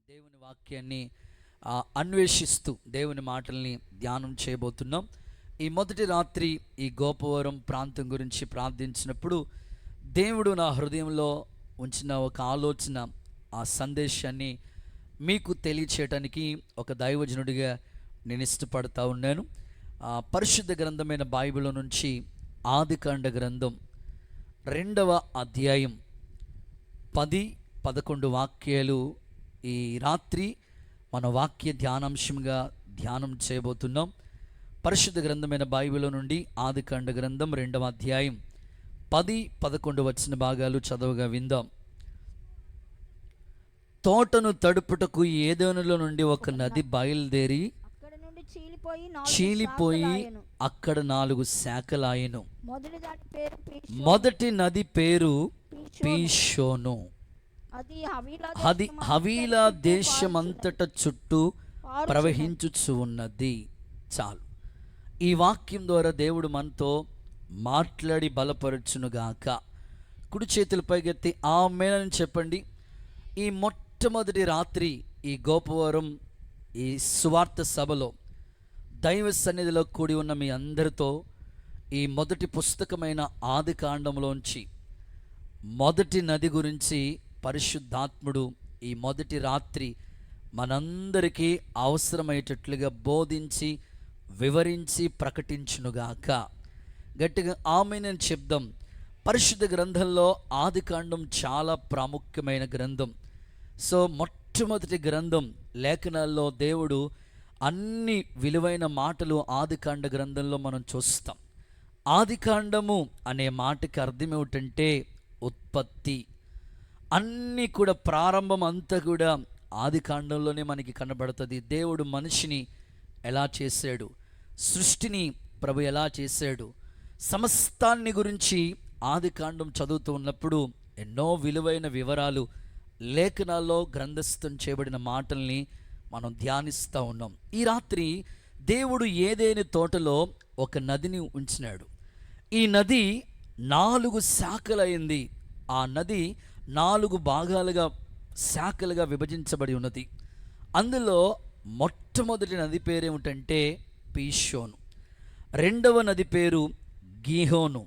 దేవుని వాక్యాన్ని అన్వేషిస్తూ దేవుని మాటల్ని ధ్యానం చేయబోతున్నాం. ఈ మొదటి రాత్రి ఈ గోపవరం ప్రాంతం గురించి ప్రార్థించినప్పుడు దేవుడు నా హృదయంలో ఉంచిన ఒక ఆలోచన, ఆ సందేశాన్ని మీకు తెలియచేయటానికి ఒక దైవజనుడిగా నేను ఇష్టపడతా ఉన్నాను. పరిశుద్ధ గ్రంథమైన బైబిల్ నుంచి ఆదికాండ గ్రంథం 2వ అధ్యాయం 10-11 వాక్యాలు ఈ రాత్రి మన వాక్య ధ్యానాంశంగా ధ్యానం చేయబోతున్నాం. పరిశుద్ధ గ్రంథమైన బైబిల్ నుండి ఆదికాండ గ్రంథం 2వ అధ్యాయం 10-11 వచ్చిన భాగాలు చదవగా విందాం. తోటను తడుపుటకు ఏదోనులో నుండి ఒక నది బయలుదేరి చీలిపోయి అక్కడ 4 శాఖలాయెను. మొదటి నది పేరు పీషోను. అది హవీలా దేశమంతట చుట్టూ ప్రవహించుచు ఉన్నది. చాలు. ఈ వాక్యం ద్వారా దేవుడు మనతో మాట్లాడి బలపరచునుగాక. కుడి చేతుల పైకెత్తి ఆమేన్ అని చెప్పండి. ఈ మొట్టమొదటి రాత్రి ఈ గోపవరం ఈ సువార్త సభలో దైవ సన్నిధిలో కూడి ఉన్న మీ అందరితో ఈ మొదటి పుస్తకమైన ఆదికాండంలోంచి మొదటి నది గురించి పరిశుద్ధాత్ముడు ఈ మొదటి రాత్రి మనందరికీ అవసరమయ్యేటట్లుగా బోధించి వివరించి ప్రకటించునుగాక. గట్టిగా ఆమేన్ అని చెప్దాం. పరిశుద్ధ గ్రంథంలో ఆదికాండం చాలా ప్రాముఖ్యమైన గ్రంథం. సో మొట్టమొదటి గ్రంథం, లేఖనాల్లో దేవుడు అన్ని విలువైన మాటలు ఆదికాండ గ్రంథంలో మనం చూస్తాం. ఆదికాండము అనే మాటకి అర్థం ఏమిటంటే ఉత్పత్తి. అన్నీ కూడా ప్రారంభం అంతా కూడా ఆదికాండంలోనే మనకి కనబడుతుంది. దేవుడు మనిషిని ఎలా చేశాడు, సృష్టిని ప్రభు ఎలా చేశాడు, సమస్తాన్ని గురించి ఆదికాండం చదువుతూ ఉన్నప్పుడు ఎన్నో విలువైన వివరాలు లేఖనాల్లో గ్రంథస్థం చేయబడిన మాటల్ని మనం ధ్యానిస్తూ ఉన్నాం. ఈ రాత్రి దేవుడు ఏదేని తోటలో ఒక నదిని ఉంచినాడు. ఈ నది 4 శాఖలైంది. ఆ నది 4 భాగాలుగా శాఖలుగా విభజించబడి ఉన్నది. అందులో మొట్టమొదటి నది పేరేమిటంటే పీషోను, 2వ నది పేరు గీహోను,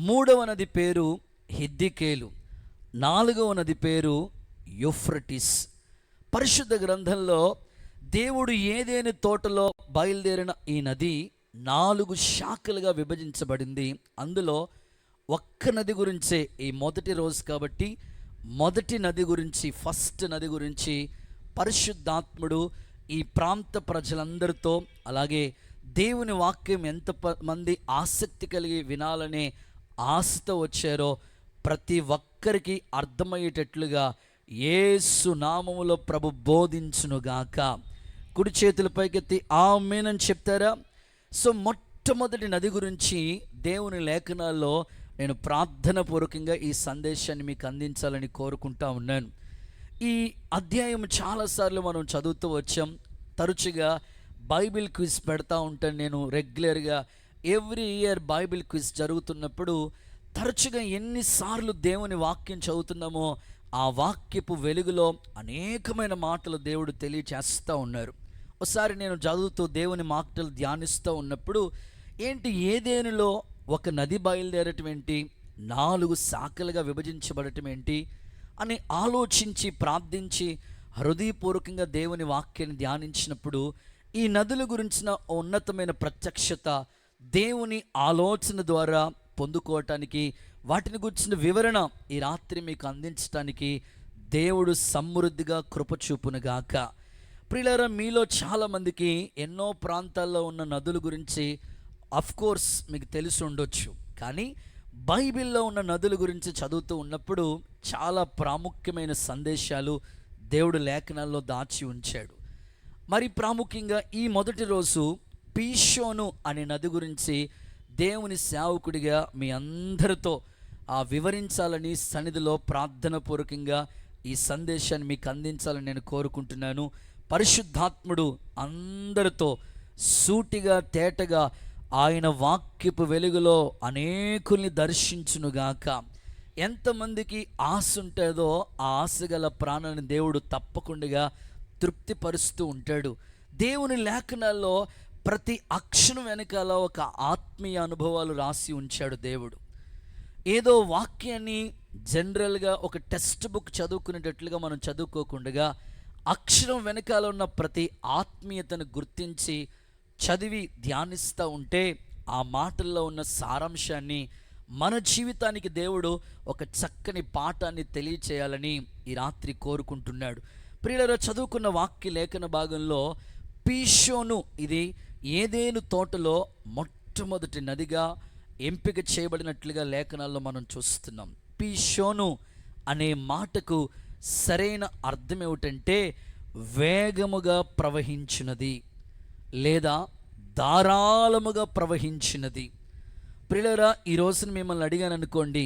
3వ నది పేరు హిద్దికేలు, 4వ నది పేరు యూఫ్రటీస్. పరిశుద్ధ గ్రంథంలో దేవుడు ఏదేని తోటలో బయలుదేరిన ఈ నది 4 శాఖలుగా విభజించబడింది. అందులో ఒక్క నది గురించే, ఈ మొదటి రోజు కాబట్టి మొదటి నది గురించి, ఫస్ట్ నది గురించి పరిశుద్ధాత్ముడు ఈ ప్రాంత ప్రజలందరితో, అలాగే దేవుని వాక్యం ఎంతమంది ఆసక్తి కలిగి వినాలనే ఆశతో వచ్చారో ప్రతి ఒక్కరికి అర్థమయ్యేటట్లుగా యేసు నామములో ప్రభు బోధించునుగాక. కుడి చేతుల పైకెత్తి ఆమేన్ అని చెప్తారా? సో మొట్టమొదటి నది గురించి దేవుని లేఖనాల్లో నేను ప్రార్థన పూర్వకంగా ఈ సందేశాన్ని మీకు అందించాలని కోరుకుంటా ఉన్నాను. ఈ అధ్యాయం చాలాసార్లు మనం చదువుతూ వచ్చాం. తరచుగా బైబిల్ క్విజ్ పెడతా ఉంటాను నేను రెగ్యులర్గా. ఎవ్రీ ఇయర్ బైబిల్ క్విజ్ జరుగుతున్నప్పుడు తరచుగా ఎన్నిసార్లు దేవుని వాక్యం చదువుతున్నామో ఆ వాక్యపు వెలుగులో అనేకమైన మాటలు దేవుడు తెలియచేస్తూ ఉన్నారు. ఒకసారి నేను చదువుతూ దేవుని మాటలు ధ్యానిస్తూ ఉన్నప్పుడు ఏంటి, ఏదేనిలో ఒక నది బయలుదేరటం ఏంటి, 4 శాఖలుగా విభజించబడటం ఏంటి అని ఆలోచించి ప్రార్థించి హృదయపూర్వకంగా దేవుని వాక్యాన్ని ధ్యానించినప్పుడు ఈ నదుల గురించిన ఉన్నతమైన ప్రత్యక్షత దేవుని ఆలోచన ద్వారా పొందుకోవటానికి, వాటిని గురించిన వివరణ ఈ రాత్రి మీకు అందించడానికి దేవుడు సమృద్ధిగా కృపచూపునుగాక. ప్రియులారా, మీలో చాలామందికి ఎన్నో ప్రాంతాల్లో ఉన్న నదుల గురించి కోర్స్ మీకు తెలిసి ఉండొచ్చు. కానీ బైబిల్లో ఉన్న నదుల గురించి చదువుతూ ఉన్నప్పుడు చాలా ప్రాముఖ్యమైన సందేశాలు దేవుడు లేఖనాల్లో దాచి ఉంచాడు. మరి ప్రాముఖ్యంగా ఈ మొదటి రోజు పీషోను అనే నది గురించి దేవుని సేవకుడిగా మీ అందరితో వివరించాలని సన్నిధిలో ప్రార్థన పూర్వకంగా ఈ సందేశాన్ని మీకు అందించాలని నేను కోరుకుంటున్నాను. పరిశుద్ధాత్ముడు అందరితో సూటిగా తేటగా ఆయన వాక్యపు వెలుగులో అనేకుల్ని దర్శించునుగాక. ఎంతమందికి ఆశ ఉంటుందో ఆ ఆశ గల ప్రాణాన్ని దేవుడు తప్పకుండా తృప్తిపరుస్తూ ఉంటాడు. దేవుని లేఖనాల్లో ప్రతి అక్షరం వెనకాల ఒక ఆత్మీయ అనుభవాలు రాసి ఉంచాడు దేవుడు. ఏదో వాక్యాన్ని జనరల్గా ఒక టెక్స్ట్ బుక్ చదువుకునేటట్లుగా మనం చదువుకోకుండా అక్షరం వెనకాల ఉన్న ప్రతి ఆత్మీయతను గుర్తించి చదివి ధ్యానిస్తూ ఉంటే ఆ మాటల్లో ఉన్న సారాంశాన్ని మన జీవితానికి దేవుడు ఒక చక్కని పాఠాన్ని తెలియచేయాలని ఈ రాత్రి కోరుకుంటున్నాడు. ప్రియులారా, చదువుకున్న వాక్య లేఖన భాగంలో పీషోను, ఇది ఏదేను తోటలో మొట్టమొదటి నదిగా ఎంపిక చేయబడినట్లుగా లేఖనాల్లో మనం చూస్తున్నాం. పీషోను అనే మాటకు సరైన అర్థం ఏమిటంటే వేగముగా ప్రవహించినది లేదా ధారాళముగా ప్రవహించినది. ప్రియులారా, ఈ రోజున మిమ్మల్ని అడిగాను అనుకోండి,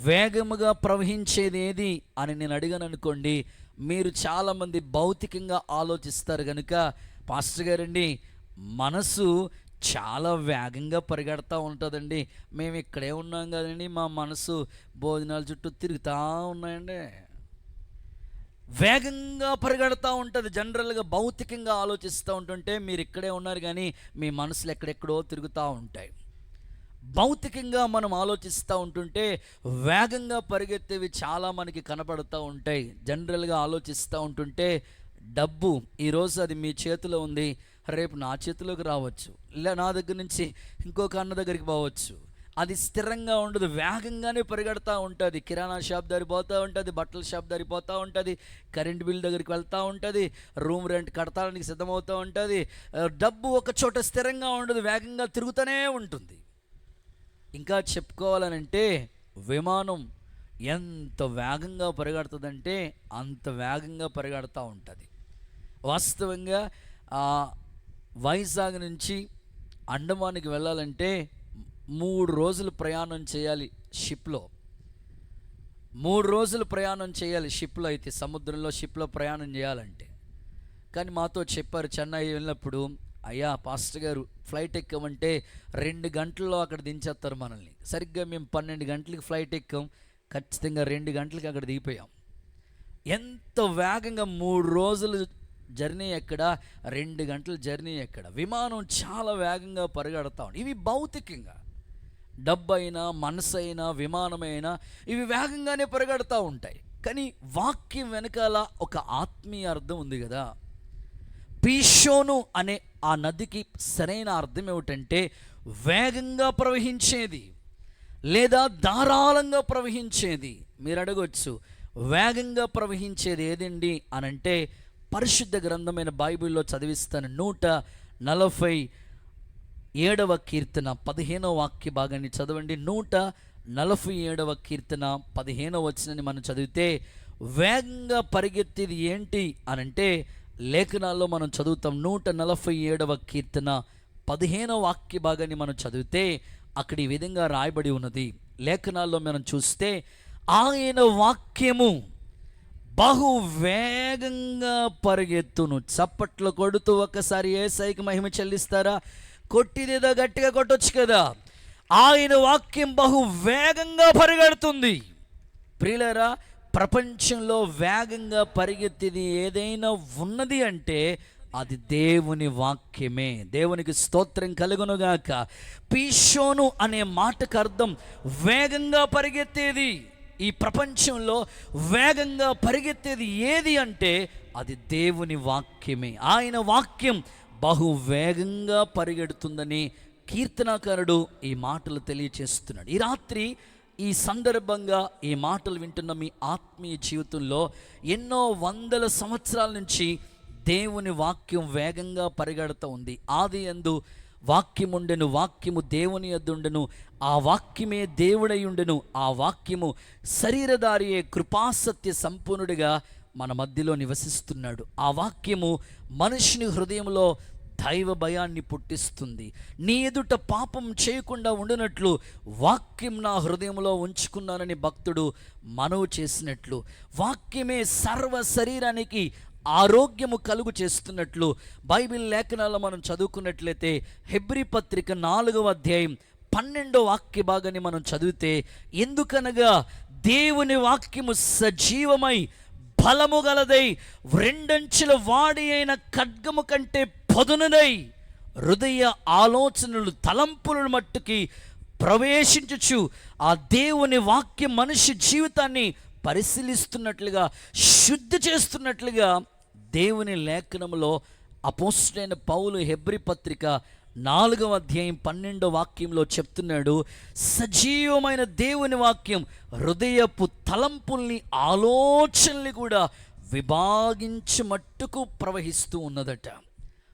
వేగముగా ప్రవహించేది ఏది అని నేను అడిగాను అనుకోండి, మీరు చాలామంది భౌతికంగా ఆలోచిస్తారు కనుక, పాస్టర్ గారండి మనసు చాలా వేగంగా పరిగెడతా ఉంటుందండి, మేము ఇక్కడే ఉన్నాం కదండి, మా మనసు భోజనాల చుట్టూ తిరుగుతూ ఉన్నాయండి. వేగంగా పరిగెడతా ఉంటుంది. జనరల్గా భౌతికంగా ఆలోచిస్తూ ఉంటుంటే మీరు ఇక్కడే ఉన్నారు కానీ మీ మనసులు ఎక్కడెక్కడో తిరుగుతూ ఉంటాయి. భౌతికంగా మనం ఆలోచిస్తూ ఉంటుంటే వేగంగా పరిగెత్తేవి చాలా మనకి కనపడుతూ ఉంటాయి. జనరల్గా ఆలోచిస్తూ ఉంటుంటే డబ్బు ఈరోజు అది మీ చేతిలో ఉంది, రేపు నా చేతిలోకి రావచ్చు, ఇలా నా దగ్గర నుంచి ఇంకొక అన్న దగ్గరికి పోవచ్చు. అది స్థిరంగా ఉండదు, వేగంగానే పరిగెడతా ఉంటుంది. కిరాణా షాప్ దారిపోతూ ఉంటుంది, బట్టల షాప్ దారిపోతూ ఉంటుంది, కరెంట్ బిల్ దగ్గరికి వెళ్తూ ఉంటుంది, రూమ్ రెంట్ కడతానికి సిద్ధమవుతూ ఉంటుంది. డబ్బు ఒక చోట స్థిరంగా ఉండదు, వేగంగా తిరుగుతూనే ఉంటుంది. ఇంకా చెప్పుకోవాలనంటే విమానం ఎంత వేగంగా పరిగెడుతుందంటే అంత వేగంగా పరిగెడుతూ ఉంటుంది. వాస్తవంగా వైజాగ్ నుంచి అండమానికి వెళ్ళాలంటే 3 రోజులు ప్రయాణం చేయాలి షిప్లో. 3 రోజులు ప్రయాణం చేయాలి షిప్లో, అయితే సముద్రంలో షిప్లో ప్రయాణం చేయాలంటే. కానీ మాతో చెప్పారు చెన్నై వెళ్ళినప్పుడు, అయ్యా పాస్టర్ గారు ఫ్లైట్ ఎక్కామంటే 2 గంటల్లో అక్కడ దించేస్తారు మనల్ని. సరిగ్గా మేము 12 గంటలకి ఫ్లైట్ ఎక్కాం, ఖచ్చితంగా 2 గంటలకి అక్కడ దిగిపోయాం. ఎంత వేగంగా 3 రోజులు జర్నీ ఎక్కడ, 2 గంటల జర్నీ ఎక్కడ. విమానం చాలా వేగంగా పరిగెడతా ఉంది. ఇవి భౌతికంగా డబ్బు అయినా మనసు అయినా విమానమైనా ఇవి వేగంగానే పరిగెడతా ఉంటాయి. కానీ వాక్యం వెనకాల ఒక ఆత్మీయ అర్థం ఉంది కదా. పీషోను అనే ఆ నదికి సరైన అర్థం ఏమిటంటే వేగంగా ప్రవహించేది లేదా ధారాళంగా ప్రవహించేది. మీరు అడగొచ్చు, వేగంగా ప్రవహించేది ఏదండి అనంటే పరిశుద్ధ గ్రంథమైన బైబిల్లో చదివిస్తాను. 147వ కీర్తన 15వ వాక్య భాగాన్ని చదవండి. 147వ కీర్తన 15వ వచనాన్ని మనం చదివితే వేగంగా పరిగెత్తేది ఏంటి అనంటే లేఖనాల్లో మనం చదువుతాం. 147వ కీర్తన 15వ వాక్య భాగాన్ని మనం చదివితే అక్కడ ఈ విధంగా రాయబడి ఉన్నది. లేఖనాల్లో మనం చూస్తే ఆయన వాక్యము బహు వేగంగా పరిగెత్తును. చప్పట్లు కొడుతూ ఒక్కసారి యేసయ్యకి మహిమ చెల్లిస్తారా? కొట్టిదేదో గట్టిగా కొట్టొచ్చు కదా. ఆయన వాక్యం బహు వేగంగా పరిగెడుతుంది. ప్రియులారా, ప్రపంచంలో వేగంగా పరిగెత్తేది ఏదైనా ఉన్నది అంటే అది దేవుని వాక్యమే. దేవునికి స్తోత్రం కలుగునుగాక. పీషోను అనే మాటకు అర్థం వేగంగా పరిగెత్తేది. ఈ ప్రపంచంలో వేగంగా పరిగెత్తేది ఏది అంటే అది దేవుని వాక్యమే. ఆయన వాక్యం బహు వేగంగా పరిగెడుతుందని కీర్తనాకారుడు ఈ మాటలు తెలియచేస్తున్నాడు. ఈ రాత్రి ఈ సందర్భంగా ఈ మాటలు వింటున్న మీ ఆత్మీయ జీవితంలో ఎన్నో వందల సంవత్సరాల నుంచి దేవుని వాక్యం వేగంగా పరిగెడుతూ ఉంది. ఆది యందు వాక్యముండెను, వాక్యము దేవుని యొద్దుండెను, ఆ వాక్యమే దేవుడై ఉండెను, ఆ వాక్యము శరీరధారియే కృపాసత్య సంపూర్ణుడిగా మన మధ్యలో నివసిస్తున్నాడు. ఆ వాక్యము మనుషుని హృదయంలో దైవ భయాన్ని పుట్టిస్తుంది. నీ ఎదుట పాపం చేయకుండా ఉండినట్లు వాక్యం నా హృదయంలో ఉంచుకున్నానని భక్తుడు మనవి చేసినట్లు, వాక్యమే సర్వ శరీరానికి ఆరోగ్యము కలుగు చేస్తున్నట్లు బైబిల్ లేఖనాల్లో మనం చదువుకున్నట్లయితే హెబ్రీ పత్రిక 4వ అధ్యాయం 12వ వాక్య భాగాన్ని మనం చదివితే, ఎందుకనగా దేవుని వాక్యము సజీవమై బలము గలదై రెండంచుల వాడి అయిన ఖడ్గము కంటే పదునదై హృదయ ఆలోచనలు తలంపులను మట్టుకి ప్రవేశించుచు ఆ దేవుని వాక్యం మనిషి జీవితాన్ని పరిశీలిస్తున్నట్లుగా, శుద్ధి చేస్తున్నట్లుగా దేవుని లేఖనంలో అపోస్తలుడైన పౌలు హెబ్రీ పత్రిక 4వ అధ్యాయం 12వ వాక్యంలో చెప్తున్నాడు. సజీవమైన దేవుని వాక్యం హృదయపు తలంపుల్ని, ఆలోచనల్ని కూడా విభాగించి మట్టుకు ప్రవహిస్తూ ఉన్నదట.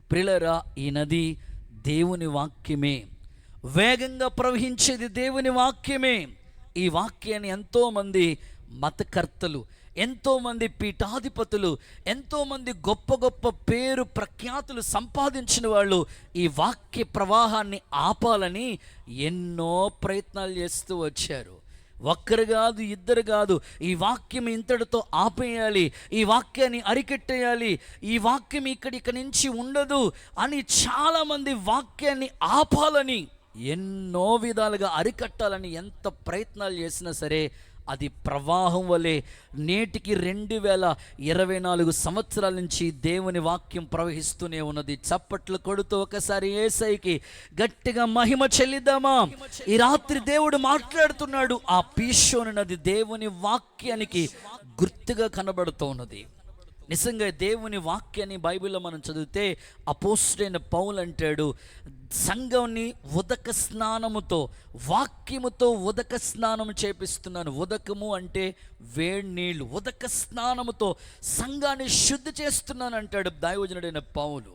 ప్రియులారా, ఈ నది దేవుని వాక్యమే, వేగంగా ప్రవహించేది దేవుని వాక్యమే. ఈ వాక్యాన్ని ఎంతోమంది మతకర్తలు, ఎంతోమంది పీఠాధిపతులు, ఎంతోమంది గొప్ప గొప్ప పేరు ప్రఖ్యాతులు సంపాదించిన వాళ్ళు ఈ వాక్య ప్రవాహాన్ని ఆపాలని ఎన్నో ప్రయత్నాలు చేస్తూ వచ్చారు. ఒక్కరు కాదు, ఇద్దరు కాదు, ఈ వాక్యం ఇంతటితో ఆపేయాలి, ఈ వాక్యాన్ని అరికెట్టేయాలి, ఈ వాక్యం ఇక్కడి నుంచి ఉండదు అని చాలామంది వాక్యాన్ని ఆపాలని, ఎన్నో విధాలుగా అరికట్టాలని ఎంత ప్రయత్నాలు చేసినా సరే అది ప్రవాహం వలె నేటికి 2024 సంవత్సరాల నుంచి దేవుని వాక్యం ప్రవహిస్తూనే ఉన్నది. చప్పట్లు కొడుతూ ఒకసారి యేసయ్యకి గట్టిగా మహిమ చెల్లిద్దామా? ఈ రాత్రి దేవుడు మాట్లాడుతున్నాడు. ఆ పీషోను నది దేవుని వాక్యానికి గుర్తుగా కనబడుతూ ఉన్నది. నిజంగా దేవుని వాక్యాన్ని బైబిల్లో మనం చదివితే అపోస్తలుడైన పౌలు అంటాడు, సంఘంని ఉదక స్నానముతో, వాక్యముతో ఉదక స్నానం చేపిస్తున్నాను. ఉదకము అంటే వేడి నీళ్ళు. ఉదక స్నానముతో సంఘాన్ని శుద్ధి చేస్తున్నాను అంటాడు దైవజనుడైన పౌలు.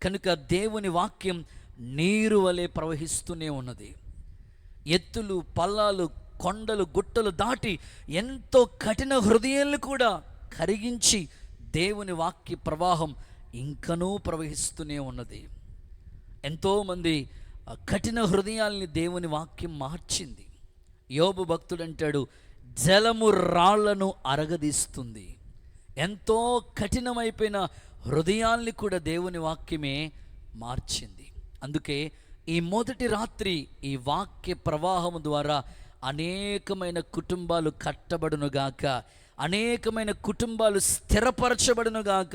కనుక దేవుని వాక్యం నీరు వలె ప్రవహిస్తూనే ఉన్నది. ఎత్తులు, పల్లాలు, కొండలు, గుట్టలు దాటి ఎంతో కఠిన హృదయాలను కూడా కరిగించి దేవుని వాక్య ప్రవాహం ఇంకనూ ప్రవహిస్తూనే ఉన్నది. ఎంతోమంది కఠిన హృదయాల్ని దేవుని వాక్యం మార్చింది. యోబు భక్తుడు అంటాడు, జలము రాళ్లను అరగదీస్తుంది. ఎంతో కఠినమైపోయిన హృదయాల్ని కూడా దేవుని వాక్యమే మార్చింది. అందుకే ఈ మొదటి రాత్రి ఈ వాక్య ప్రవాహం ద్వారా అనేకమైన కుటుంబాలు కట్టబడునుగాక, అనేకమైన కుటుంబాలు స్థిరపరచబడునుగాక,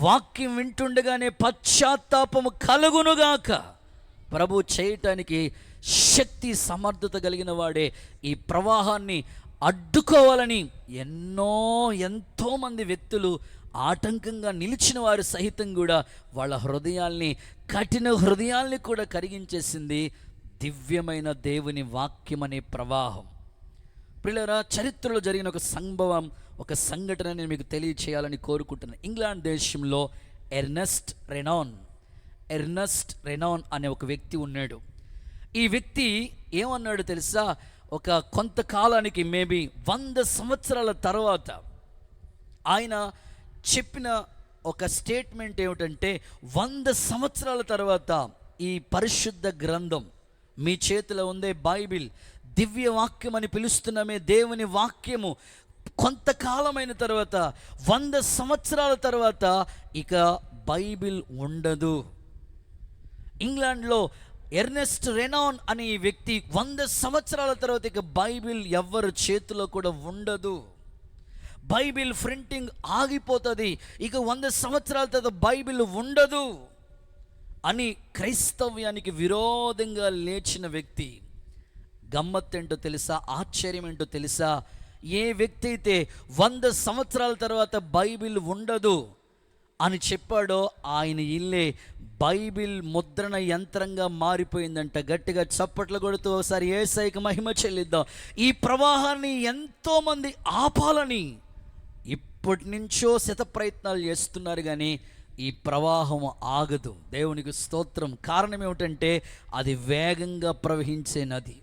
వాక్యం వింటుండగానే పశ్చాత్తాపము కలుగునుగాక. ప్రభు చేయటానికి శక్తి సమర్థత కలిగిన వాడే ఈ ప్రవాహాన్ని అడ్డుకోవాలని ఎంతోమంది వ్యక్తులు ఆటంకంగా నిలిచిన వారు సహితం కూడా వాళ్ళ హృదయాల్ని, కఠిన హృదయాల్ని కూడా కరిగించేసింది దివ్యమైన దేవుని వాక్యం అనే ప్రవాహం. ప్రియులారా, చరిత్రలో జరిగిన ఒక సంభవం, ఒక సంఘటన నేను మీకు తెలియచేయాలని కోరుకుంటున్నాను. ఇంగ్లాండ్ దేశంలో ఎర్నెస్ట్ రెనాన్ అనే ఒక వ్యక్తి ఉన్నాడు. ఈ వ్యక్తి ఏమన్నాడు తెలుసా? ఒక కొంతకాలానికి మేబీ 100 సంవత్సరాల తర్వాత ఆయన చెప్పిన ఒక స్టేట్మెంట్ ఏమిటంటే, 100 సంవత్సరాల తర్వాత ఈ పరిశుద్ధ గ్రంథం మీ చేతిలో ఉందే బైబిల్, దివ్య వాక్యం అని పిలుస్తున్నామే దేవుని వాక్యము, కొంతకాలమైన తర్వాత 100 సంవత్సరాల తర్వాత ఇక బైబిల్ ఉండదు. ఇంగ్లాండ్లో ఎర్నెస్ట్ రెనాన్ అనే ఈ వ్యక్తి 100 సంవత్సరాల తర్వాత ఇక బైబిల్ ఎవరి చేతిలో కూడా ఉండదు, బైబిల్ ప్రింటింగ్ ఆగిపోతుంది, ఇక 100 సంవత్సరాల తర్వాత బైబిల్ ఉండదు అని క్రైస్తవ్యానికి విరోధంగా లేచిన వ్యక్తి. గమ్మత్ ఏంటో తెలుసా? ఆశ్చర్యం ఏంటో తెలుసా? ఏ వ్యక్తి అయితే 100 సంవత్సరాల తర్వాత బైబిల్ ఉండదు అని చెప్పాడో ఆయన ఇల్లే బైబిల్ ముద్రణ యంత్రంగా మారిపోయిందంట. గట్టిగా చప్పట్లు కొడుతూ ఒకసారి యేసయ్యకి మహిమ చెల్లిద్దాం. ఈ ప్రవాహాన్ని ఎంతోమంది ఆపాలని ఇప్పటి నుంచో శత ప్రయత్నాలు చేస్తున్నారు, కానీ ఈ ప్రవాహం ఆగదు. దేవునికి స్తోత్రం. కారణం ఏమిటంటే అది వేగంగా ప్రవహించే నది,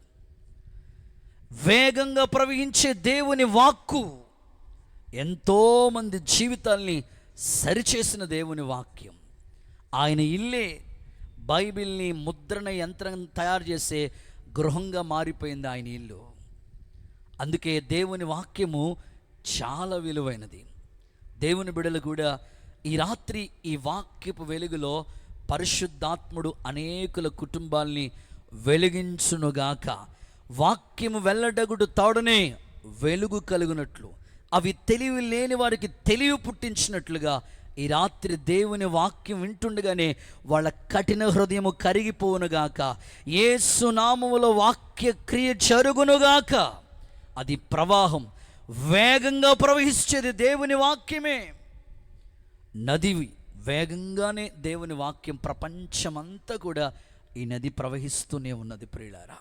వేగంగా ప్రవహించే దేవుని వాక్కు ఎంతోమంది జీవితాల్ని సరిచేసిన దేవుని వాక్యం. ఆయన ఇల్లే బైబిల్ని ముద్రణ యంత్రం తయారు చేసే గృహంగా మారిపోయింది ఆయన ఇల్లు. అందుకే దేవుని వాక్యము చాలా విలువైనది. దేవుని బిడ్డలు కూడా ఈ రాత్రి ఈ వాక్యపు వెలుగులో పరిశుద్ధాత్ముడు అనేకుల కుటుంబాల్ని వెలిగించునుగాక. వాక్యము వెల్లడగుడు తాడునే వెలుగు కలుగునట్లు, అవి తెలివి లేని వారికి తెలివి పుట్టించినట్లుగా ఈ రాత్రి దేవుని వాక్యం వింటుండగానే వాళ్ళ కఠిన హృదయము కరిగిపోవునుగాక. యేసు నామములో వాక్య క్రియ జరుగునుగాక. అది ప్రవాహం, వేగంగా ప్రవహించేది దేవుని వాక్యమే. నది వేగంగానే దేవుని వాక్యం ప్రపంచమంతా కూడా ఈ నది ప్రవహిస్తూనే ఉన్నది. ప్రియులారా,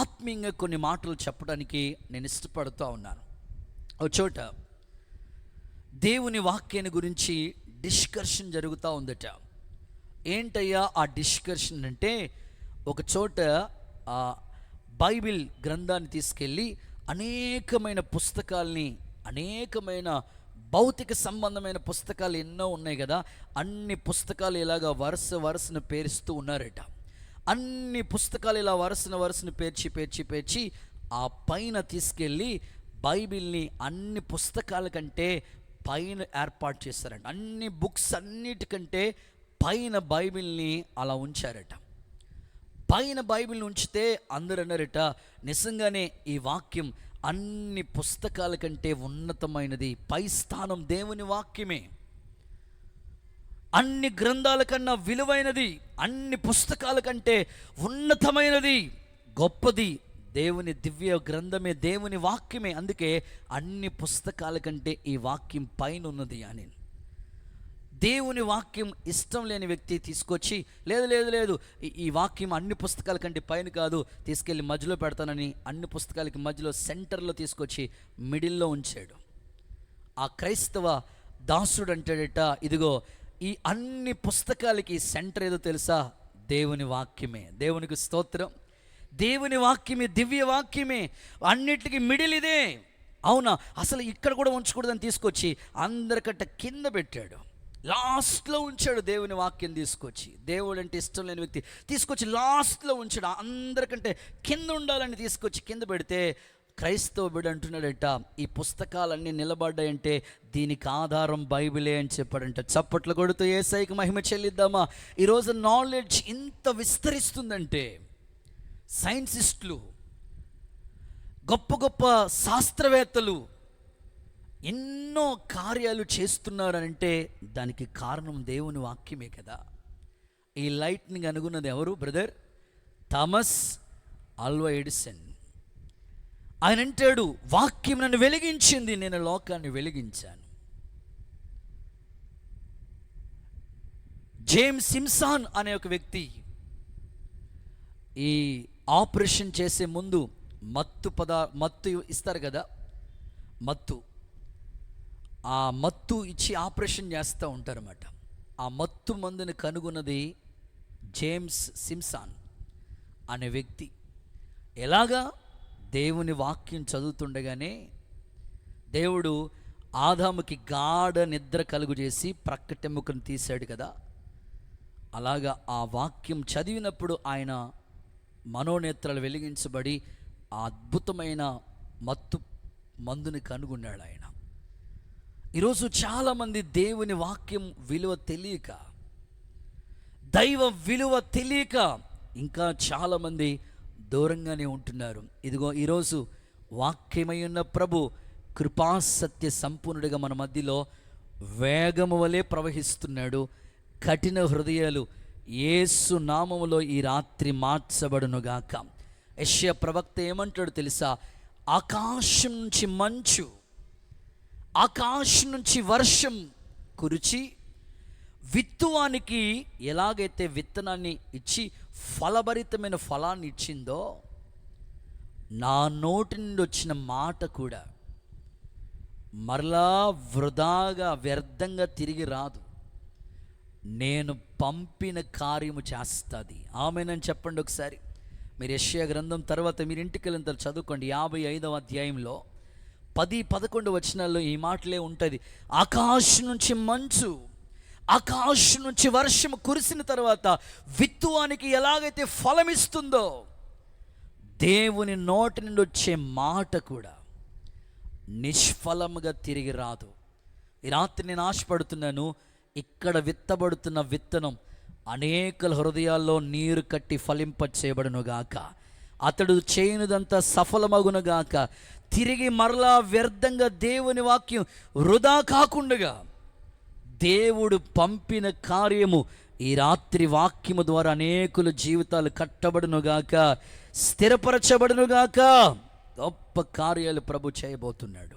ఆత్మీయంగా కొన్ని మాటలు చెప్పడానికి నేను ఇష్టపడుతూ ఉన్నాను. ఒక చోట దేవుని వాక్యాన్ని గురించి డిస్కషన్ జరుగుతూ ఉందట. ఏంటయ్యా ఆ డిస్కషన్ అంటే, ఒక చోట బైబిల్ గ్రంథాన్ని తీసుకెళ్ళి అనేకమైన పుస్తకాల్ని, అనేకమైన భౌతిక సంబంధమైన పుస్తకాలు ఎన్నో ఉన్నాయి కదా, అన్ని పుస్తకాలు ఇలాగా వరుసను పేరుస్తూ ఉన్నారట. అన్ని పుస్తకాలు ఇలా వరుసను పేర్చి ఆ పైన తీసుకెళ్ళి బైబిల్ని అన్ని పుస్తకాల కంటే పైన ఏర్పాటు చేశారట. అన్ని బుక్స్ అన్నిటికంటే పైన బైబిల్ని అలా ఉంచారట. పైన బైబిల్ని ఉంచితే అందరూ అన్నారట, నిజంగానే ఈ వాక్యం అన్ని పుస్తకాల కంటే ఉన్నతమైనది, పై స్థానం దేవుని వాక్యమే, అన్ని గ్రంథాల కన్నా విలువైనది, అన్ని పుస్తకాల కంటే ఉన్నతమైనది, గొప్పది దేవుని దివ్య గ్రంథమే, దేవుని వాక్యమే. అందుకే అన్ని పుస్తకాల కంటే ఈ వాక్యం పైన ఉన్నది అని. దేవుని వాక్యం ఇష్టం లేని వ్యక్తి తీసుకొచ్చి, లేదు ఈ వాక్యం అన్ని పుస్తకాల కంటే పైన కాదు, తీసుకెళ్ళి మధ్యలో పెడతానని అన్ని పుస్తకాలకి మధ్యలో సెంటర్లో తీసుకొచ్చి మిడిల్లో ఉంచాడు. ఆ క్రైస్తవ దాసుడు అంటాడట, ఇదిగో ఈ అన్ని పుస్తకాలకి సెంటర్ ఏదో తెలుసా? దేవుని వాక్యమే. దేవునికి స్తోత్రం. దేవుని వాక్యమే, దివ్య వాక్యమే, అన్నిటికీ మిడిల్ ఇదే. అవునా, అసలు ఇక్కడ కూడా ఉంచకూడదని తీసుకొచ్చి అందరికంటే కింద పెట్టాడు, లాస్ట్లో ఉంచాడు. దేవుని వాక్యం తీసుకొచ్చి, దేవుడు అంటే ఇష్టం లేని వ్యక్తి తీసుకొచ్చి లాస్ట్లో ఉంచాడు. అందరికంటే కింద ఉండాలని తీసుకొచ్చి కింద పెడితే క్రైస్తవ బిడ్డ అంటున్నాడట, ఈ పుస్తకాలన్నీ నిలబడ్డాయంటే దీనికి ఆధారం బైబిలే అని చెప్పాడంట. చప్పట్లు కొడుతూ యేసయ్యకి మహిమ చెల్లిద్దామా? ఈరోజు నాలెడ్జ్ ఇంత విస్తరిస్తుందంటే, సైంటిస్టులు, గొప్ప గొప్ప శాస్త్రవేత్తలు ఎన్నో కార్యాలు చేస్తున్నారంటే దానికి కారణం దేవుని వాక్యమే కదా. ఈ లైట్ని కనుగొన్నది ఎవరు బ్రదర్? Thomas Alva Edison. ఆయన అంటాడు, వాక్యం నన్ను వెలిగించింది, నేను లోకాన్ని వెలిగించాను. జేమ్స్ సిమ్సాన్ అనే ఒక వ్యక్తి ఈ ఆపరేషన్ చేసే ముందు మత్తు ఇస్తారు కదా, ఆ మత్తు ఇచ్చి ఆపరేషన్ చేస్తూ ఉంటారన్నమాట. ఆ మత్తు మందుని కనుగొన్నది జేమ్స్ సిమ్సాన్ అనే వ్యక్తి. ఎలాగా? దేవుని వాక్యం చదువుతుండగానే దేవుడు ఆదాముకి గాఢ నిద్ర కలుగు చేసి ప్రక్కటెముకను తీశాడు కదా, అలాగా ఆ వాక్యం చదివినప్పుడు ఆయన మనోనేత్రాలు వెలిగించబడి ఆ అద్భుతమైన మత్తు మందుని కనుగొన్నాడు ఆయన. ఈరోజు చాలామంది దేవుని వాక్యం విలువ తెలియక, దైవ విలువ తెలియక ఇంకా చాలామంది దూరంగానే ఉంటున్నారు. ఇదిగో ఈరోజు వాక్యమై ఉన్న ప్రభు కృపాసత్య సంపూర్ణుడిగా మన మధ్యలో వేగము వలె ప్రవహిస్తున్నాడు. కఠిన హృదయాలు యేసు నామములో ఈ రాత్రి మార్చబడునుగాక. యెషయా ప్రవక్త ఏమంటాడు తెలుసా? ఆకాశం నుంచి మంచు, ఆకాశం నుంచి వర్షం కురిచి విత్తువానికి ఎలాగైతే విత్తనాన్ని ఇచ్చి ఫలభరితమైన ఫలాన్ని ఇచ్చిందో, నా నోటి నుండి వచ్చిన మాట కూడా మరలా వృధాగా వ్యర్థంగా తిరిగి రాదు, నేను పంపిన కార్యము చేస్తుంది. ఆమేనని చెప్పండి ఒకసారి. మీరు యెషయా గ్రంథం తర్వాత మీరు ఇంటికి వెళ్ళిన తర్వాత చదువుకోండి. 55వ అధ్యాయంలో 10-11 వచనాల్లో ఈ మాటలే ఉంటుంది. ఆకాశం నుంచి మంచు, ఆకాశం నుంచి వర్షం కురిసిన తర్వాత విత్తువానికి ఎలాగైతే ఫలమిస్తుందో, దేవుని నోటి నుండి వచ్చే మాట కూడా నిష్ఫలముగా తిరిగి రాదు. ఈ రాత్రి నేను ఆశపడుతున్నాను, ఇక్కడ విత్తబడుతున్న విత్తనం అనేక హృదయాల్లో నీరు కట్టి ఫలింప చేయబడునుగాక. అతడు చేయనిదంతా సఫలమగునుగాక. తిరిగి మరలా వ్యర్థంగా దేవుని వాక్యం వృధా కాకుండగా దేవుడు పంపిన కార్యము ఈ రాత్రి వాక్యము ద్వారా అనేకుల జీవితాలు కట్టబడునుగాక, స్థిరపరచబడునుగాక. గొప్ప కార్యాలు ప్రభు చేయబోతున్నాడు.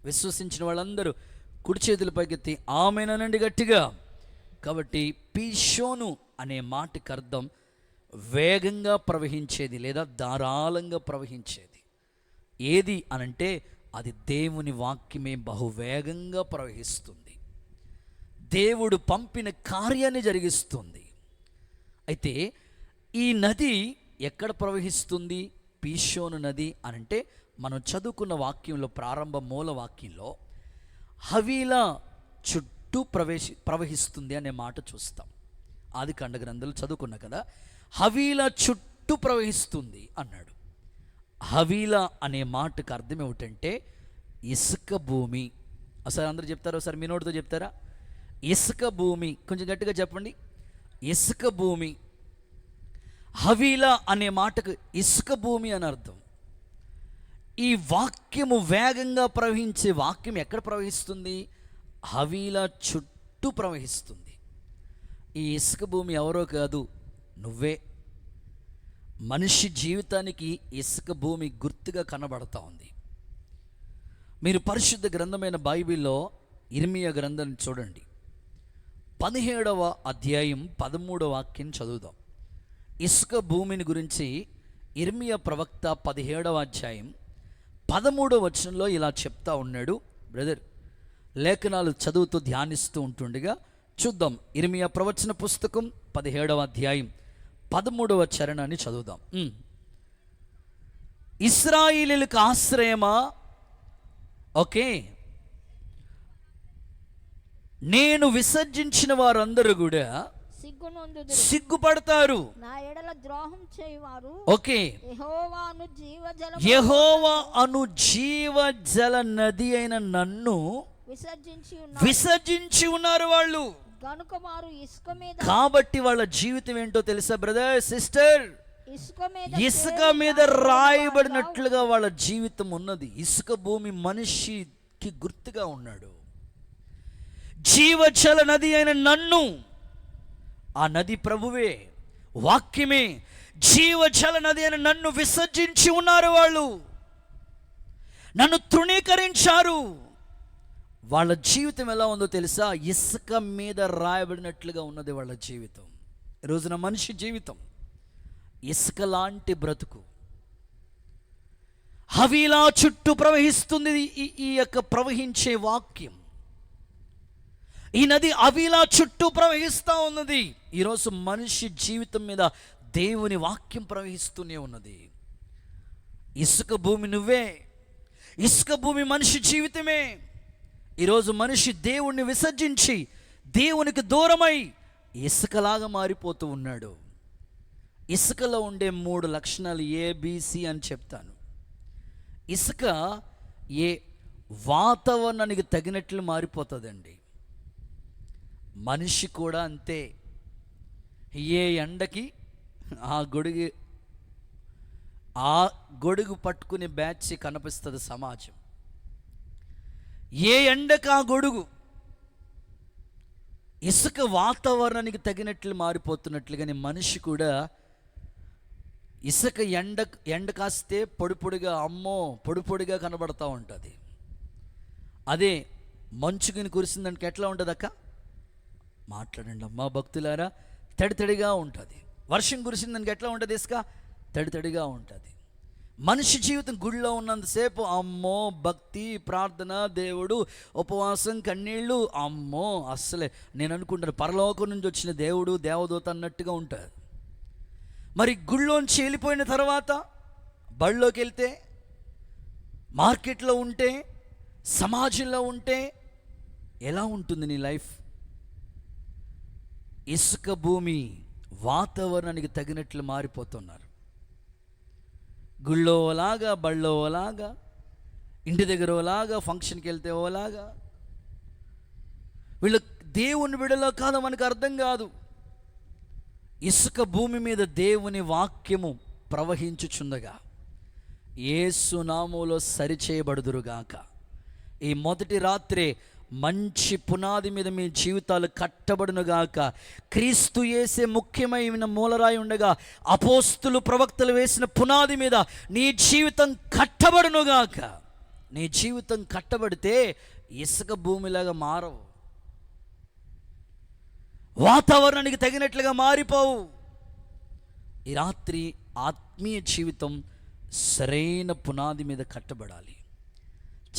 విశ్వసించిన వాళ్ళందరూ కుడి చేతుల పైకెత్తి ఆమేనండి గట్టిగా. కాబట్టి పీషోను అనే మాటకి అర్థం వేగంగా ప్రవహించేది లేదా ధారాళంగా ప్రవహించేది. ఏది అనంటే అది దేవుని వాక్యమే బహువేగంగా ప్రవహిస్తుంది. దేవుడు పంపిన కార్యాన్ని జరిగిస్తుంది. అయితే ఈ నది ఎక్కడ ప్రవహిస్తుంది? పీషోను నది అనంటే మనం చదువుకున్న వాక్యంలో ప్రారంభ మూల వాక్యంలో హవీలా చుట్టూ ప్రవహిస్తుంది అనే మాట చూస్తాం. ఆదికాండ గ్రంథాలు చదువుకున్నా కదా, హవీలా చుట్టూ ప్రవహిస్తుంది అన్నాడు. హవీలా అనే మాటకు అర్థం ఏమిటంటే ఇసుక భూమి. అసలు అందరూ చెప్తారా? ఒకసారి మీ నోటితో చెప్తారా? ఇసుక భూమి. కొంచెం గట్టిగా చెప్పండి. ఇసుక భూమి. హవీలా అనే మాటకు ఇసుక భూమి అని అర్థం. ఈ వాక్యము వేగంగా ప్రవహించే వాక్యం ఎక్కడ ప్రవహిస్తుంది? హవీలా చుట్టూ ప్రవహిస్తుంది. ఈ ఇసుక భూమి ఎవరో కాదు, నువ్వే. మనిషి జీవితానికి ఇసుక భూమి గుర్తుగా కనబడతా ఉంది. మీరు పరిశుద్ధ గ్రంథమైన బైబిల్లో ఇర్మియా గ్రంథం చూడండి. 17వ అధ్యాయం 13వ వాక్యం చదువుదాం. ఇసుక భూమిని గురించి ఇర్మియా ప్రవక్త 17వ అధ్యాయం 13వ వచనంలో ఇలా చెప్తా ఉన్నాడు. బ్రదర్, లేఖనాలు చదువుతూ ధ్యానిస్తూ ఉంటుండగా చూద్దాం. ఇర్మియా ప్రవచన పుస్తకం 17వ అధ్యాయం 13వ చరణాన్ని చదువుదాం. ఇశ్రాయేలీయులకు ఆశ్రయమా, ఓకే, నేను విసర్జించిన వారందరూ కూడా సిగ్గుపడతారు. నా ఎడల ద్రోహం చేయువారు, ఓకే, యెహోవా అను జీవజల నది అయిన నన్ను విసర్జించి ఉన్నారు వాళ్ళు. కాబట్టి వాళ్ళ జీవితం ఏంటో తెలుసా బ్రదర్, సిస్టర్? ఇసుక మీద రాయబడినట్లుగా వాళ్ళ జీవితం ఉన్నది. ఇసుక భూమి మనిషికి గుర్తుగా ఉన్నాడు. జీవజల నది అయిన నన్ను, ఆ నది ప్రభువే, వాక్యమే. జీవజల నది అయిన నన్ను విసర్జించి ఉన్నారు వాళ్ళు, నన్ను తృణీకరించారు. వాళ్ళ జీవితం ఎలా ఉందో తెలుసా? ఇసుక మీద రాయబడినట్లుగా ఉన్నది వాళ్ళ జీవితం. ఈ రోజున మనిషి జీవితం ఇసుక లాంటి బ్రతుకు. హవీలా చుట్టూ ప్రవహిస్తుంది ఈ యొక్క ప్రవహించే వాక్యం. ఈ నది హవీలా చుట్టూ ప్రవహిస్తూ ఉన్నది. ఈరోజు మనిషి జీవితం మీద దేవుని వాక్యం ప్రవహిస్తూనే ఉన్నది. ఇసుక భూమి నువ్వే. ఇసుక భూమి మనిషి జీవితమే. ఈరోజు మనిషి దేవుణ్ణి విసర్జించి దేవునికి దూరమై ఇసుకలాగా మారిపోతూ ఉన్నాడు. ఇసుకలో ఉండే 3 లక్షణాలు ABC అని చెప్తాను. ఇసుక ఏ వాతావరణానికి తగినట్లు మారిపోతుందండి. మనిషి కూడా అంతే. ఏ ఎండకి ఆ గొడుగు పట్టుకునే బ్యాచ్ కనిపిస్తుంది సమాజం. ఏ ఎండకు ఆ గొడుగు. ఇసుక వాతావరణానికి తగినట్లు మారిపోతున్నట్లుగానే మనిషి కూడా ఇసుక ఎండ కాస్తే పొడిగా, అమ్మో పొడిగా కనబడతా ఉంటుంది. అదే మంచుగిని కురిసిందానికి ఎట్లా ఉంటుంది అక్క? మాట్లాడండి అమ్మా భక్తులారా. తడిగా ఉంటుంది. వర్షం కురిసిందానికి ఎట్లా ఉంటుంది? ఇసుక తడిగా ఉంటుంది. మనిషి జీవితం గుడిలో ఉన్నంతసేపు అమ్మో భక్తి, ప్రార్థన, దేవుడు, ఉపవాసం, కన్నీళ్ళు, అమ్మో అస్సలే నేను అనుకుంటాను పరలోకం నుంచి వచ్చిన దేవుడు, దేవదూత అన్నట్టుగా ఉంటుంది. మరి గుళ్ళోంచి వెళ్ళిపోయిన తర్వాత బళ్ళలోకి వెళ్తే, మార్కెట్లో ఉంటే, సమాజంలో ఉంటే ఎలా ఉంటుంది నీ లైఫ్? ఇసుక భూమి వాతావరణానికి తగినట్లు మారిపోతున్నారు. గుళ్ళో ఓలాగా, బళ్ళో ఓలాగా, ఇంటి దగ్గర ఓలాగా, ఫంక్షన్కి వెళ్తే ఓలాగా. వీళ్ళు దేవుని బిడ్డలో కాదు మనకు అర్థం కాదు. ఇసుక భూమి మీద దేవుని వాక్యము ప్రవహించుచుండగా యేసు నామములో సరిచేయబడుదురుగాక. ఈ మొదటి రాత్రే మంచి పునాది మీద మీ జీవితాలు కట్టబడునుగాక. క్రీస్తు యేసే ముఖ్యమైన మూలరాయి ఉండగా అపోస్తులు ప్రవక్తలు వేసిన పునాది మీద నీ జీవితం కట్టబడునుగాక. నీ జీవితం కట్టబడితే ఇసుక భూమిలాగా మారవు, వాతావరణానికి తగినట్లుగా మారిపోవు. ఈ రాత్రి ఆత్మీయ జీవితం సరైన పునాది మీద కట్టబడాలి.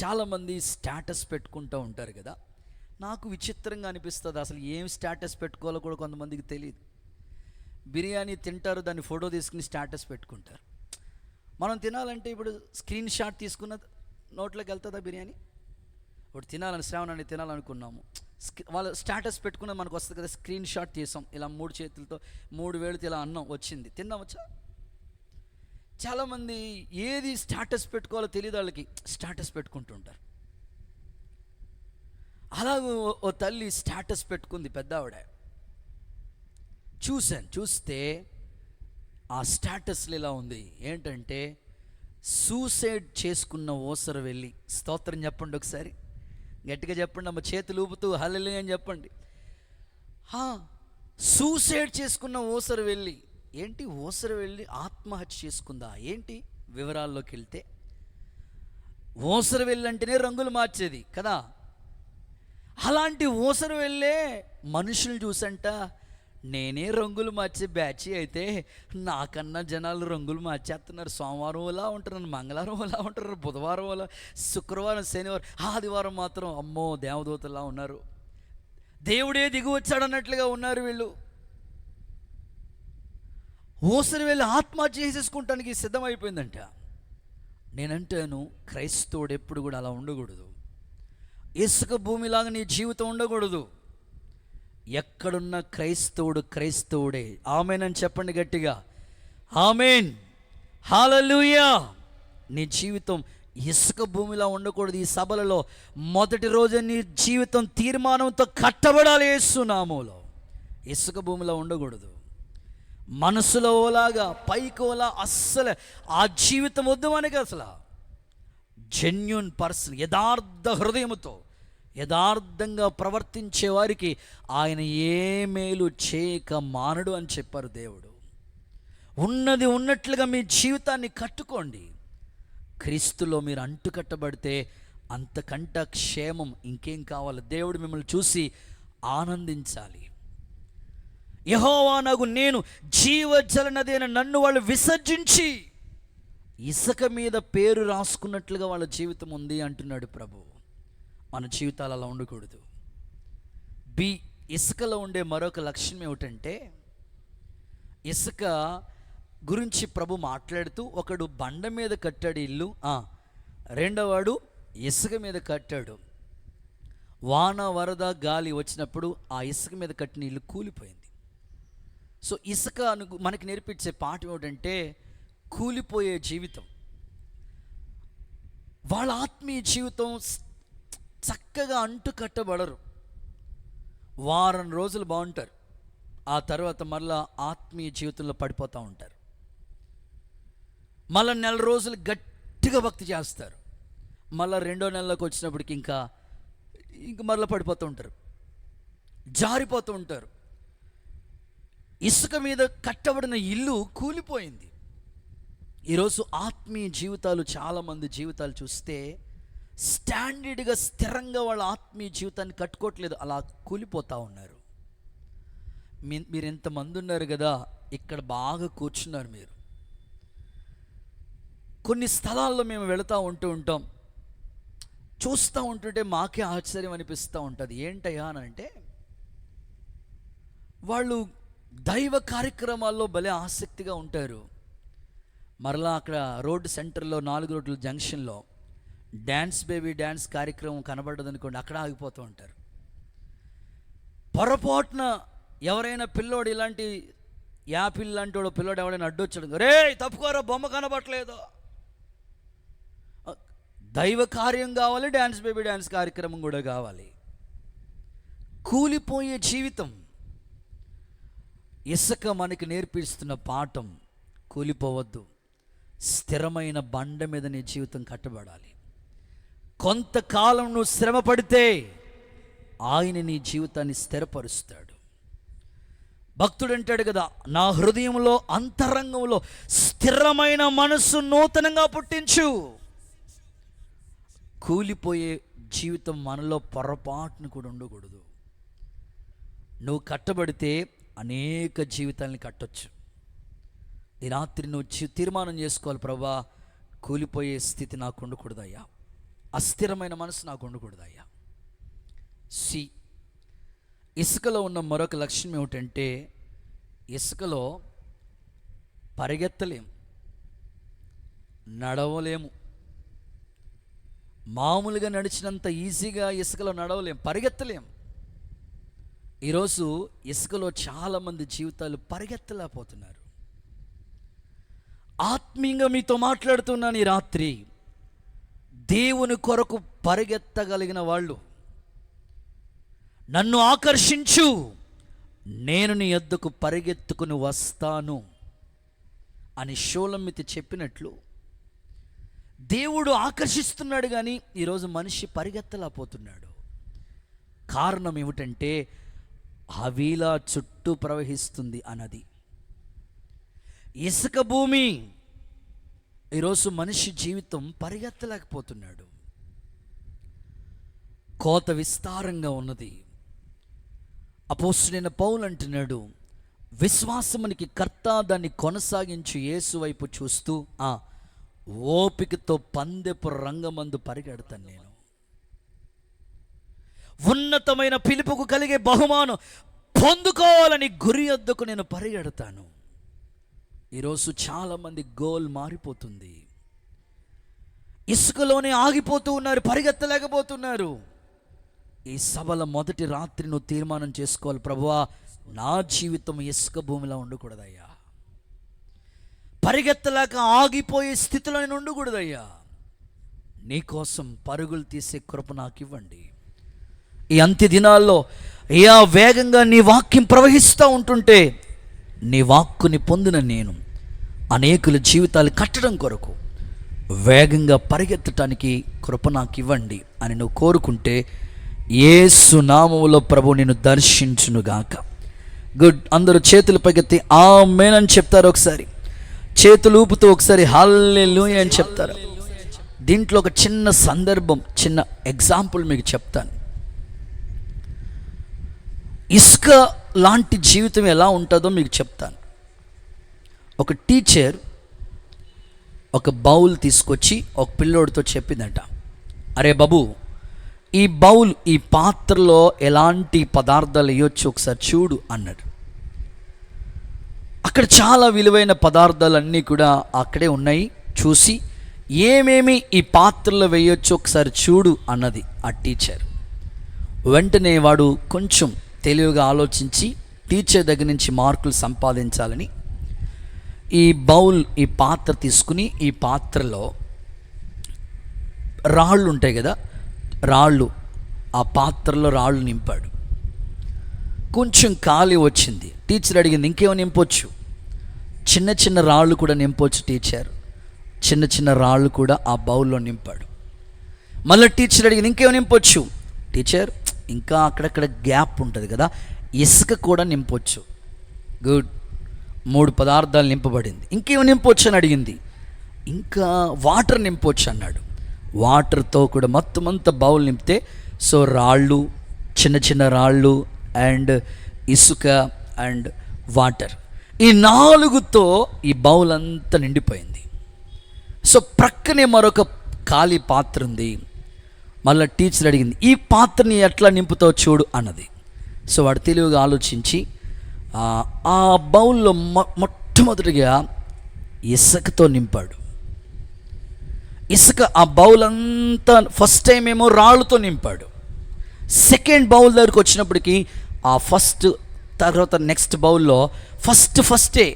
చాలామంది స్టేటస్ పెట్టుకుంటూ ఉంటారు కదా. నాకు విచిత్రంగా అనిపిస్తుంది, అసలు ఏం స్టేటస్ పెట్టుకోవాలో కూడా కొంతమందికి తెలియదు. బిర్యానీ తింటారు, దాన్ని ఫోటో తీసుకుని స్టేటస్ పెట్టుకుంటారు. మనం తినాలంటే ఇప్పుడు స్క్రీన్ షాట్ తీసుకున్న నోట్లోకి వెళ్తుందా బిర్యానీ? ఇప్పుడు తినాలని శ్రావణాన్ని తినాలనుకున్నాము, వాళ్ళు స్టేటస్ పెట్టుకున్న మనకు వస్తుంది కదా, స్క్రీన్ షాట్ తీసాం, ఇలా 3 చేతులతో 3 వేలుతో ఇలా అన్నం వచ్చింది, తిందామచ్చా? చాలామంది ఏది స్టేటస్ పెట్టుకోవాలో తెలియదు, వాళ్ళకి స్టేటస్ పెట్టుకుంటుంటారు. అలాగే ఓ తల్లి స్టేటస్ పెట్టుకుంది, పెద్ద ఆవిడ. చూస్తే ఆ స్టేటస్లో ఇలా ఉంది, ఏంటంటే సూసైడ్ చేసుకున్న ఓసర వెళ్ళి. స్తోత్రం చెప్పండి, ఒకసారి గట్టిగా చెప్పండి అమ్మ, చేతులు ఊపుతూ హల్లెలూయా అని చెప్పండి. సూసైడ్ చేసుకున్న ఓసర వెళ్ళి. ఏంటి ఓసర వెళ్ళి ఆత్మహత్య చేసుకుందా ఏంటి? వివరాల్లోకి వెళ్తే ఓసర వెళ్ళి అంటేనే రంగులు మార్చేది కదా. అలాంటి ఓసర వెళ్ళే మనుషులు చూసంట, నేనే రంగులు మార్చే బ్యాచ్ అయితే నాకన్నా జనాలు రంగులు మార్చేస్తున్నారు. సోమవారం ఓలా ఉంటున్నారు, మంగళవారం ఓలా ఉంటున్నారు, బుధవారం ఓలా, శుక్రవారం, శనివారం, ఆదివారం మాత్రం అమ్మో దేవదూతలా ఉన్నారు, దేవుడే దిగి వచ్చాడన్నట్లుగా ఉన్నారు వీళ్ళు. ఓసరి వెళ్ళి ఆత్మహత్య చేసేసుకుంటానికి సిద్ధమైపోయిందంట. నేనంటాను, క్రైస్తవుడు ఎప్పుడు కూడా అలా ఉండకూడదు. ఇసుక భూమిలాగా నీ జీవితం ఉండకూడదు. ఎక్కడున్న క్రైస్తవుడు క్రైస్తవుడే. ఆమేన్ అని చెప్పండి గట్టిగా, ఆమేన్, హల్లెలూయా. నీ జీవితం ఇసుక భూమిలా ఉండకూడదు. ఈ సభలలో మొదటి రోజు నీ జీవితం తీర్మానంతో కట్టబడాలి యేసు నామములో. ఇసుక భూమిలో ఉండకూడదు. మనసులో ఓలాగా పైకి ఓలా అస్సలు ఆ జీవితం వద్దు మనకి. అసలు జెన్యూన్ పర్సన్, యథార్థ హృదయముతో యథార్థంగా ప్రవర్తించే వారికి ఆయన ఏ మేలు చేయక మానడు అని చెప్పారు దేవుడు. ఉన్నది ఉన్నట్లుగా మీ జీవితాన్ని కట్టుకోండి. క్రీస్తులో మీరు అంటుకట్టబడితే అంతకంట క్షేమం ఇంకేం కావాలి? దేవుడు మిమ్మల్ని చూసి ఆనందించాలి. యెహోవానగు నేను జీవజల నది అయిన నన్ను వాళ్ళు విసర్జించి ఇసుక మీద పేరు రాసుకున్నట్లుగా వాళ్ళ జీవితం ఉంది అంటున్నాడు ప్రభు. మన జీవితాలు అలా ఉండకూడదు. ఇసుకలో ఉండే మరొక లక్ష్యం ఏమిటంటే, ఇసుక గురించి ప్రభు మాట్లాడుతూ, ఒకడు బండ మీద కట్టాడు ఇల్లు, రెండోవాడు ఇసుక మీద కట్టాడు. వాన వరద గాలి వచ్చినప్పుడు ఆ ఇసుక మీద కట్టిన ఇల్లు కూలిపోయింది. సో ఇసుక మనకి నేర్పించే పాఠం ఏమిటంటే, కూలిపోయే జీవితం. వాళ్ళ ఆత్మీయ జీవితం చక్కగా అంటు కట్టబడరు. వారం రోజులు బాగుంటారు, ఆ తర్వాత మళ్ళా ఆత్మీయ జీవితంలో పడిపోతూ ఉంటారు. మళ్ళీ 4 రోజులు గట్టిగా భక్తి చేస్తారు, మళ్ళీ 2వ నెలలోకి వచ్చినప్పటికి ఇంకా మళ్ళీ పడిపోతూ ఉంటారు, జారిపోతూ ఉంటారు. ఇసుక మీద కట్టబడిన ఇల్లు కూలిపోయింది. ఈరోజు ఆత్మీయ జీవితాలు, చాలామంది జీవితాలు చూస్తే స్టాండర్డ్గా స్థిరంగా వాళ్ళ ఆత్మీయ జీవితాన్ని కట్టుకోవట్లేదు, అలా కూలిపోతూ ఉన్నారు. మీరు ఎంతమంది ఉన్నారు కదా ఇక్కడ, బాగా కూర్చున్నారు మీరు. కొన్ని స్థలాల్లో మేము వెళుతూ ఉంటాం, చూస్తూ ఉంటుంటే మాకే ఆశ్చర్యం అనిపిస్తూ ఉంటుంది. ఏంటయ్యా అని అంటే, వాళ్ళు దైవ కార్యక్రమాల్లో భలే ఆసక్తిగా ఉంటారు. మరలా అక్కడ రోడ్డు సెంటర్లో 4 రోడ్ల జంక్షన్లో డ్యాన్స్ బేబీ డ్యాన్స్ కార్యక్రమం కనబడదనుకోండి, అక్కడ ఆగిపోతూ ఉంటారు. పొరపాటున ఎవరైనా పిల్లోడు, ఇలాంటి యాపిల్ లాంటి వాడు పిల్లోడు ఎవరైనా అడ్డొచ్చాడు, రే తప్పుకోరా బొమ్మ కనబడట్లేదు. దైవ కార్యం కావాలి, డ్యాన్స్ బేబీ డ్యాన్స్ కార్యక్రమం కూడా కావాలి. కూలిపోయే జీవితం. ఇసుక మనకి నేర్పిస్తున్న పాఠం, కూలిపోవద్దు. స్థిరమైన బండ మీద నీ జీవితం కట్టబడాలి. కొంతకాలం నువ్వు శ్రమ పడితే ఆయన నీ జీవితాన్ని స్థిరపరుస్తాడు. భక్తుడు అంటాడు కదా, నా హృదయంలో అంతరంగంలో స్థిరమైన మనస్సు నూతనంగా పుట్టించు. కూలిపోయే జీవితం మనలో పొరపాటును కూడా ఉండకూడదు. నువ్వు కట్టబడితే అనేక జీవితాలని కట్టొచ్చు. ఈ రాత్రి నువ్వు తీర్మానం చేసుకోవాలి, ప్రభా కూలిపోయే స్థితి నాకు ఉండకూడదయ్యా, అస్థిరమైన మనసు నాకు ఉండకూడదయ్యా. ఇసుకలో ఉన్న మరొక లక్షణం ఏమిటంటే, ఇసుకలో పరిగెత్తలేము, నడవలేము. మామూలుగా నడిచినంత ఈజీగా ఇసుకలో నడవలేము, పరిగెత్తలేము. ఈరోజు ఇసుకలో చాలామంది జీవితాలు పరిగెత్తలేకపోతున్నారు. ఆత్మీయంగా మీతో మాట్లాడుతున్నాను ఈ రాత్రి. దేవుని కొరకు పరిగెత్తగలిగిన వాళ్ళు, నన్ను ఆకర్షించు, నేను నీ యొద్దకు పరిగెత్తుకుని వస్తాను అని షోలమ్మితి చెప్పినట్లు దేవుడు ఆకర్షిస్తున్నాడు, కానీ ఈరోజు మనిషి పరిగెత్తలేకపోతున్నాడు. కారణం ఏమిటంటే, హవీలా చుట్టూ ప్రవహిస్తుంది అన్నది ఇసుక భూమి. ఈరోజు మనిషి జీవితం పరిగెత్తలేకపోతున్నాడు. కోత విస్తారంగా ఉన్నది. అపోస్తలుడైన పౌలు అంటున్నాడు, విశ్వాసమునికి కర్త దాన్ని కొనసాగించు యేసు వైపు చూస్తూ ఓపికతో పందెపు రంగమందు పరిగెడతాను. నేను ఉన్నతమైన పిలుపుకు కలిగే బహుమానం పొందుకోవాలని గురి వద్దకు నేను పరిగెడతాను. ఈరోజు చాలామంది గోల్ మారిపోతుంది. ఇసుకలోనే ఆగిపోతూ ఉన్నారు, పరిగెత్తలేకపోతున్నారు. ఈ సభల మొదటి రాత్రి నువ్వు తీర్మానం చేసుకోవాలి, ప్రభువా నా జీవితం ఇసుక భూమిలో ఉండకూడదయ్యా, పరిగెత్తలేక ఆగిపోయే స్థితిలో నేను ఉండకూడదయ్యా. నీకోసం పరుగులు తీసే కృప నాకు ఇవ్వండి. ఈ అంత్య దినాల్లో వేగంగా నీ వాక్యం ప్రవహిస్తూ ఉంటుంటే, నీ వాక్కుని పొందిన నేను అనేకుల జీవితాలు కట్టడం కొరకు వేగంగా పరిగెత్తటానికి కృప నాకు ఇవ్వండి అని నువ్వు కోరుకుంటే, యేసు నామములో ప్రభు నిన్ను దర్శించునుగాక. గుడ్. అందరూ చేతులు పైకెత్తి ఆమేన్ అని చెప్తారు. ఒకసారి చేతులు ఊపుతూ ఒకసారి హల్లెలూయా అని చెప్తారు. దీంట్లో ఒక చిన్న సందర్భం, చిన్న ఎగ్జాంపుల్ మీకు చెప్తాను. ఇసుక లాంటి జీవితం ఎలా ఉంటుందో మీకు చెప్తాను. ఒక టీచర్ ఒక బౌల్ తీసుకొచ్చి ఒక పిల్లోడితో చెప్పిందట, అరే బాబు, ఈ బౌల్, ఈ పాత్రలో ఎలాంటి పదార్థాలు వేయొచ్చు ఒకసారి చూడు అన్నాడు. అక్కడ చాలా విలువైన పదార్థాలన్నీ కూడా అక్కడే ఉన్నాయి. చూసి ఏమేమి ఈ పాత్రలో వేయొచ్చు ఒకసారి చూడు అన్నది ఆ టీచర్. వెంటనే వాడు కొంచెం తెలివిగా ఆలోచించి టీచర్ దగ్గర నుంచి మార్కులు సంపాదించాలని ఈ బౌల్, ఈ పాత్ర తీసుకుని ఈ పాత్రలో రాళ్ళు ఉంటాయి కదా, రాళ్ళు, ఆ పాత్రలో రాళ్ళు నింపాడు. కొంచెం ఖాళీ వచ్చింది. టీచర్ అడిగింది, ఇంకేమో నింపొచ్చు? చిన్న చిన్న రాళ్ళు కూడా నింపొచ్చు టీచర్. చిన్న చిన్న రాళ్ళు కూడా ఆ బౌల్లో నింపాడు. మళ్ళీ టీచర్ అడిగింది, ఇంకేమో నింపొచ్చు? టీచర్, ఇంకా అక్కడక్కడ గ్యాప్ ఉంటుంది కదా, ఇసుక కూడా నింపొచ్చు. గుడ్. 3 పదార్థాలు నింపబడింది. ఇంకేమో నింపొచ్చు అని అడిగింది. ఇంకా వాటర్ నింపొచ్చు అన్నాడు. వాటర్తో కూడా మొత్తం అంతా బౌల్ నింపితే, సో రాళ్ళు, చిన్న చిన్న రాళ్ళు అండ్ ఇసుక అండ్ వాటర్, ఈ 4తో ఈ బౌల్ అంతా నిండిపోయింది. సో ప్రక్కనే మరొక ఖాళీ పాత్ర ఉంది. మళ్ళీ టీచర్ అడిగింది, ఈ పాత్రని ఎట్లా నింపుతావు చూడు అన్నది. సో వాడు తెలివిగా ఆలోచించి ఆ బౌల్లో మొట్టమొదటిగా ఇసుకతో నింపాడు. ఇసుక ఆ బౌల్ అంతా ఫస్ట్ టైం ఏమో రాళ్ళతో నింపాడు. సెకండ్ బౌల్ దగ్గరికి వచ్చినప్పటికీ ఆ ఫస్ట్ తర్వాత నెక్స్ట్ బౌల్లో ఫస్టే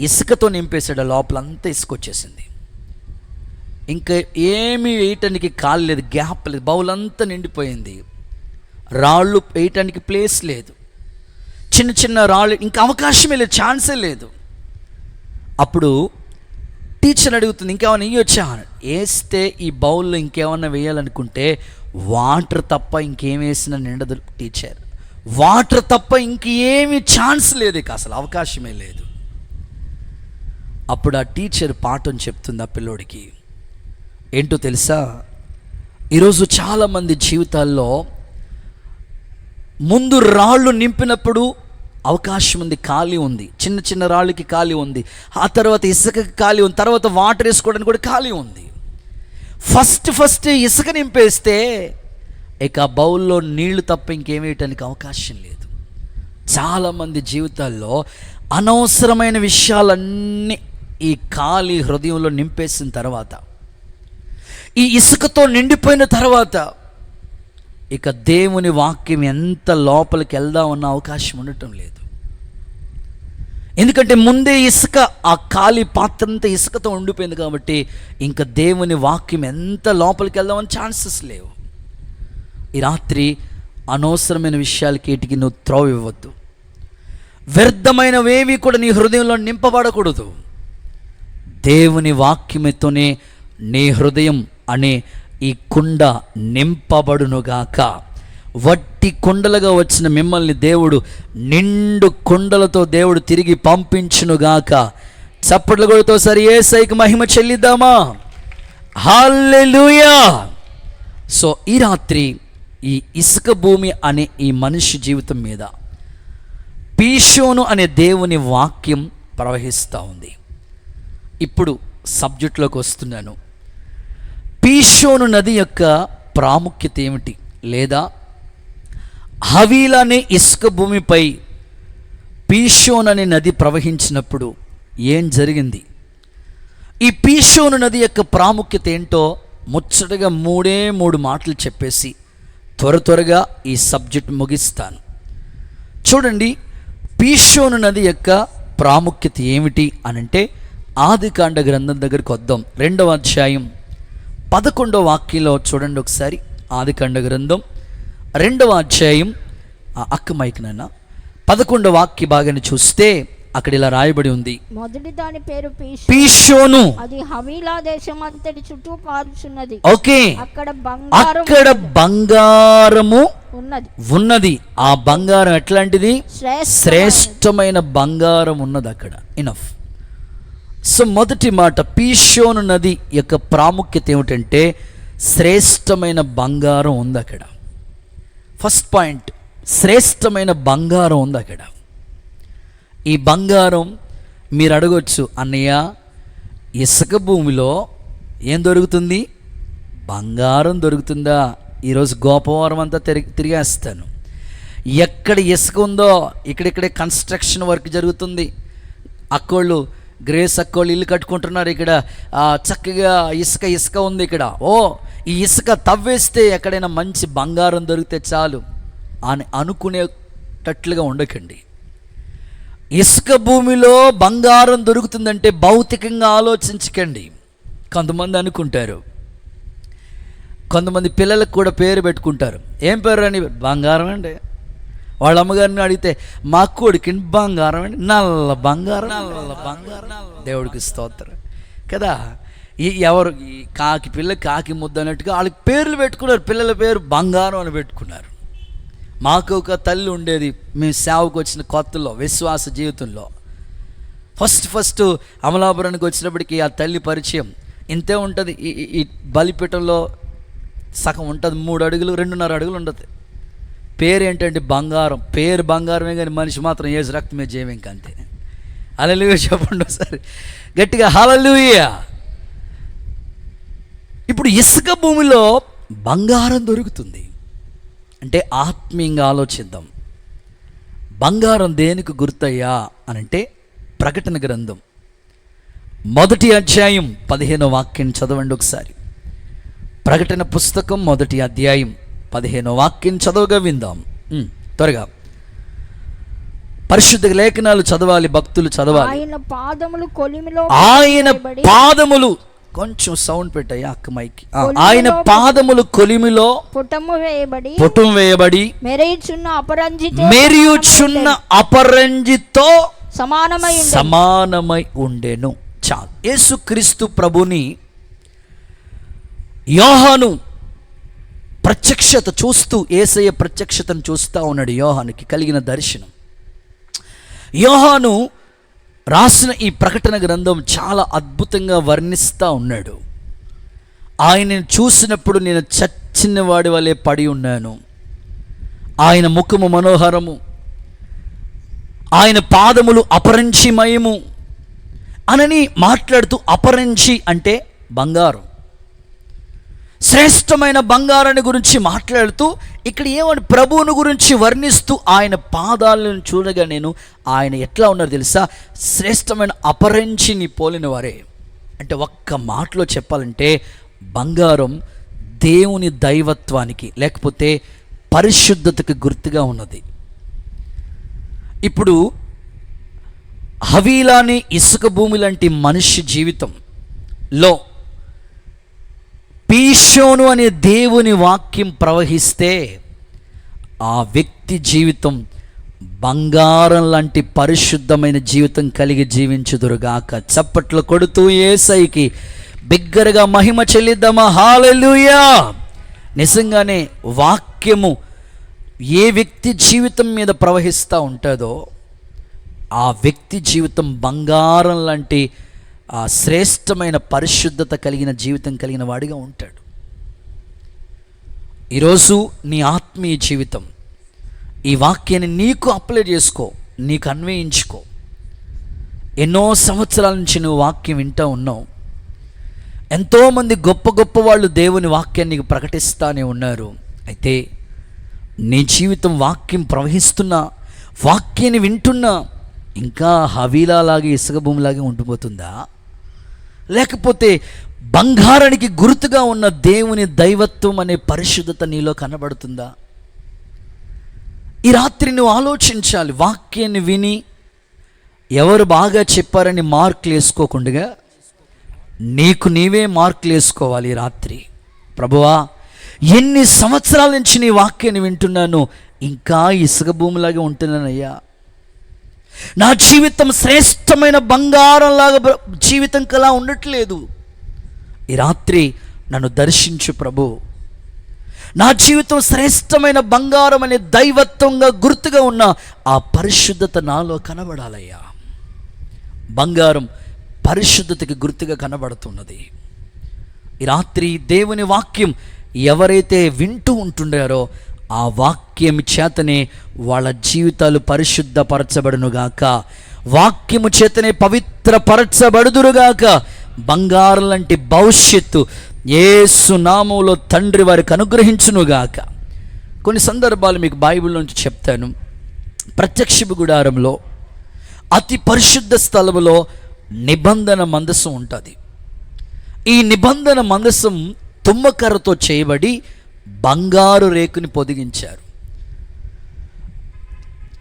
ఇసుకతో నింపేశాడు. లోపలంతా ఇసుక వచ్చేసింది. ఇంకా ఏమీ వేయటానికి ఖాళీ లేదు, గ్యాప్ లేదు, బౌల్ అంతా నిండిపోయింది. రాళ్ళు వేయటానికి ప్లేస్ లేదు, చిన్న చిన్న రాళ్ళు ఇంకా అవకాశమే లేదు, ఛాన్సే లేదు. అప్పుడు టీచర్ అడుగుతుంది, ఇంకేమైనా వేయొచ్చా? వేస్తే ఈ బౌల్లో ఇంకేమన్నా వేయాలనుకుంటే వాటర్ తప్ప ఇంకేం వేసినా నిండదు టీచర్. వాటర్ తప్ప ఇంకేమీ ఛాన్స్ లేదు, ఇక అసలు అవకాశమే లేదు. అప్పుడు ఆ టీచర్ పాఠం చెప్తుంది ఆ పిల్లోడికి. ఏంటో తెలుసా, ఈరోజు చాలామంది జీవితాల్లో ముందు రాళ్ళు నింపినప్పుడు అవకాశం ఉంది, ఖాళీ ఉంది, చిన్న చిన్న రాళ్ళకి ఖాళీ ఉంది, ఆ తర్వాత ఇసుకకి ఖాళీ ఉంది, తర్వాత వాటర్ వేసుకోవడానికి కూడా ఖాళీ ఉంది. ఫస్ట్ ఇసుక నింపేస్తే ఇక ఆ బౌల్లో నీళ్లు తప్ప ఇంకేమేయటానికి అవకాశం లేదు. చాలామంది జీవితాల్లో అనవసరమైన విషయాలన్నీ ఈ ఖాళీ హృదయంలో నింపేసిన తర్వాత, ఈ ఇసుకతో నిండిపోయిన తర్వాత ఇక దేవుని వాక్యం ఎంత లోపలికి వెళ్దామన్న అవకాశం ఉండటం లేదు. ఎందుకంటే ముందే ఇసుక, ఆ ఖాళీ పాత్ర అంతా ఇసుకతో ఉండిపోయింది కాబట్టి ఇంకా దేవుని వాక్యం ఎంత లోపలికి వెళ్దామని ఛాన్సెస్ లేవు. ఈ రాత్రి అనవసరమైన విషయాలకి వీటికి నువ్వు త్రోవ ఇవ్వద్దు. వ్యర్థమైనవేవి కూడా నీ హృదయంలో నింపబడకూడదు. దేవుని వాక్యముతోనే నీ హృదయం అనే ఈ కుండ నింపబడునుగాక. వట్టి కుండలుగా వచ్చిన మిమ్మల్ని దేవుడు నిండు కుండలతో దేవుడు తిరిగి పంపించునుగాక. చప్పట్లు కొడుతూ సరి యేసయ్యకి మహిమ చెల్లిద్దామా? హల్లెలూయా. సో ఈ రాత్రి ఈ ఇసుక భూమి అనే ఈ మనిషి జీవితం మీద పీషోను అనే దేవుని వాక్యం ప్రవహిస్తూ ఉంది. ఇప్పుడు సబ్జెక్టులోకి వస్తున్నాను. పీషోను నది యొక్క ప్రాముఖ్యత ఏమిటి, లేదా హవీలా అనే ఇసుక భూమిపై పీషోను అనే నది ప్రవహించినప్పుడు ఏం జరిగింది? ఈ పీషోను నది యొక్క ప్రాముఖ్యత ఏంటో ముచ్చటగా మూడు మాటలు చెప్పేసి త్వరగా ఈ సబ్జెక్ట్ ముగిస్తాను. చూడండి, పీషోను నది యొక్క ప్రాముఖ్యత ఏమిటి అనంటే ఆదికాండ గ్రంథం దగ్గరికి వద్దాం. 2వ అధ్యాయం 11వ వాక్యంలో చూడండి ఒకసారి. ఆదికాండ గ్రంథం 2వ అధ్యాయం, అక్క మైక్ నాన్న, 11వ వాక్య భాగాన్ని చూస్తే అక్కడ ఇలా రాయబడి ఉంది. మొదటి దాని పేరు పీషోను, అది హవీలా దేశం అంతటి చుట్టూ పారుచున్నది. ఓకే, అక్కడ బంగారము ఉన్నది. ఆ బంగారం ఎట్లాంటిది? శ్రేష్టమైన బంగారం ఉన్నది అక్కడ. ఇనఫ్. సో మొదటి మాట, పీషోను నది యొక్క ప్రాముఖ్యత ఏమిటంటే శ్రేష్టమైన బంగారం ఉంది అక్కడ. ఫస్ట్ పాయింట్, శ్రేష్టమైన బంగారం ఉంది అక్కడ. ఈ బంగారం మీరు అడగొచ్చు, అన్నయ్య ఇసుక భూమిలో ఏం దొరుకుతుంది? బంగారం దొరుకుతుందా? ఈరోజు గోపవరం అంతా తిరిగేస్తాను. ఎక్కడ ఇసుక ఉందో ఇక్కడిక్కడే కన్స్ట్రక్షన్ వర్క్ జరుగుతుంది. అక్కోళ్ళు, గ్రేస్ అక్కోళ్ళు ఇల్లు కట్టుకుంటున్నారు. ఇక్కడ చక్కగా ఇసుక ఉంది ఇక్కడ. ఓ, ఈ ఇసుక తవ్వేస్తే ఎక్కడైనా మంచి బంగారం దొరికితే చాలు అని అనుకునేటట్లుగా ఉండకండి. ఇసుక భూమిలో బంగారం దొరుకుతుందంటే భౌతికంగా ఆలోచించకండి. కొంతమంది అనుకుంటారు, కొంతమంది పిల్లలకు కూడా పేరు పెట్టుకుంటారు. ఏం పేరు అని? బంగారం అండి. వాళ్ళ అమ్మగారిని అడిగితే మా కొడుకుని బంగారం అండి, నల్ల బంగారం. దేవుడికి స్తోత్రం కదా. ఎవరు ఈ కాకి పిల్ల, కాకి ముద్ద అన్నట్టుగా వాళ్ళకి పేర్లు పెట్టుకున్నారు. పిల్లల పేరు బంగారం అని పెట్టుకున్నారు. మాకు ఒక తల్లి ఉండేది, మేము సేవకు వచ్చిన కొత్తలో, విశ్వాస జీవితంలో ఫస్ట్ అమలాపురానికి వచ్చినప్పటికీ ఆ తల్లి పరిచయం ఇంతే ఉంటుంది. ఈ బలిపీఠంలో సగం ఉంటుంది, 3 అడుగులు 2.5 అడుగులు ఉంటుంది. పేరు ఏంటంటే బంగారం. పేరు బంగారమే కానీ మనిషి మాత్రం ఏసు రక్తమే జయం. ఇంకంతే. హల్లెలూయా చెప్పండి ఒకసారి గట్టిగా, హల్లెలూయా. ఇప్పుడు ఇసుక భూమిలో బంగారం దొరుకుతుంది అంటే ఆత్మీయంగా ఆలోచిద్దాం. బంగారం దేనికి గుర్తయ్యా అనంటే ప్రకటన గ్రంథం 1వ అధ్యాయం 15వ వాక్యం చదవండి ఒకసారి. ప్రకటన పుస్తకం 1వ అధ్యాయం 15వ వాక్యం చదవగా విందాం త్వరగా. పరిశుద్ధ లేఖనాలు చదవాలి, భక్తులు చదవాలి. ఆయన పాదములు, కొంచెం సౌండ్ పెట్టాయి అక్క మైకి. ఆయన పాదములు కొలిమిలో పుటము వేయబడి మెరియుచున్న అపరంజితో సమానమై ఉండెను. చాలు. యేసుక్రీస్తు ప్రభుని యోహాను ప్రత్యక్షత చూస్తూ, యేసయ్య ప్రత్యక్షతను చూస్తూ ఉన్నాడు. యోహానుకి కలిగిన దర్శనం. యోహాను రాసిన ఈ ప్రకటన గ్రంథం చాలా అద్భుతంగా వర్ణిస్తూ ఉన్నాడు. ఆయనను చూసినప్పుడు నేను చచ్చిన వాడి వలె పడి ఉన్నాను. ఆయన ముఖము మనోహరము, ఆయన పాదములు అపరంజిమయము అనని మాట్లాడుతూ, అపరంజి అంటే బంగారం, శ్రేష్టమైన బంగారాన్ని గురించి మాట్లాడుతూ ఇక్కడ ఏమని ప్రభువుని గురించి వర్ణిస్తూ, ఆయన పాదాలను చూడగా నేను ఆయన ఎట్లా ఉన్నారు తెలుసా? శ్రేష్టమైన అపరంజిని పోలిన వారే. అంటే ఒక్క మాటలో చెప్పాలంటే బంగారం దేవుని దైవత్వానికి లేకపోతే పరిశుద్ధతకి గుర్తుగా ఉన్నది. ఇప్పుడు హవీలాని ఇసుక భూమి లాంటి మనిషి జీవితంలో పీషోను అనే దేవుని వాక్యం ప్రవహిస్తే ఆ వ్యక్తి జీవితం బంగారం లాంటి పరిశుద్ధమైన జీవితం కలిగి జీవించుదురుగాక. చప్పట్లు కొడుతూ యేసయ్యకి బిగ్గరగా మహిమ చెల్లిద్దామా? హల్లెలూయా. నిజంగానే వాక్యము ఏ వ్యక్తి జీవితం మీద ప్రవహిస్తూ ఉంటుందో ఆ వ్యక్తి జీవితం బంగారం లాంటి ఆ శ్రేష్టమైన పరిశుద్ధత కలిగిన జీవితం కలిగిన వాడిగా ఉంటాడు. ఈరోజు నీ ఆత్మీయ జీవితం ఈ వాక్యాన్ని నీకు అప్లై చేసుకో, నీకు అన్వయించుకో. ఎన్నో సంవత్సరాల నుంచి నువ్వు వాక్యం వింటూ ఉన్నావు. ఎంతోమంది గొప్ప గొప్ప వాళ్ళు దేవుని వాక్యాన్ని నీకు ప్రకటిస్తూనే ఉన్నారు. అయితే నీ జీవితం వాక్యం ప్రవహిస్తున్నా, వాక్యాన్ని వింటున్నా ఇంకా హవీలాలాగే ఇసుక భూమిలాగే ఉండిపోతుందా? లేకపోతే బంగారానికి గుర్తుగా ఉన్న దేవుని దైవత్వం అనే పరిశుద్ధత నీలో కనబడుతుందా? ఈ రాత్రి నువ్వు ఆలోచించాలి. వాక్యాన్ని విని ఎవరు బాగా చెప్పారని మార్కులు వేసుకోకుండా నీకు నీవే మార్కులు వేసుకోవాలి. ఈ రాత్రి, ప్రభువా ఎన్ని సంవత్సరాల నుంచి నీ వాక్యాన్ని వింటున్నాను, ఇంకా ఇసుక భూమిలాగే ఉంటున్నానయ్యా. నా జీవితం శ్రేష్టమైన బంగారంలాగా జీవితం కలా ఉండట్లేదు. ఈ రాత్రి నన్ను దర్శించు ప్రభు. నా జీవితం శ్రేష్టమైన బంగారం అనే దైవత్వంగా గుర్తుగా ఉన్న ఆ పరిశుద్ధత నాలో కనబడాలయ్యా. బంగారం పరిశుద్ధతకి గుర్తుగా కనబడుతున్నది. ఈ రాత్రి దేవుని వాక్యం ఎవరైతే వింటూ ఉంటుండారో ఆ వాక్యం చేతనే వాళ్ళ జీవితాలు పరిశుద్ధపరచబడునుగాక, వాక్యము చేతనే పవిత్రపరచబడుదురుగాక. బంగారం లాంటి భవిష్యత్తు యేసు నామములో తండ్రి వారికి అనుగ్రహించునుగాక. కొన్ని సందర్భాలు మీకు బైబిల్ నుంచి చెప్తాను. ప్రత్యక్షపు గుడారంలో అతి పరిశుద్ధ స్థలములో నిబంధన మందసం ఉంటుంది. ఈ నిబంధన మందసం తుమ్మకర్రతో చేయబడి బంగారు రేకుని పొదిగించారు.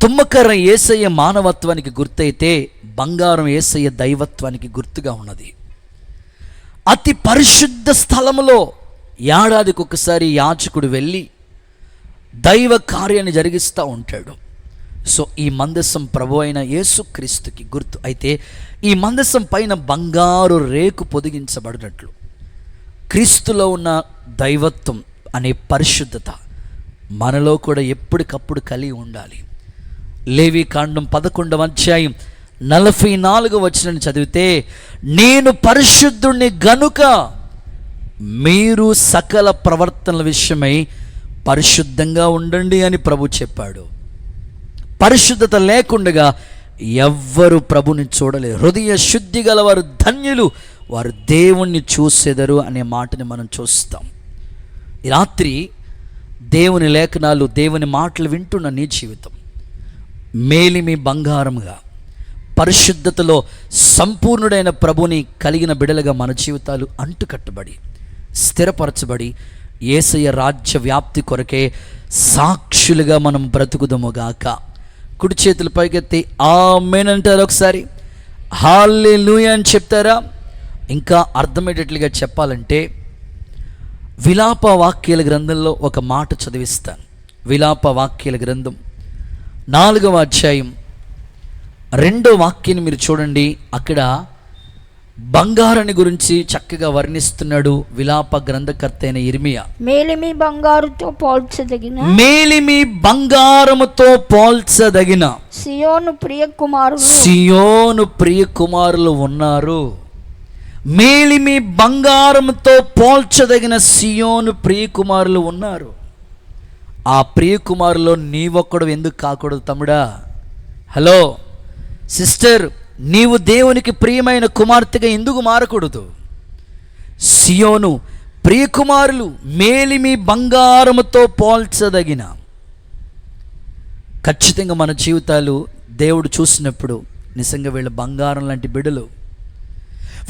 తుమ్మకర్ర యేసయ్య మానవత్వానికి గుర్తయితే బంగారం యేసయ్య దైవత్వానికి గుర్తుగా ఉన్నది. అతి పరిశుద్ధ స్థలములో ఏడాదికి ఒకసారి యాజకుడు వెళ్ళి దైవ కార్యాన్ని జరిగిస్తూ ఉంటాడు. సో ఈ మందసం ప్రభు అయిన యేసుక్రీస్తుకి గుర్తు. అయితే ఈ మందసం పైన బంగారు రేకు పొదిగించబడినట్లు క్రీస్తులో ఉన్న దైవత్వం అనే పరిశుద్ధత మనలో కూడా ఎప్పటికప్పుడు కలిగి ఉండాలి. లేవీకాండం 11వ అధ్యాయం 44వ వచనాన్ని చదివితే, నేను పరిశుద్ధుణ్ణి గనుక మీరు సకల ప్రవర్తనల విషయమై పరిశుద్ధంగా ఉండండి అని ప్రభు చెప్పాడు. పరిశుద్ధత లేకుండా ఎవ్వరు ప్రభుని చూడలేరు. హృదయ శుద్ధి గలవారు ధన్యులు, వారు దేవుణ్ణి చూసెదరు అనే మాటని మనం చూస్తాం. ఈ రాత్రి దేవుని లేఖనాలు, దేవుని మాటలు వింటున్న నీ జీవితం మేలిమి బంగారముగా పరిశుద్ధతలో సంపూర్ణుడైన ప్రభుని కలిగిన బిడలుగా మన జీవితాలు అంటుకట్టబడి స్థిరపరచబడి యేసయ్య రాజ్య వ్యాప్తి కొరకే సాక్షులుగా మనం బ్రతుకుదముగాక. కుడి చేతులు పైకెత్తి ఆమేన్ అంటారు. ఒకసారి హల్లెలూయా అని చెప్తారా? ఇంకా అర్థమయ్యేటట్లుగా చెప్పాలంటే విలాప వాక్యాల గ్రంథంలో ఒక మాట చదివిస్తాను. విలాప వాక్యాల గ్రంథం 4వ అధ్యాయం రెండో వాక్యాన్ని మీరు చూడండి. అక్కడ బంగారాన్ని గురించి చక్కగా వర్ణిస్తున్నాడు విలాప గ్రంథకర్త అయిన ఇర్మియా. మేలిమి బంగారుతో పోల్చదగిన, మేలిమి బంగారముతో పోల్చదగిన సియోను ప్రియ కుమారులు, సియోను ప్రియ కుమారులు ఉన్నారు. మేలిమి బంగారముతో పోల్చదగిన సియోను ప్రియ కుమారులు ఉన్నారు. ఆ ప్రియ కుమారులో నీవొక్కడు ఎందుకు కాకూడదు తమ్ముడా? హలో సిస్టర్, నీవు దేవునికి ప్రియమైన కుమార్తెగా ఎందుకు మారకూడదు? సియోను ప్రియ కుమారులు మేలిమి బంగారముతో పోల్చదగిన. ఖచ్చితంగా మన జీవితాలు దేవుడు చూసినప్పుడు నిజంగా వీళ్ళ బంగారం లాంటి బిడ్డలు,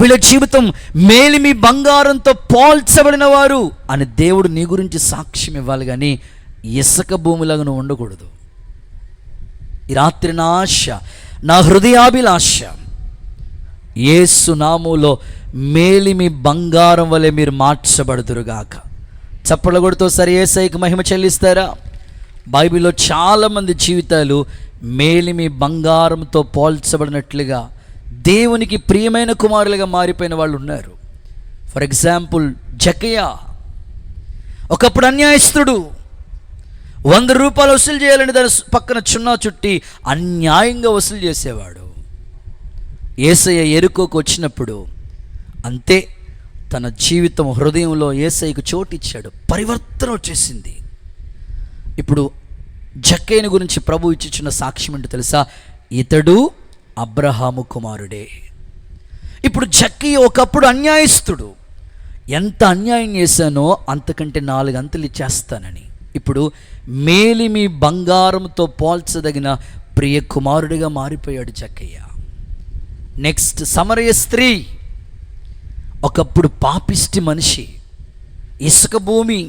వీళ్ళ జీవితం మేలిమి బంగారంతో పోల్చబడిన వారు అని దేవుడు నీ గురించి సాక్ష్యం ఇవ్వాలి. కానీ ఇసుక భూమిలాగా నువ్వు ఉండకూడదు. ఈ రాత్రి నా ఆశ, నా హృదయాభిలాష, యేసు నామములో మేలిమి బంగారం వలె మీరు మార్చబడుదురుగాక. చప్పట్ల కొడుతూ సరి యేసయ్యకు మహిమ చెల్లిస్తారా? బైబిల్లో చాలామంది జీవితాలు మేలిమి బంగారంతో పోల్చబడినట్లుగా దేవునికి ప్రియమైన కుమారులుగా మారిపోయిన వాళ్ళు ఉన్నారు. ఫర్ ఎగ్జాంపుల్ జక్కయ్య ఒకప్పుడు అన్యాయస్తుడు. 100 రూపాయలు వసూలు చేయాలని దాని పక్కన చున్నా చుట్టి అన్యాయంగా వసూలు చేసేవాడు. యేసయ్య ఎరుకోకు వచ్చినప్పుడు అంతే, తన జీవితం హృదయంలో యేసయ్యకు చోటిచ్చాడు. పరివర్తన వచ్చేసింది. ఇప్పుడు జక్కయ్యని గురించి ప్రభు ఇచ్చిచ్చిన సాక్ష్యం ఏంటో తెలుసా? ఇతడు అబ్రహాము కుమారుడే. ఇప్పుడు జక్కయ్య ఒకప్పుడు అన్యాయస్తుడు. ఎంత అన్యాయం చేశానో అంతకంటే 4 అంతలు ఇచ్చేస్తానని ఇప్పుడు మేలిమి బంగారంతో పోల్చదగిన ప్రియ కుమారుడిగా మారిపోయాడు జక్కయ్య. నెక్స్ట్ సమరయ స్త్రీ, ఒకప్పుడు పాపిష్టి మనిషి, ఇసుక భూమి,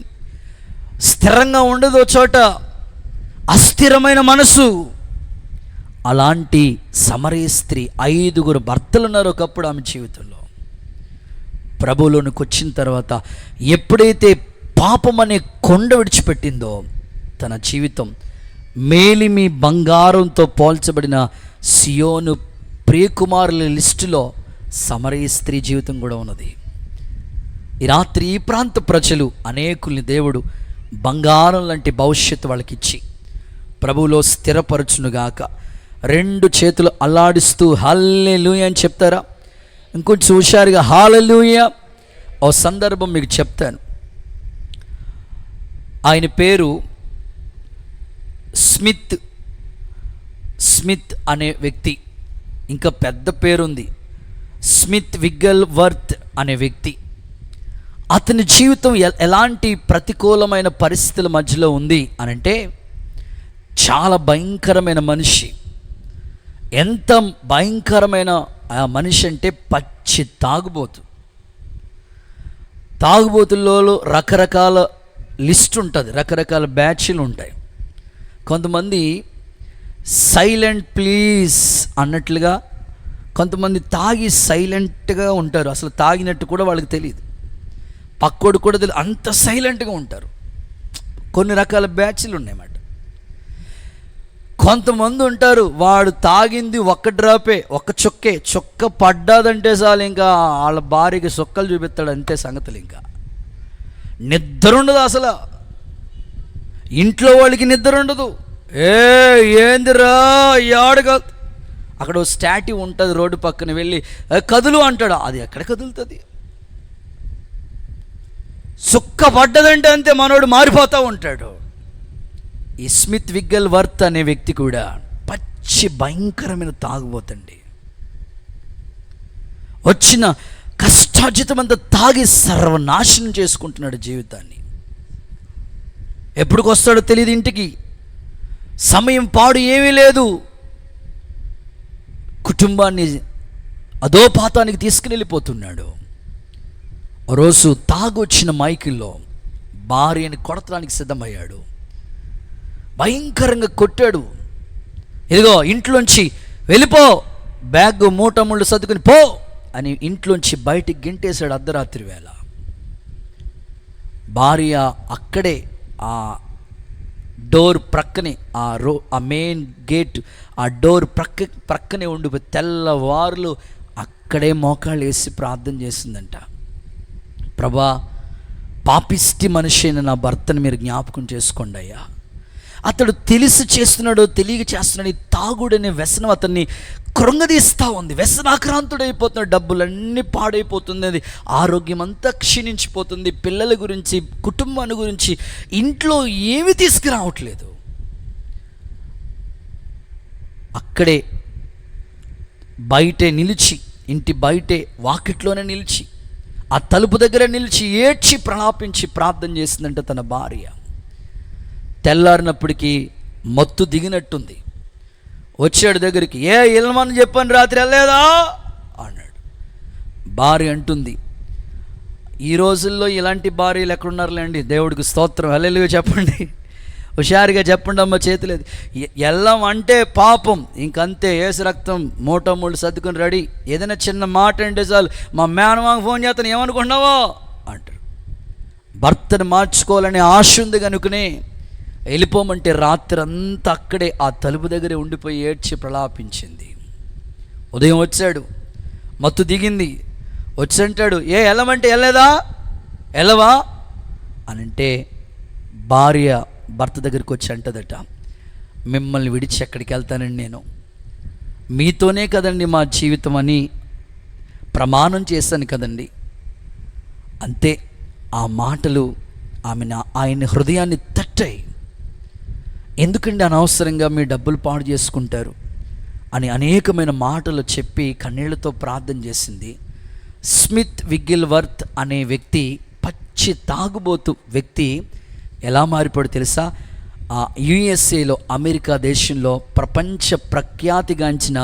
స్థిరంగా ఉండదో చోట, అస్థిరమైన మనసు. అలాంటి సమరయ స్త్రీ 5 భర్తలు ఉన్నారు ఒకప్పుడు ఆమె జీవితంలో. ప్రభువులోనికి వచ్చిన తర్వాత ఎప్పుడైతే పాపం అనే కొండ విడిచిపెట్టిందో తన జీవితం మేలిమి బంగారంతో పోల్చబడిన సియోను ప్రియకుమారుల లిస్టులో సమరయ స్త్రీ జీవితం కూడా ఉన్నది. ఈ రాత్రి ఈ ప్రాంత ప్రజలు అనేకుల్ని దేవుడు బంగారం లాంటి భవిష్యత్తు వాళ్ళకిచ్చి ప్రభువులో స్థిరపరచునుగాక. 2 చేతులు అల్లాడిస్తూ హల్లెలూయా అని చెప్తారా? ఇంకొంచెం హుషారుగా హల్లెలూయా. ఓ సందర్భం మీకు చెప్తాను. ఆయన పేరు స్మిత్ అనే వ్యక్తి. ఇంకా పెద్ద పేరుంది, స్మిత్ విగ్గల్ వర్త్ అనే వ్యక్తి. అతని జీవితం ఎలాంటి ప్రతికూలమైన పరిస్థితుల మధ్యలో ఉంది అనంటే, చాలా భయంకరమైన మనిషి. ఎంత భయంకరమైన ఆ మనిషి అంటే పచ్చి తాగుబోతుల్లో రకరకాల లిస్ట్ ఉంటుంది, రకరకాల బ్యాచ్లు ఉంటాయి. కొంతమంది సైలెంట్ ప్లీజ్ అన్నట్లుగా, కొంతమంది తాగి సైలెంట్గా ఉంటారు, అసలు తాగినట్టు కూడా వాళ్ళకి తెలియదు, పక్కోడు కూడా తెలియదు, అంత సైలెంట్గా ఉంటారు. కొన్ని రకాల బ్యాచ్లు ఉన్నాయన్నమాట. కొంతమంది ఉంటారు, వాడు తాగింది ఒక్క డ్రాపే, ఒక్క చొక్క పడ్డాదంటే చాలు ఇంకా వాళ్ళ భార్యకి సొక్కలు చూపిస్తాడు, అంతే సంగతులు. ఇంకా నిద్ర ఉండదు అసలు, ఇంట్లో వాళ్ళకి నిద్ర ఉండదు. ఏందిరా యాడుగా, అక్కడ స్టాట్యూ ఉంటుంది రోడ్డు పక్కన, వెళ్ళి కదులు అంటాడు, అది ఎక్కడ కదులుతుంది? సుక్క పడ్డదంటే అంతే మనోడు మారిపోతూ ఉంటాడు. ఈ స్మిత్ విగ్గల్ వర్త్ అనే వ్యక్తి కూడా పచ్చి భయంకరమైన తాగుబోతండి. వచ్చిన కష్టార్జితమంతా తాగి సర్వనాశనం చేసుకుంటున్నాడు జీవితాన్ని. ఎప్పుడుకి వస్తాడో తెలియదు ఇంటికి, సమయం పాడు ఏమీ లేదు. కుటుంబాన్ని అధోపాతానికి తీసుకుని వెళ్ళిపోతున్నాడు. రోజు తాగొచ్చిన మైకిల్లో భార్యని కొడతానికి సిద్ధమయ్యాడు. భయంకరంగా కొట్టాడు. ఇదిగో ఇంట్లోంచి వెళ్ళిపో, బ్యాగ్ మూట ముళ్ళు సర్దుకుని పో అని ఇంట్లోంచి బయటికి గెంటేశాడు అర్ధరాత్రి వేళ. భార్య అక్కడే ఆ డోర్ ప్రక్కనే ఆ మెయిన్ గేట్, ఆ డోర్ ప్రక్కనే ఉండిపోయి తెల్లవారులు అక్కడే మోకాళ్ళు వేసి ప్రార్థన చేసిందంట. ప్రభా, పాపిష్టి మనిషి అయిన నా భర్తను మీరు జ్ఞాపకం చేసుకోండి అయ్యా. అతడు తెలిసి చేస్తున్నాడో తెలియక చేస్తున్నాడు, ఈ తాగుడనే వ్యసనం అతన్ని కృంగదీస్తూ ఉంది. వ్యసనాక్రాంతుడైపోతున్నాడు, డబ్బులన్నీ పాడైపోతుంది, అది ఆరోగ్యం అంతా క్షీణించిపోతుంది, పిల్లల గురించి కుటుంబాన్ని గురించి ఇంట్లో ఏమీ తీసుకురావట్లేదు. అక్కడే బయటే నిలిచి, ఇంటి బయటే వాకిట్లోనే నిలిచి, ఆ తలుపు దగ్గర నిలిచి ఏడ్చి ప్రలాపించి ప్రార్థన చేసిందంట తన భార్య. తెల్లారినప్పటికీ మత్తు దిగినట్టుంది. వచ్చాడు దగ్గరికి, వెళ్ళమని చెప్పాను రాత్రి వెళ్ళలేదా అన్నాడు. భార్య అంటుంది, ఈ రోజుల్లో ఇలాంటి భార్యలు ఎక్కడున్నారులేండి, దేవుడికి స్తోత్రం, హల్లెలూయా చెప్పండి, హుషారుగా చెప్పండి అమ్మ, చేతులేదు. ఎల్లం అంటే పాపం, ఇంకంతే, ఏసు రక్తం మూటముళ్ళు సర్దుకుని రెడీ. ఏదైనా చిన్న మాట అంటే చాలు, మా మేనమామ ఫోన్ చేస్తాను ఏమనుకున్నావో అంటారు. భర్తను మార్చుకోవాలనే ఆశ ఉంది కనుకనే వెళ్ళిపోమంటే రాత్రి అంతా అక్కడే ఆ తలుపు దగ్గరే ఉండిపోయి ఏడ్చి ప్రలాపించింది. ఉదయం వచ్చాడు, మత్తు దిగింది, వచ్చి అంటాడు, వెళ్ళమంటే వెళ్ళలేదా, వెళ్ళవా అని అంటే భార్య భర్త దగ్గరికి వచ్చి అంటదట, మిమ్మల్ని విడిచి ఎక్కడికి వెళ్తానండి, నేను మీతోనే కదండి మా జీవితం అని ప్రమాణం చేశాను కదండి. అంతే, ఆ మాటలు ఆయన హృదయాన్ని తట్టాయి. ఎందుకండి అనవసరంగా మీ డబ్బులు పాడు చేసుకుంటారు అని అనేకమైన మాటలు చెప్పి కన్నీళ్లతో ప్రార్థన చేసింది. స్మిత్ విగిల్వర్త్ అనే వ్యక్తి, పచ్చి తాగుబోతు వ్యక్తి ఎలా మారిపోయాడు తెలుసా? యుఎస్ఏలో, అమెరికా దేశంలో ప్రపంచ ప్రఖ్యాతిగాంచిన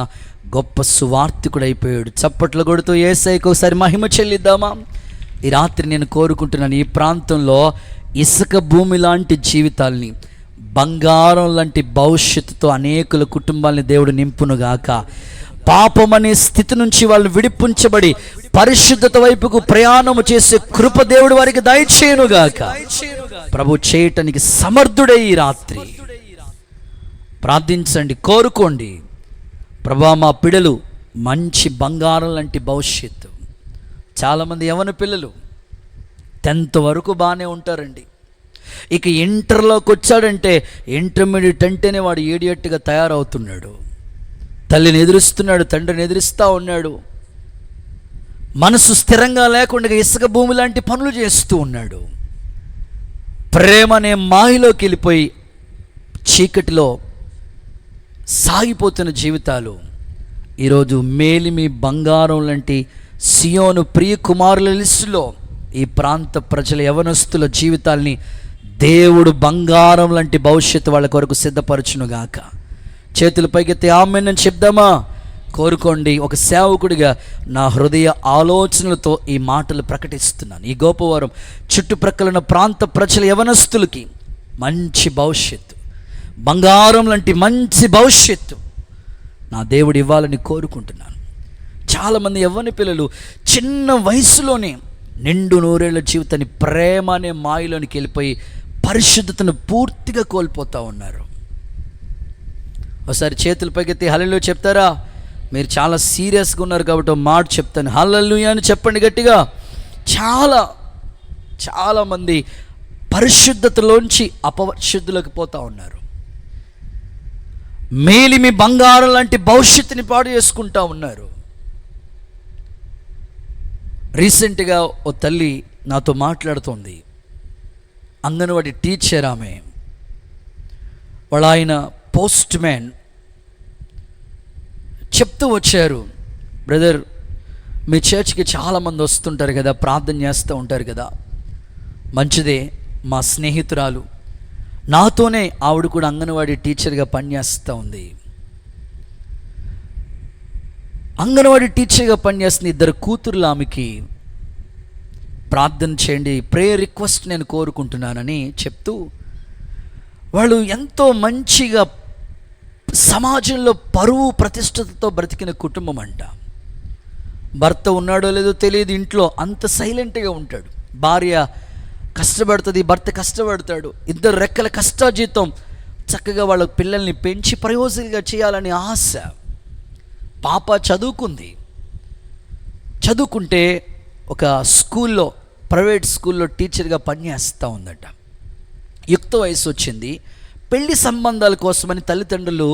గొప్ప సువార్థికుడైపోయాడు. చప్పట్లు కొడుతూ యేసయ్యకు ఒకసారి మహిమ చెల్లిద్దామా? ఈ రాత్రి నేను కోరుకుంటున్నాను, ఈ ప్రాంతంలో ఇసుక భూమి లాంటి జీవితాల్ని, బంగారం లాంటి భవిష్యత్తుతో అనేకుల కుటుంబాలని దేవుడు నింపునుగాక. పాపం అనే స్థితి నుంచి వాళ్ళు విడిపించబడి పరిశుద్ధత వైపుకు ప్రయాణము చేసే కృప దేవుడు వారికి దయచేయునుగాక. ప్రభు చేయటానికి సమర్థుడే. ఈ రాత్రి ప్రార్థించండి, కోరుకోండి. ప్రభా, మా పిల్లలు మంచి బంగారం లాంటి భవిష్యత్తు. చాలామంది యవ్వన పిల్లలు 10th వరకు బాగానే ఉంటారండి, ఇక ఇంటర్లోకి వచ్చాడంటే, ఇంటర్మీడియట్ అంటేనే వాడు ఏడియట్టుగా తయారవుతున్నాడు. తల్లిని ఎదురుస్తున్నాడు, తండ్రిని ఎదురుస్తూ ఉన్నాడు, మనసు స్థిరంగా లేకుండా ఇసుక భూమి లాంటి పనులు చేస్తూ ఉన్నాడు. ప్రేమ అనే మాయలోకి వెళ్ళిపోయి చీకటిలో సాగిపోతున్న జీవితాలు. ఈరోజు మేలిమి బంగారం లాంటి సియోను ప్రియ కుమారుల లిస్టులో ఈ ప్రాంత ప్రజల యవనస్తుల జీవితాల్ని దేవుడు బంగారం లాంటి భవిష్యత్తు వాళ్ళ కొరకు సిద్ధపరచునుగాక. చేతులు పైకెత్తి ఆమేన్ అని చెప్దామా? కోరుకోండి. ఒక సేవకుడిగా నా హృదయ ఆలోచనలతో ఈ మాటలు ప్రకటిస్తున్నాను. ఈ గోపవరం చుట్టుప్రక్కల ప్రాంత ప్రజల యవనస్తులకి మంచి భవిష్యత్తు, బంగారం లాంటి మంచి భవిష్యత్తు నా దేవుడు ఇవ్వాలని కోరుకుంటున్నాను. చాలామంది యవ్వన పిల్లలు చిన్న వయసులోనే నిండు నూరేళ్ల జీవితాన్ని ప్రేమ అనే మాయలోనికి వెళ్ళిపోయి పరిశుద్ధతను పూర్తిగా కోల్పోతూ ఉన్నారు. ఒకసారి చేతుల పైకెత్తి హల్లెలూయా చెప్తారా? మీరు చాలా సీరియస్గా ఉన్నారు కాబట్టి ఒక మాట చెప్తాను, హల్లెలూయా అని చెప్పండి గట్టిగా. చాలామంది పరిశుద్ధతలోంచి అపరిశుద్ధులకు పోతూ ఉన్నారు. మేలిమి బంగారం లాంటి భవిష్యత్తుని పాడు చేసుకుంటూ ఉన్నారు. రీసెంట్గా ఓ తల్లి నాతో మాట్లాడుతోంది. అంగన్వాడీ టీచర్ ఆమె. వాళ్ళ ఆయన పోస్ట్ మ్యాన్. చెప్తూ వచ్చారు, బ్రదర్ మీ చర్చ్కి చాలామంది వస్తుంటారు కదా, ప్రార్థన చేస్తూ ఉంటారు కదా. మంచిదే. మా స్నేహితురాలు నాతోనే, ఆవిడ కూడా అంగన్వాడీ టీచర్గా పనిచేస్తూ ఉంది. అంగన్వాడీ టీచర్గా పనిచేస్తున్న 2 కూతుర్లు ఆమెకి. ప్రార్థన చేయండి, ప్రేయర్ రిక్వెస్ట్ నేను కోరుకుంటున్నానని చెప్తూ, వాళ్ళు ఎంతో మంచిగా సమాజంలో పరువు ప్రతిష్టతతో బ్రతికిన కుటుంబం అంట. భర్త ఉన్నాడో లేదో తెలియదు, ఇంట్లో అంత సైలెంట్గా ఉంటాడు. భార్య కష్టపడుతుంది, భర్త కష్టపడతాడు, 2 రెక్కల కష్టాజీతం చక్కగా వాళ్ళ పిల్లల్ని పెంచి ప్రయోజకులుగా చేయాలని ఆశ. పాప చదువుకుంటే ఒక స్కూల్లో, ప్రైవేట్ స్కూల్లో టీచర్గా పనిచేస్తూ ఉందట. యుక్త వయసు వచ్చింది. పెళ్లి సంబంధాల కోసమని తల్లిదండ్రులు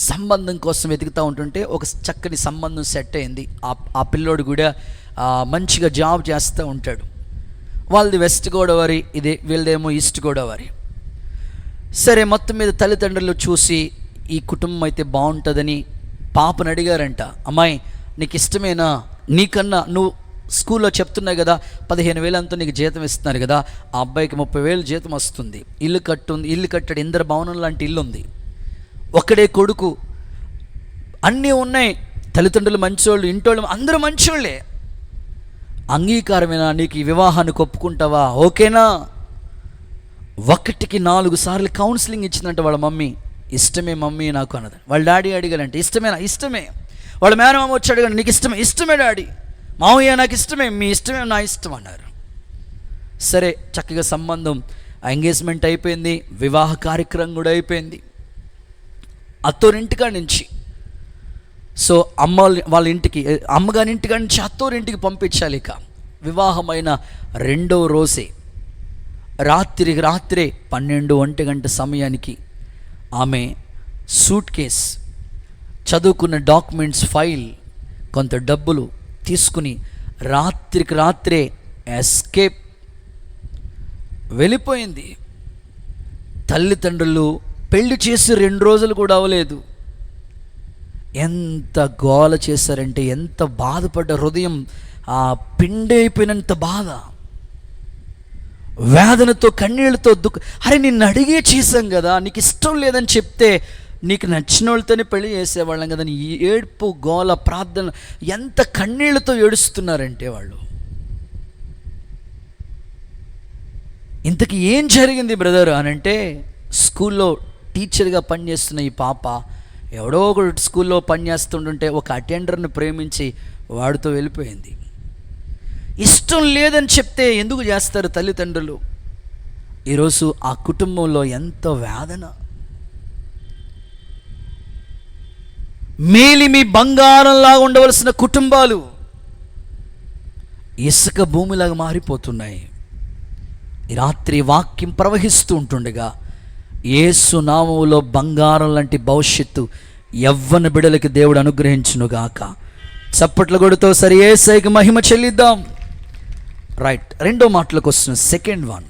సంబంధం కోసం వెతుకుతూ ఉంటుంటే ఒక చక్కని సంబంధం సెట్ అయింది. ఆ పిల్లోడు కూడా మంచిగా జాబ్ చేస్తూ ఉంటాడు. వాళ్ళది వెస్ట్ గోదావరి, వీళ్ళదేమో ఈస్ట్ గోదావరి. సరే, మొత్తం మీద తల్లిదండ్రులు చూసి ఈ కుటుంబం అయితే బాగుంటుందని పాపను అడిగారంట. అమ్మాయి, నీకు ఇష్టమేనా? నీకన్నా నువ్వు స్కూల్లో చెప్తున్నాయి కదా 15,000 అంతా నీకు జీతం ఇస్తున్నారు కదా, ఆ అబ్బాయికి 30,000 జీతం వస్తుంది. ఇల్లు కట్టాడు, ఇంద్ర భవనం లాంటి ఇల్లు ఉంది, ఒక్కడే కొడుకు, అన్నీ ఉన్నాయి. తల్లిదండ్రులు మంచోళ్ళు, ఇంటోళ్ళు అందరూ మంచోళ్ళే. అంగీకారమేనా? నీకు ఈ వివాహానికి ఒప్పుకుంటావా? ఓకేనా? 1కి 4 సార్లు కౌన్సిలింగ్ ఇచ్చిందంట వాళ్ళ మమ్మీ. ఇష్టమే మమ్మీ నాకు అన్నది. వాళ్ళ డాడీ అడిగారంటే ఇష్టమేనా? ఇష్టమే. వాళ్ళ మేనమామ వచ్చి అడిగాడు, నీకు ఇష్టమే? ఇష్టమే డాడీ. మామయ్య నాకు ఇష్టమే. మీ ఇష్టమే, నా ఇష్టం అన్నారు. సరే, చక్కగా సంబంధం, ఎంగేజ్మెంట్ అయిపోయింది, వివాహ కార్యక్రమం కూడా అయిపోయింది. అత్తోరింటికాడ నుంచి వాళ్ళ ఇంటికి, అమ్మగారి ఇంటికాడ నుంచి అత్తోరింటికి పంపించాలి. ఇక వివాహమైన 2వ రోజే రాత్రే 12-1 గంట సమయానికి ఆమె సూట్ కేస్, చదువుకున్న డాక్యుమెంట్స్, ఫైల్, కొంత డబ్బులు తీసుకుని రాత్రే ఎస్కేప్ వెళ్ళిపోయింది. తల్లిదండ్రులు పెళ్లి చేసి 2 రోజులు కూడా అవ్వలేదు. ఎంత గోల చేశారంటే, ఎంత బాధపడ్డ హృదయం, పిండైపోయినంత బాధ, వేదనతో, కన్నీళ్లతో, అరే నిన్ను అడిగే చేశాం కదా, నీకు ఇష్టం లేదని చెప్తే నీకు నచ్చిన వాళ్ళతోనే పెళ్లి చేసేవాళ్ళం కదా, నీ ఏడ్పు, గోల, ప్రార్థన, ఎంత కన్నీళ్లతో ఏడుస్తున్నారంటే వాళ్ళు. ఇంతకీ ఏం జరిగింది బ్రదర్ అని అంటే, స్కూల్లో టీచర్గా పనిచేస్తున్న ఈ పాప ఎవడో ఒకటి స్కూల్లో పనిచేస్తుంటుంటే ఒక అటెండర్ని ప్రేమించి వాడితో వెళ్ళిపోయింది. ఇష్టం లేదని చెప్తే ఎందుకు చేస్తారు తల్లిదండ్రులు? ఈరోజు ఆ కుటుంబంలో ఎంత వేదన. మేలిమి బంగారంలాగా ఉండవలసిన కుటుంబాలు ఇసుక భూమిలాగా మారిపోతున్నాయి. ఈ రాత్రి వాక్యం ప్రవహిస్తూ ఉంటుండగా యేసు నామములో బంగారం లాంటి భవిష్యత్తు యవ్వన బిడలకి దేవుడు అనుగ్రహించునుగాక. చప్పట్ల కొడుతో సరి యేసయ్యకి మహిమ చెల్లిద్దాం. రైట్, 2వ మాటలకు వస్తున్న సెకండ్ వన్,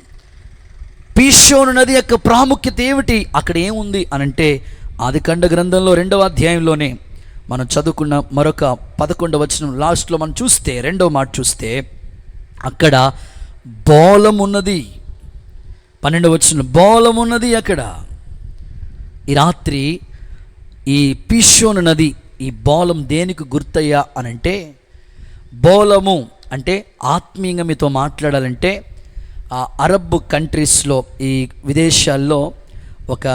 పీషోను నది యొక్క ప్రాముఖ్యత ఏమిటి? అక్కడ ఏముంది అనంటే, ఆదికాండ గ్రంథంలో 2వ అధ్యాయంలోనే మనం చదువుకున్న మరొక 11వ వచనం లాస్ట్లో మనం చూస్తే, 2వ మాట చూస్తే, అక్కడ బోలం ఉన్నది. 12వ వచనం, బోలం ఉన్నది అక్కడ. ఈ రాత్రి ఈ పీషోను నది, ఈ బోలం దేనికి గుర్తయ్యా అనంటే, బోలము అంటే ఆత్మీయంగా మీతో మాట్లాడాలంటే, అరబ్ కంట్రీస్లో, ఈ విదేశాల్లో ఒక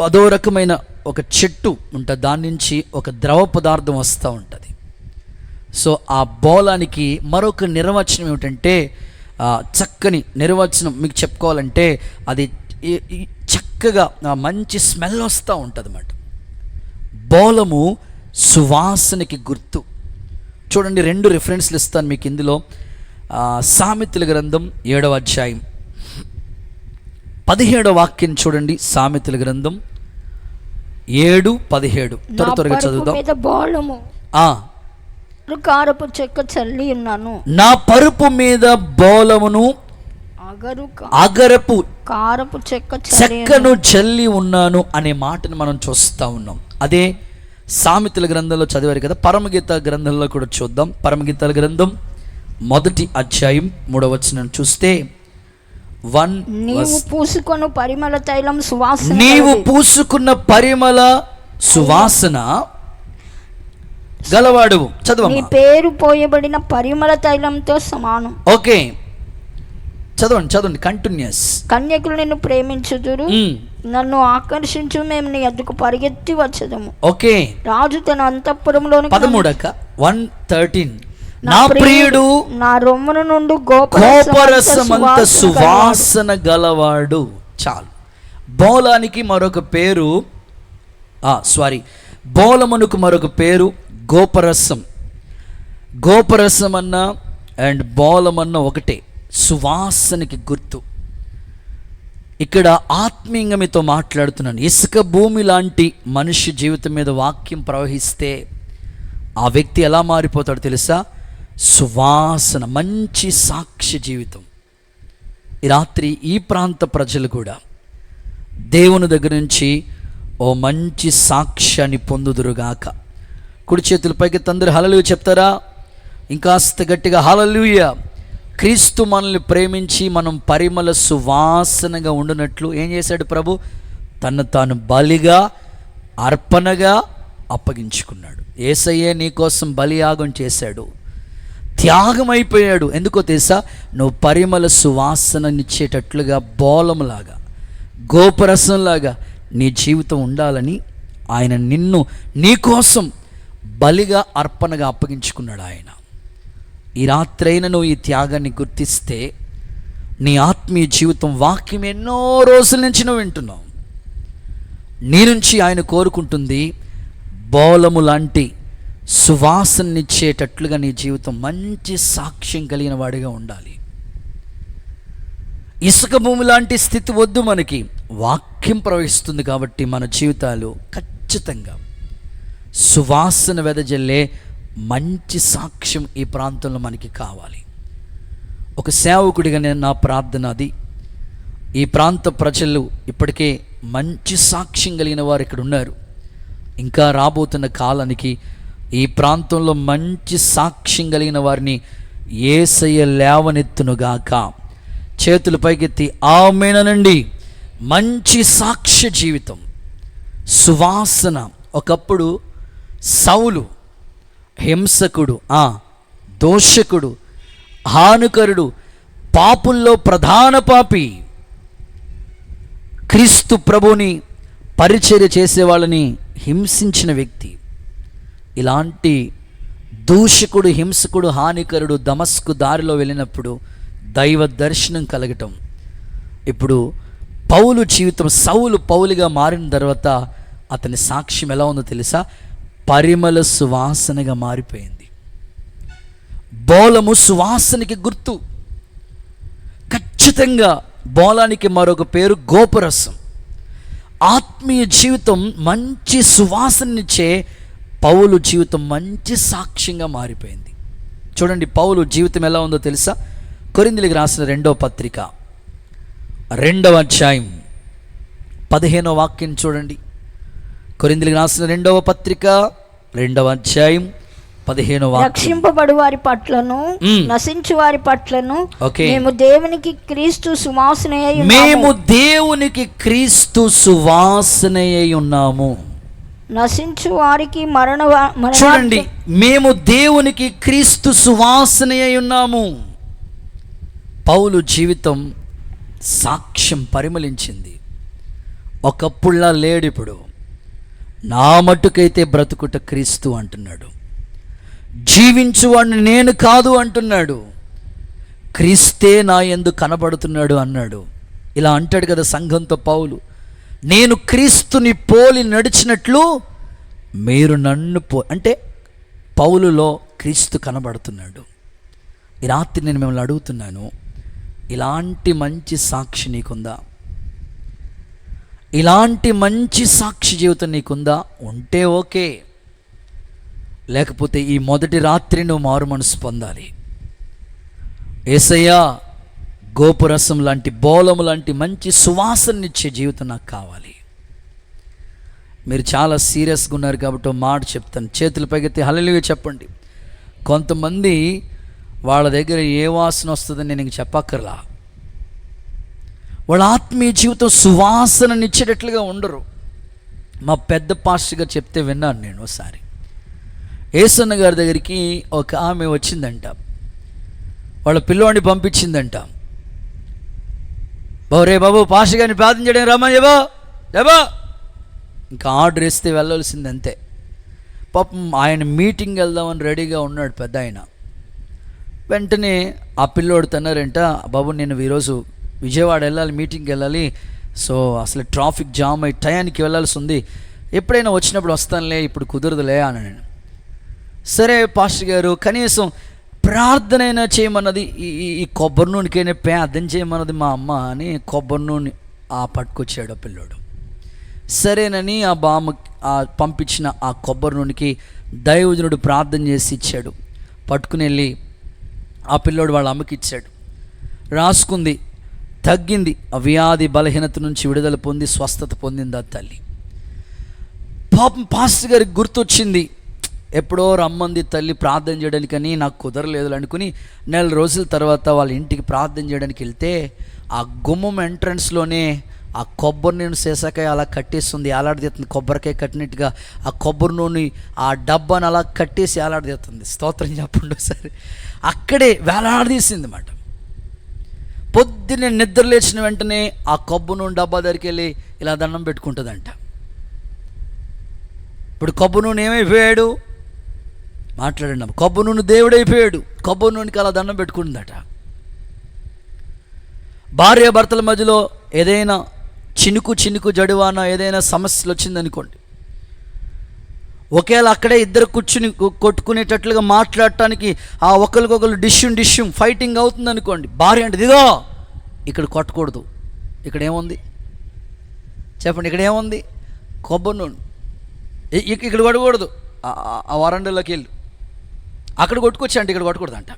అదో రకమైన ఒక చెట్టు ఉంటుంది, దాని నుంచి ఒక ద్రవ పదార్థం వస్తూ ఉంటుంది. సో ఆ బోలానికి మరొక నిర్వచనం ఏమిటంటే, చక్కని నిర్వచనం మీకు చెప్పుకోవాలంటే, అది చక్కగా మంచి స్మెల్ వస్తూ ఉంటుంది అన్నమాట. బోలము సువాసనకి గుర్తు. చూడండి, 2 రిఫరెన్స్లు ఇస్తాను మీకు ఇందులో. సామెతల గ్రంథం 7వ అధ్యాయం 17వ వాక్యం చూడండి. సామెతల గ్రంథం 7:17 త్వరగా చదువుదాం. కారపు చెక్క చల్లి ఉన్నాను, నా పరుపు మీద బోలమును అగరపు కారపు చెక్కను చల్లి ఉన్నాను అనే మాటను మనం చూస్తూ ఉన్నాం. అదే సామెతల గ్రంథంలో చదివారు కదా. పరమగీత గ్రంథంలో కూడా చూద్దాం. పరమగీతాల గ్రంథం 1వ అధ్యాయం 3వ వచనం చూస్తే, నీవు పూసుకున్న పరిమళ తైలం సువాసన, నీవు పూసుకున్న పరిమళ సువాసన గలవాడు. చదవమ్మా. నీ పేరు పోయబడిన పరిమళ తైలంతో సమానం. ఓకే, చదవండి కంటిన్యూస్. కన్యకులు నిన్ను ప్రేమించుదురు, నన్ను ఆకర్షించు, మేము నీ ఎద్దుకు పరిగెత్తి వచ్చేదము. ఓకే, రాజు తన అంతఃపురంలోని 13 నా ప్రియుడు నా రొమ్మున నుండి గోపరసమంత సువాసన గలవాడు. చాలు. బోలానికి మరొక పేరు బోలమునకు మరొక పేరు గోపరసం. గోపరసం అన్న అండ్ బోలమన్న ఒకటే, సువాసనకి గుర్తు. ఇక్కడ ఆత్మీయంగా మీతో మాట్లాడుతున్నాను. ఇసుక భూమి లాంటి మనిషి జీవితం మీద వాక్యం ప్రవహిస్తే ఆ వ్యక్తి ఎలా మారిపోతాడో తెలుసా? సువాసన, మంచి సాక్ష్య జీవితం. ఈ రాత్రి ఈ ప్రాంత ప్రజలు కూడా దేవుని దగ్గర నుంచి ఓ మంచి సాక్ష్యాన్ని పొందుదురుగాక. కుడి చేతుల పైకి తండ్రి హల్లెలూయా చెప్తారా? ఇంకాస్త గట్టిగా హల్లెలూయా. క్రీస్తు మనల్ని ప్రేమించి మనం పరిమళ సువాసనగా ఉండునట్లు ఏం చేశాడు ప్రభు? తను తాను బలిగా, అర్పణగా అప్పగించుకున్నాడు. యేసయ్యే నీ కోసం బలియాగం చేశాడు, త్యాగం అయిపోయాడు. ఎందుకో తెలుసా? నువ్వు పరిమళ సువాసననిచ్చేటట్లుగా, బోలంలాగా, గోపరసంలాగా నీ జీవితం ఉండాలని ఆయన నిన్ను నీ కోసం బలిగా, అర్పణగా అప్పగించుకున్నాడు ఆయన. ఈ రాత్రైనా నువ్వు ఈ త్యాగాన్ని గుర్తిస్తే నీ ఆత్మీయ జీవితం, వాక్యం ఎన్నో రోజుల నుంచి నువ్వు వింటున్నావు, నీ నుంచి ఆయన కోరుకుంటుంది బోలము లాంటి సువాసననిచ్చేటట్లుగా నీ జీవితం మంచి సాక్ష్యం కలిగిన వాడిగా ఉండాలి. ఇసుక భూమి లాంటి స్థితి వద్దు మనకి. వాక్యం ప్రవహిస్తుంది కాబట్టి మన జీవితాలు ఖచ్చితంగా సువాసన వెదజల్లే మంచి సాక్ష్యం ఈ ప్రాంతంలో మనకి కావాలి. ఒక సేవకుడిగా నేను నా ప్రార్థన అది, ఈ ప్రాంత ప్రజలు ఇప్పటికే మంచి సాక్ష్యం కలిగిన వారు ఇక్కడ ఉన్నారు. ఇంకా రాబోతున్న కాలానికి ఈ ప్రాంతంలో మంచి సాక్ష్యం కలిగిన వారిని యేసయ్య లేవనెత్తునుగాక. చేతులు పైకెత్తి ఆమేనండి. మంచి సాక్ష్య జీవితం, సువాసన. ఒకప్పుడు సౌలు హింసకుడు, దోషకుడు, హానుకరుడు, పాపుల్లో ప్రధాన పాపి, క్రీస్తు ప్రభుని పరిచర్య చేసేవాళ్ళని హింసించిన వ్యక్తి. ఇలాంటి దూషకుడు, హింసకుడు, హానికరుడు దమస్కు దారిలో వెళ్ళినప్పుడు దైవ దర్శనం కలగటం. ఇప్పుడు పౌలు జీవితం, సౌలు పౌలుగా మారిన తర్వాత అతని సాక్ష్యం ఎలా ఉందో తెలుసా? పరిమళ సువాసనగా మారిపోయింది. బోలము సువాసనకి గుర్తు. ఖచ్చితంగా బోలానికి మరొక పేరు గోపరసం. ఆత్మీయ జీవితం మంచి సువాసననిచ్చే పౌలు జీవితం మంచి సాక్ష్యంగా మారిపోయింది. చూడండి పౌలు జీవితం ఎలా ఉందో తెలుసా? కొరింథీయులకు రాసిన 2వ పత్రిక 2వ అధ్యాయం 15వ వాక్యం చూడండి. కొరింథీయులకు రాసిన 2వ పత్రిక 2వ అధ్యాయం 15వ వాక్యం. రక్షింపబడు వారి పట్లను నశించు వారి పట్లను మేము దేవునికి క్రీస్తు సువాసనయై ఉన్నాము. నశించు వారికి మరణ. చూడండి, మేము దేవునికి క్రీస్తు సువాసనయై ఉన్నాము. పౌలు జీవితం సాక్ష్యం పరిమళించింది. ఒకప్పుడులా లేడు. ఇప్పుడు నా మట్టుకైతే బ్రతుకుట క్రీస్తు అంటున్నాడు. జీవించువాడిని నేను కాదు అంటున్నాడు. క్రీస్తే నా యందు కనబడుతున్నాడు అన్నాడు. ఇలా అంటాడు కదా సంఘంతో పౌలు, నేను క్రీస్తుని పోలి నడిచినట్లు మీరు నన్ను అంటే పౌలులో క్రీస్తు కనబడుతున్నాడు. ఈ రాత్రి నేను మిమ్మల్ని అడుగుతున్నాను, ఇలాంటి మంచి సాక్షి నీకుందా? ఇలాంటి మంచి సాక్షి జీవితం నీకుందా? ఉంటే ఓకే, లేకపోతే ఈ మొదటి రాత్రి నువ్వు మారు మనసు పొందాలి. యేసయ్యా, గోపురసం లాంటి, బోలము లాంటి మంచి సువాసననిచ్చే జీవితం నాకు కావాలి. మీరు చాలా సీరియస్గా ఉన్నారు కాబట్టి మాట చెప్తాను. చేతుల పైకెత్తి హల్లెలూయా చెప్పండి. కొంతమంది వాళ్ళ దగ్గర ఏ వాసన వస్తుందని నేను ఇంక చెప్పక్కర్లా. వాళ్ళ ఆత్మీయ జీవితం సువాసననిచ్చేటట్లుగా ఉండరు. మా పెద్ద పాస్టర్గా చెప్తే విన్నాను నేను. ఒకసారి యేసన్న గారి దగ్గరికి ఒక ఆమె వచ్చిందంట, వాళ్ళ పిల్లవాడిని పంపించిందంట. రే బాబు, పాస్టర్ గారిని ప్రార్థన చేయడం రమ్మని చెప్పా. ఇంకా ఆర్డర్ ఇస్తే వెళ్ళవలసింది అంతే. పాపం ఆయన మీటింగ్ వెళ్దామని రెడీగా ఉన్నాడు పెద్ద ఆయన. వెంటనే ఆ పిల్లోడు తన్నారంట, బాబు నేను ఈరోజు విజయవాడ వెళ్ళాలి, మీటింగ్కి వెళ్ళాలి, సో అసలు ట్రాఫిక్ జామ్ అయి టయానికి వెళ్ళాల్సి ఉంది, ఎప్పుడైనా వచ్చినప్పుడు వస్తానులే, ఇప్పుడు కుదరదులే అని నేను. సరే పాస్టర్ గారు కనీసం ప్రార్థన అయినా చేయమన్నది, ఈ కొబ్బరి నూనెకైనా ప్రార్థన చేయమన్నది మా అమ్మ అని కొబ్బరి నూనె పట్టుకొచ్చాడు ఆ పిల్లోడు. సరేనని ఆ బామ్మ పంపించిన ఆ కొబ్బరి నూనెకి దైవజనుడు ప్రార్థన చేసి ఇచ్చాడు. పట్టుకుని వెళ్ళి ఆ పిల్లోడు వాళ్ళ అమ్మకి ఇచ్చాడు. రాసుకుంది, తగ్గింది. ఆ వ్యాధి బలహీనత నుంచి విడుదల పొంది స్వస్థత పొందింది ఆ తల్లి. పాపం పాస్టర్ గారికి గుర్తొచ్చింది, ఎప్పుడో రమ్మంది తల్లి ప్రార్థన చేయడానికని, నాకు కుదరలేదు అనుకుని నెల రోజుల తర్వాత వాళ్ళ ఇంటికి ప్రార్థన చేయడానికి వెళ్తే ఆ గుమ్మం ఎంట్రన్స్లోనే ఆ కొబ్బరి నూనె సీసాకాయ అలా కట్టేస్తుంది, ఏలాడదీస్తుంది. కొబ్బరికాయ కట్టినట్టుగా ఆ కొబ్బరి నూనె ఆ డబ్బాను అలా కట్టేసి ఏలాడదీస్తుంది. స్తోత్రం చెప్పండి ఒకసారి. అక్కడే వేలాడదీసింది అన్నమాట. పొద్దున్నే నిద్ర లేచిన వెంటనే ఆ కొబ్బరి నూనె డబ్బా దగ్గరికి వెళ్ళి ఇలా దండం పెట్టుకుంటుందంట. ఇప్పుడు కొబ్బరి నూనె ఏమైపోయాడు? మాట్లాడండి. కొబ్బరి నూనె దేవుడైపోయాడు. కొబ్బరి నూనెకి అలా దండం పెట్టుకుంటుందట. భార్య భర్తల మధ్యలో ఏదైనా చినుకు జడువాన ఏదైనా సమస్యలు వచ్చిందనుకోండి, ఒకేలా అక్కడే ఇద్దరు కూర్చుని కొట్టుకునేటట్లుగా మాట్లాడటానికి ఆ ఒకరికొకరు డిష్యూం ఫైటింగ్ అవుతుంది అనుకోండి, భార్య అంటే ఇదిగో ఇక్కడ కొట్టకూడదు, ఇక్కడ ఏముంది చెప్పండి, ఇక్కడ ఏముంది కొబ్బరి నూనె, ఇక్కడ కొట్టకూడదు, ఆ వరండాలోకి వెళ్ళు, అక్కడ కొట్టుకొచ్చి అంటే ఇక్కడ కొట్టకూడదంట.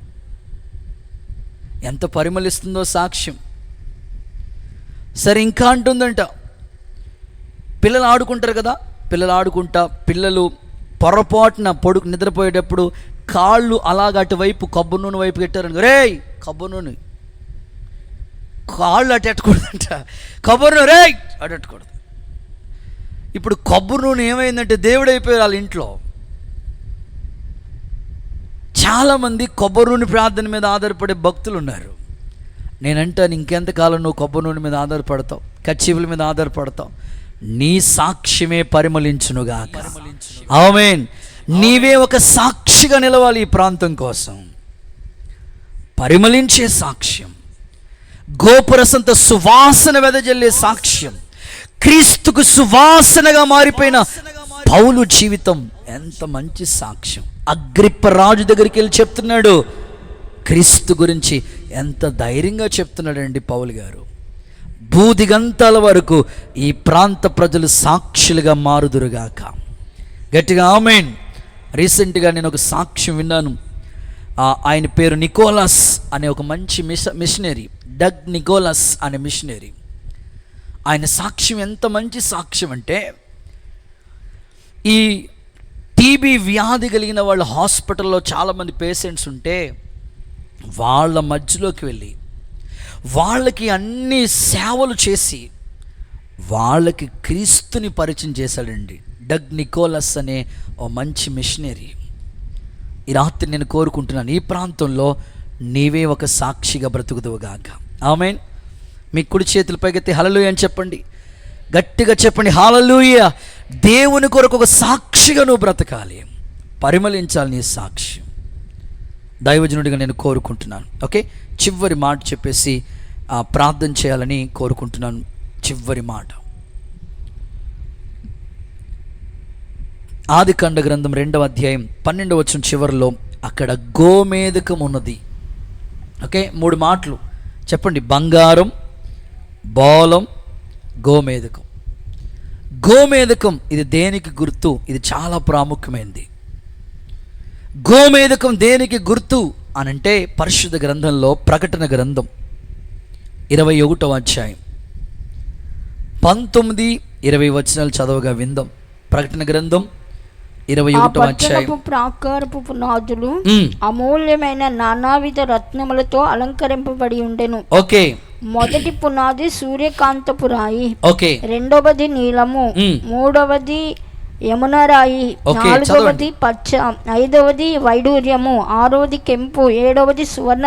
ఎంత పరిమళిస్తుందో సాక్ష్యం. సరే ఇంకా అంటుందంట, పిల్లలు ఆడుకుంటారు కదా, పిల్లలు పొరపాటున నిద్రపోయేటప్పుడు కాళ్ళు అలాగ అటువైపు కొబ్బరి నూనె వైపు పెట్టారని, రే కొబ్బరి నూనె, కాళ్ళు అట్టకూడదంట, కొబ్బరి నూనె రే అట్టకూడదు. ఇప్పుడు కొబ్బరి నూనె ఏమైందంటే దేవుడు అయిపోయారు వాళ్ళ ఇంట్లో. చాలామంది కొబ్బరి నూనె ప్రార్థన మీద ఆధారపడే భక్తులు ఉన్నారు. నేనంటాను, ఇంకెంతకాలం నువ్వు కొబ్బరి నూనె మీద ఆధారపడతావు, కచ్చివుల మీద ఆధారపడతావు? నీ సాక్ష్యమే పరిమళించునుగాక. ఆమేన్. నీవే ఒక సాక్షిగా నిలవాలి ఈ ప్రాంతం కోసం. పరిమళించే సాక్ష్యం, గోపురసంత సువాసన వెదజల్లే సాక్ష్యం, క్రీస్తుకు సువాసనగా మారిపోయిన పౌలు జీవితం ఎంత మంచి సాక్ష్యం. అగ్రిప్ప రాజు దగ్గరికి వెళ్ళి చెప్తున్నాడు క్రీస్తు గురించి. ఎంత ధైర్యంగా చెప్తున్నాడండి పౌలు గారు. భూదిగంతాల వరకు ఈ ప్రాంత ప్రజలు సాక్షులుగా మారుదురుగాక. గట్టిగా ఆమేన్. రీసెంట్గా నేను ఒక సాక్ష్యం విన్నాను. ఆయన పేరు నికోలస్ అనే ఒక మంచి మిషనరీ, డగ్ నికోలస్ అనే మిషనరీ. ఆయన సాక్ష్యం ఎంత మంచి సాక్ష్యం అంటే, ఈ టీబీ వ్యాధి కలిగిన వాళ్ళ హాస్పిటల్లో చాలామంది పేషెంట్స్ ఉంటే వాళ్ళ మధ్యలోకి వెళ్ళి వాళ్ళకి అన్ని సేవలు చేసి వాళ్ళకి క్రీస్తుని పరిచయం చేశాడండి డగ్ నికోలస్ అనే ఓ మంచి మిషనరీ. ఈ రాత్రి నేను కోరుకుంటున్నాను, ఈ ప్రాంతంలో నీవే ఒక సాక్షిగా బ్రతుకుదువుగాక. ఆమేన్. మీ కుడి చేతుల పైకెత్తి హల్లెలూయా అని చెప్పండి, గట్టిగా చెప్పండి హల్లెలూయా. దేవుని కొరకు ఒక సాక్షిగా నువ్వు బ్రతకాలి, పరిమళించాలి నీ సాక్ష్యం. దైవజనుడిగా నేను కోరుకుంటున్నాను. ఓకే, చివరి మాట చెప్పేసి ప్రార్థన చేయాలని కోరుకుంటున్నాను. చివరి మాట, ఆదికాండ గ్రంథం 2వ అధ్యాయం 12వ వచనం చివరిలో అక్కడ గోమేదకం ఉన్నది. ఓకే, 3 మాటలు చెప్పండి. బంగారం, బోలం, గోమేదకం. గోమేదకం ఇది దేనికి గుర్తు? ఇది చాలా ప్రాముఖ్యమైనది. గోమేదకం దేనికి గుర్తు అనంటే పరిశుద్ధ గ్రంథంలో ప్రకటన గ్రంథం 21వ అధ్యాయం 19-20 వచనాలు చదవగా విందాం. ప్రకటన గ్రంథం 21వ అధ్యాయం. ప్రాకారపు పునాదులు అమూల్యమైన నానావిధ రత్నములతో అలంకరింపబడి ఉండెను. ఓకే, మొదటి పునాది సూర్యకాంతపు రాయి, ఓకే, రెండవది నీలము, మూడవది యమున రాయి, నాలుగవది పచ్చ, ఐదవది వైడూర్యము, ఆరవది కెంపు, ఏడవది సువర్ణ,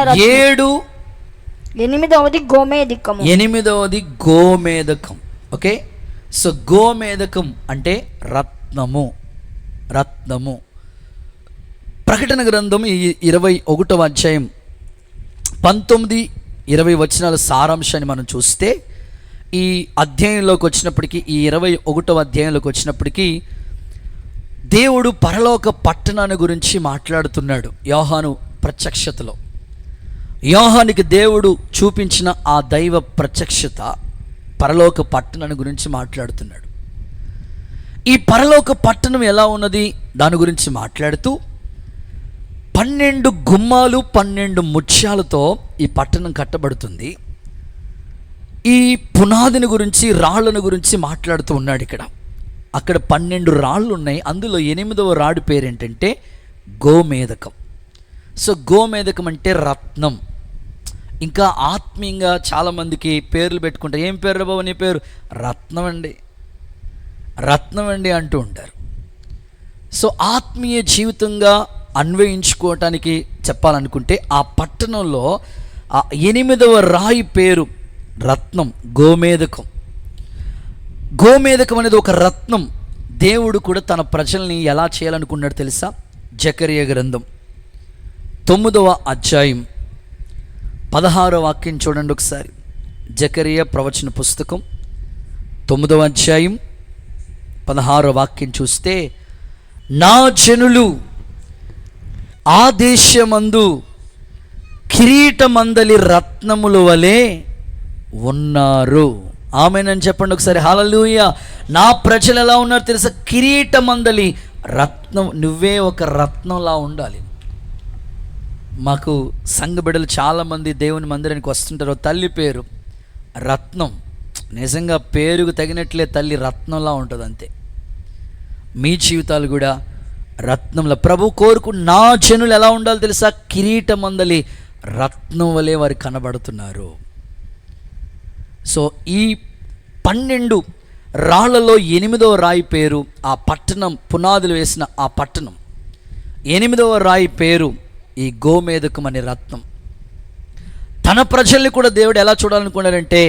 ఎనిమిదవది గోమేధికము. 8వది గోమేధకం. ఓకే, సో గోమేధకం అంటే రత్నము. ప్రకటన గ్రంథం 21వ అధ్యాయం 19-20 వచనాల సారాంశాన్ని మనం చూస్తే, ఈ అధ్యాయంలోకి వచ్చినప్పటికీ, ఈ 21వ అధ్యాయంలోకి వచ్చినప్పటికీ దేవుడు పరలోక పట్టణాన్ని గురించి మాట్లాడుతున్నాడు. యోహాను ప్రత్యక్షతలో యోహానికి దేవుడు చూపించిన ఆ దైవ ప్రత్యక్షత పరలోక పట్టణాన్ని గురించి మాట్లాడుతున్నాడు. ఈ పరలోక పట్టణం ఎలా ఉన్నది దాని గురించి మాట్లాడుతూ 12 గుమ్మాలు 12 ముత్యాలతో ఈ పట్టణం కట్టబడుతుంది. ఈ పునాదిని గురించి, రాళ్ళను గురించి మాట్లాడుతూ ఉన్నాడు. అక్కడ 12 రాళ్ళు ఉన్నాయి. అందులో 8వ రాడు పేరేంటంటే గోమేదకం. సో గోమేదకం అంటే రత్నం. ఇంకా ఆత్మీయంగా చాలామందికి పేర్లు పెట్టుకుంటారు. ఏం పేరు బాబు నీ పేరు? రత్నం అండి, రత్నం అండి అంటూ ఉంటారు. సో ఆత్మీయ జీవితంగా అన్వయించుకోవటానికి చెప్పాలనుకుంటే ఆ పట్టణంలో ఆ 8వ రాయి పేరు రత్నం, గోమేదకం. గోమేదకం అనేది ఒక రత్నం. దేవుడు కూడా తన ప్రజల్ని ఎలా చేయాలనుకున్నాడు తెలుసా? జకరియా గ్రంథం 9వ అధ్యాయం 16వ వాక్యం చూడండి ఒకసారి. జకరియా ప్రవచన పుస్తకం 9వ అధ్యాయం 16వ వాక్యం చూస్తే, నా జనులు ఆ దేశమందు కిరీటమందలి రత్నముల వలె ఉన్నారు. ఆమేనని చెప్పండి ఒకసారి. హల్లెలూయా. నా ప్రజలు ఎలా ఉన్నారు తెలుసా? కిరీటమందలి రత్నం. నువ్వే ఒక రత్నంలా ఉండాలి. మాకు సంఘ బిడ్డలు చాలామంది దేవుని మందిరానికి వస్తుంటారు. తల్లి పేరు రత్నం. నిజంగా పేరుకు తగినట్లే తల్లి రత్నంలా ఉంటుంది. అంతే మీ జీవితాలు కూడా రత్నంలా ప్రభు కోరుకు. నా జనులు ఎలా ఉండాలి తెలుసా? కిరీటమందలి రత్నం వలె వారు కనబడుతున్నారు. సో ఈ 12 రాళ్లలో 8వ రాయి పేరు, ఆ పట్టణం పునాదులు వేసిన ఆ పట్టణం 8వ రాయి పేరు ఈ గోమేదకం అనే రత్నం. తన ప్రజల్ని కూడా దేవుడు ఎలా చూడాలనుకున్నారంటే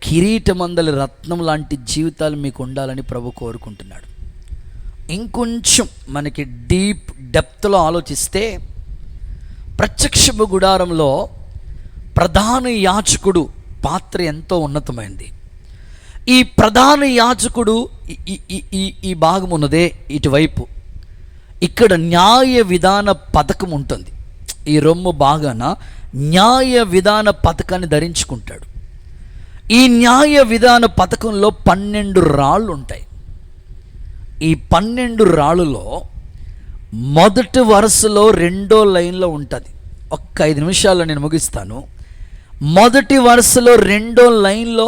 కిరీటమందలి రత్నం లాంటి జీవితాలు మీకు ఉండాలని ప్రభు కోరుకుంటున్నాడు. ఇంకొంచెం మనకి డెప్త్లో ఆలోచిస్తే ప్రత్యక్షపు గుడారంలో ప్రధాన యాజకుడు పాత్ర ఎంతో ఉన్నతమైంది. ఈ ప్రధాన యాజకుడు ఈ భాగం ఉన్నదే ఇటువైపు. ఇక్కడ న్యాయ విధాన పథకం ఉంటుంది. ఈ రొమ్ము బాగాన న్యాయ విధాన పథకాన్ని ధరించుకుంటాడు. ఈ న్యాయ విధాన పథకంలో 12 రాళ్ళు ఉంటాయి. ఈ 12 రాళ్ళులో మొదటి వరుసలో 2వ లైన్లో ఉంటుంది. ఒక్క 5 నిమిషాల్లో నేను ముగిస్తాను. మొదటి వరుసలో 2వ లైన్లో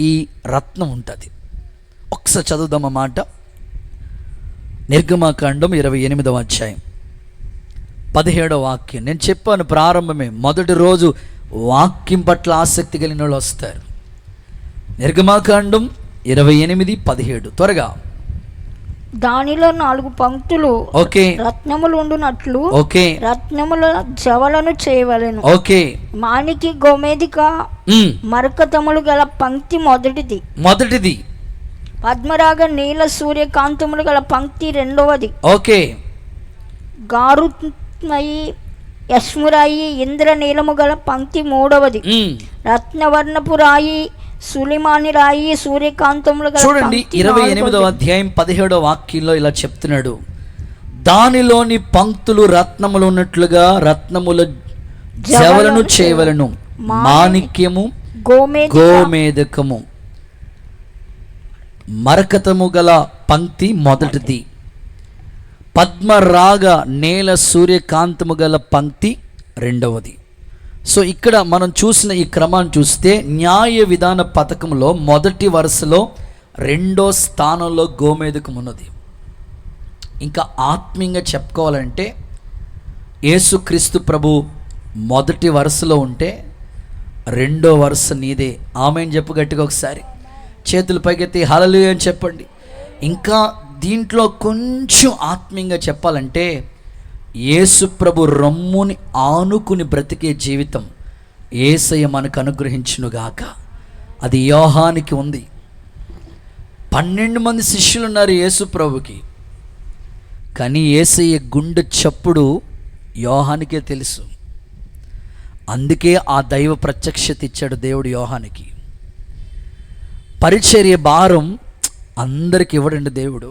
ఈ రత్నం ఉంటుంది. ఒకసారి చదువుదాం ఆ మాట. నిర్గమాకాండం 28వ అధ్యాయం 17వ వాక్యం. నేను చెప్పాను ప్రారంభమే, మొదటి రోజు వాక్యం పట్ల ఆసక్తి కలిగిన వాళ్ళు వస్తారు. నిర్గమాకాండం 28:17 త్వరగా. దానిలో 4 పంక్తులు ఓకే రత్నములు ఉండునట్లు ఓకే రత్నముల జవలను చేయవలెను. ఓకే మాణికి గోమేదిక మరకతములు గల పంక్తి మొదటిది. పద్మరాగ నీల సూర్యకాంతములు గల పంక్తి 2వది. ఓకే గారుత్మయి యశ్మురాయి ఇంద్రనీలము గల పంక్తి 3వది. రత్నవర్ణపు రాయి సులిమాని రాయి సూర్యకాంతములు గల. చూడండి 28వ అధ్యాయం 17వ వాక్యంలో ఇలా చెప్తున్నాడు, దానిలోని పంక్తులు రత్నములు ఉన్నట్లుగా రత్నముల జవలను చేయవలను. మాణిక్యము గోమేదకము మరకతము గల పంక్తి మొదటిది. పద్మరాగ నేల సూర్యకాంతము గల పంక్తి 2వది. సో ఇక్కడ మనం చూసిన ఈ క్రమాన్ని చూస్తే న్యాయ విధాన పథకంలో మొదటి వరుసలో 2వ స్థానంలో గోమేదకం ఉన్నది. ఇంకా ఆత్మీయంగా చెప్పుకోవాలంటే యేసుక్రీస్తు ప్రభు మొదటి వరుసలో ఉంటే 2వ వరుస నీదే. ఆమేన్ చెప్పు గట్టిగా ఒకసారి. చేతులు పైకెత్తి హల్లెలూయా అని చెప్పండి. ఇంకా దీంట్లో కొంచెం ఆత్మీయంగా చెప్పాలంటే యేసు ప్రభు రొమ్ముని ఆనుకుని బ్రతికే జీవితం యేసయ్య మనకు అనుగ్రహించునుగాక. అది యోహానికి ఉంది. 12 మంది శిష్యులు ఉన్నారు యేసు ప్రభుకి. కానీ యేసయ్య గుండె చప్పుడు యోహానికే తెలుసు. అందుకే ఆ దైవ ప్రత్యక్షత ఇచ్చాడు దేవుడు యోహానికి. పరిచర్య భారం అందరికి ఇవ్వడండి దేవుడు.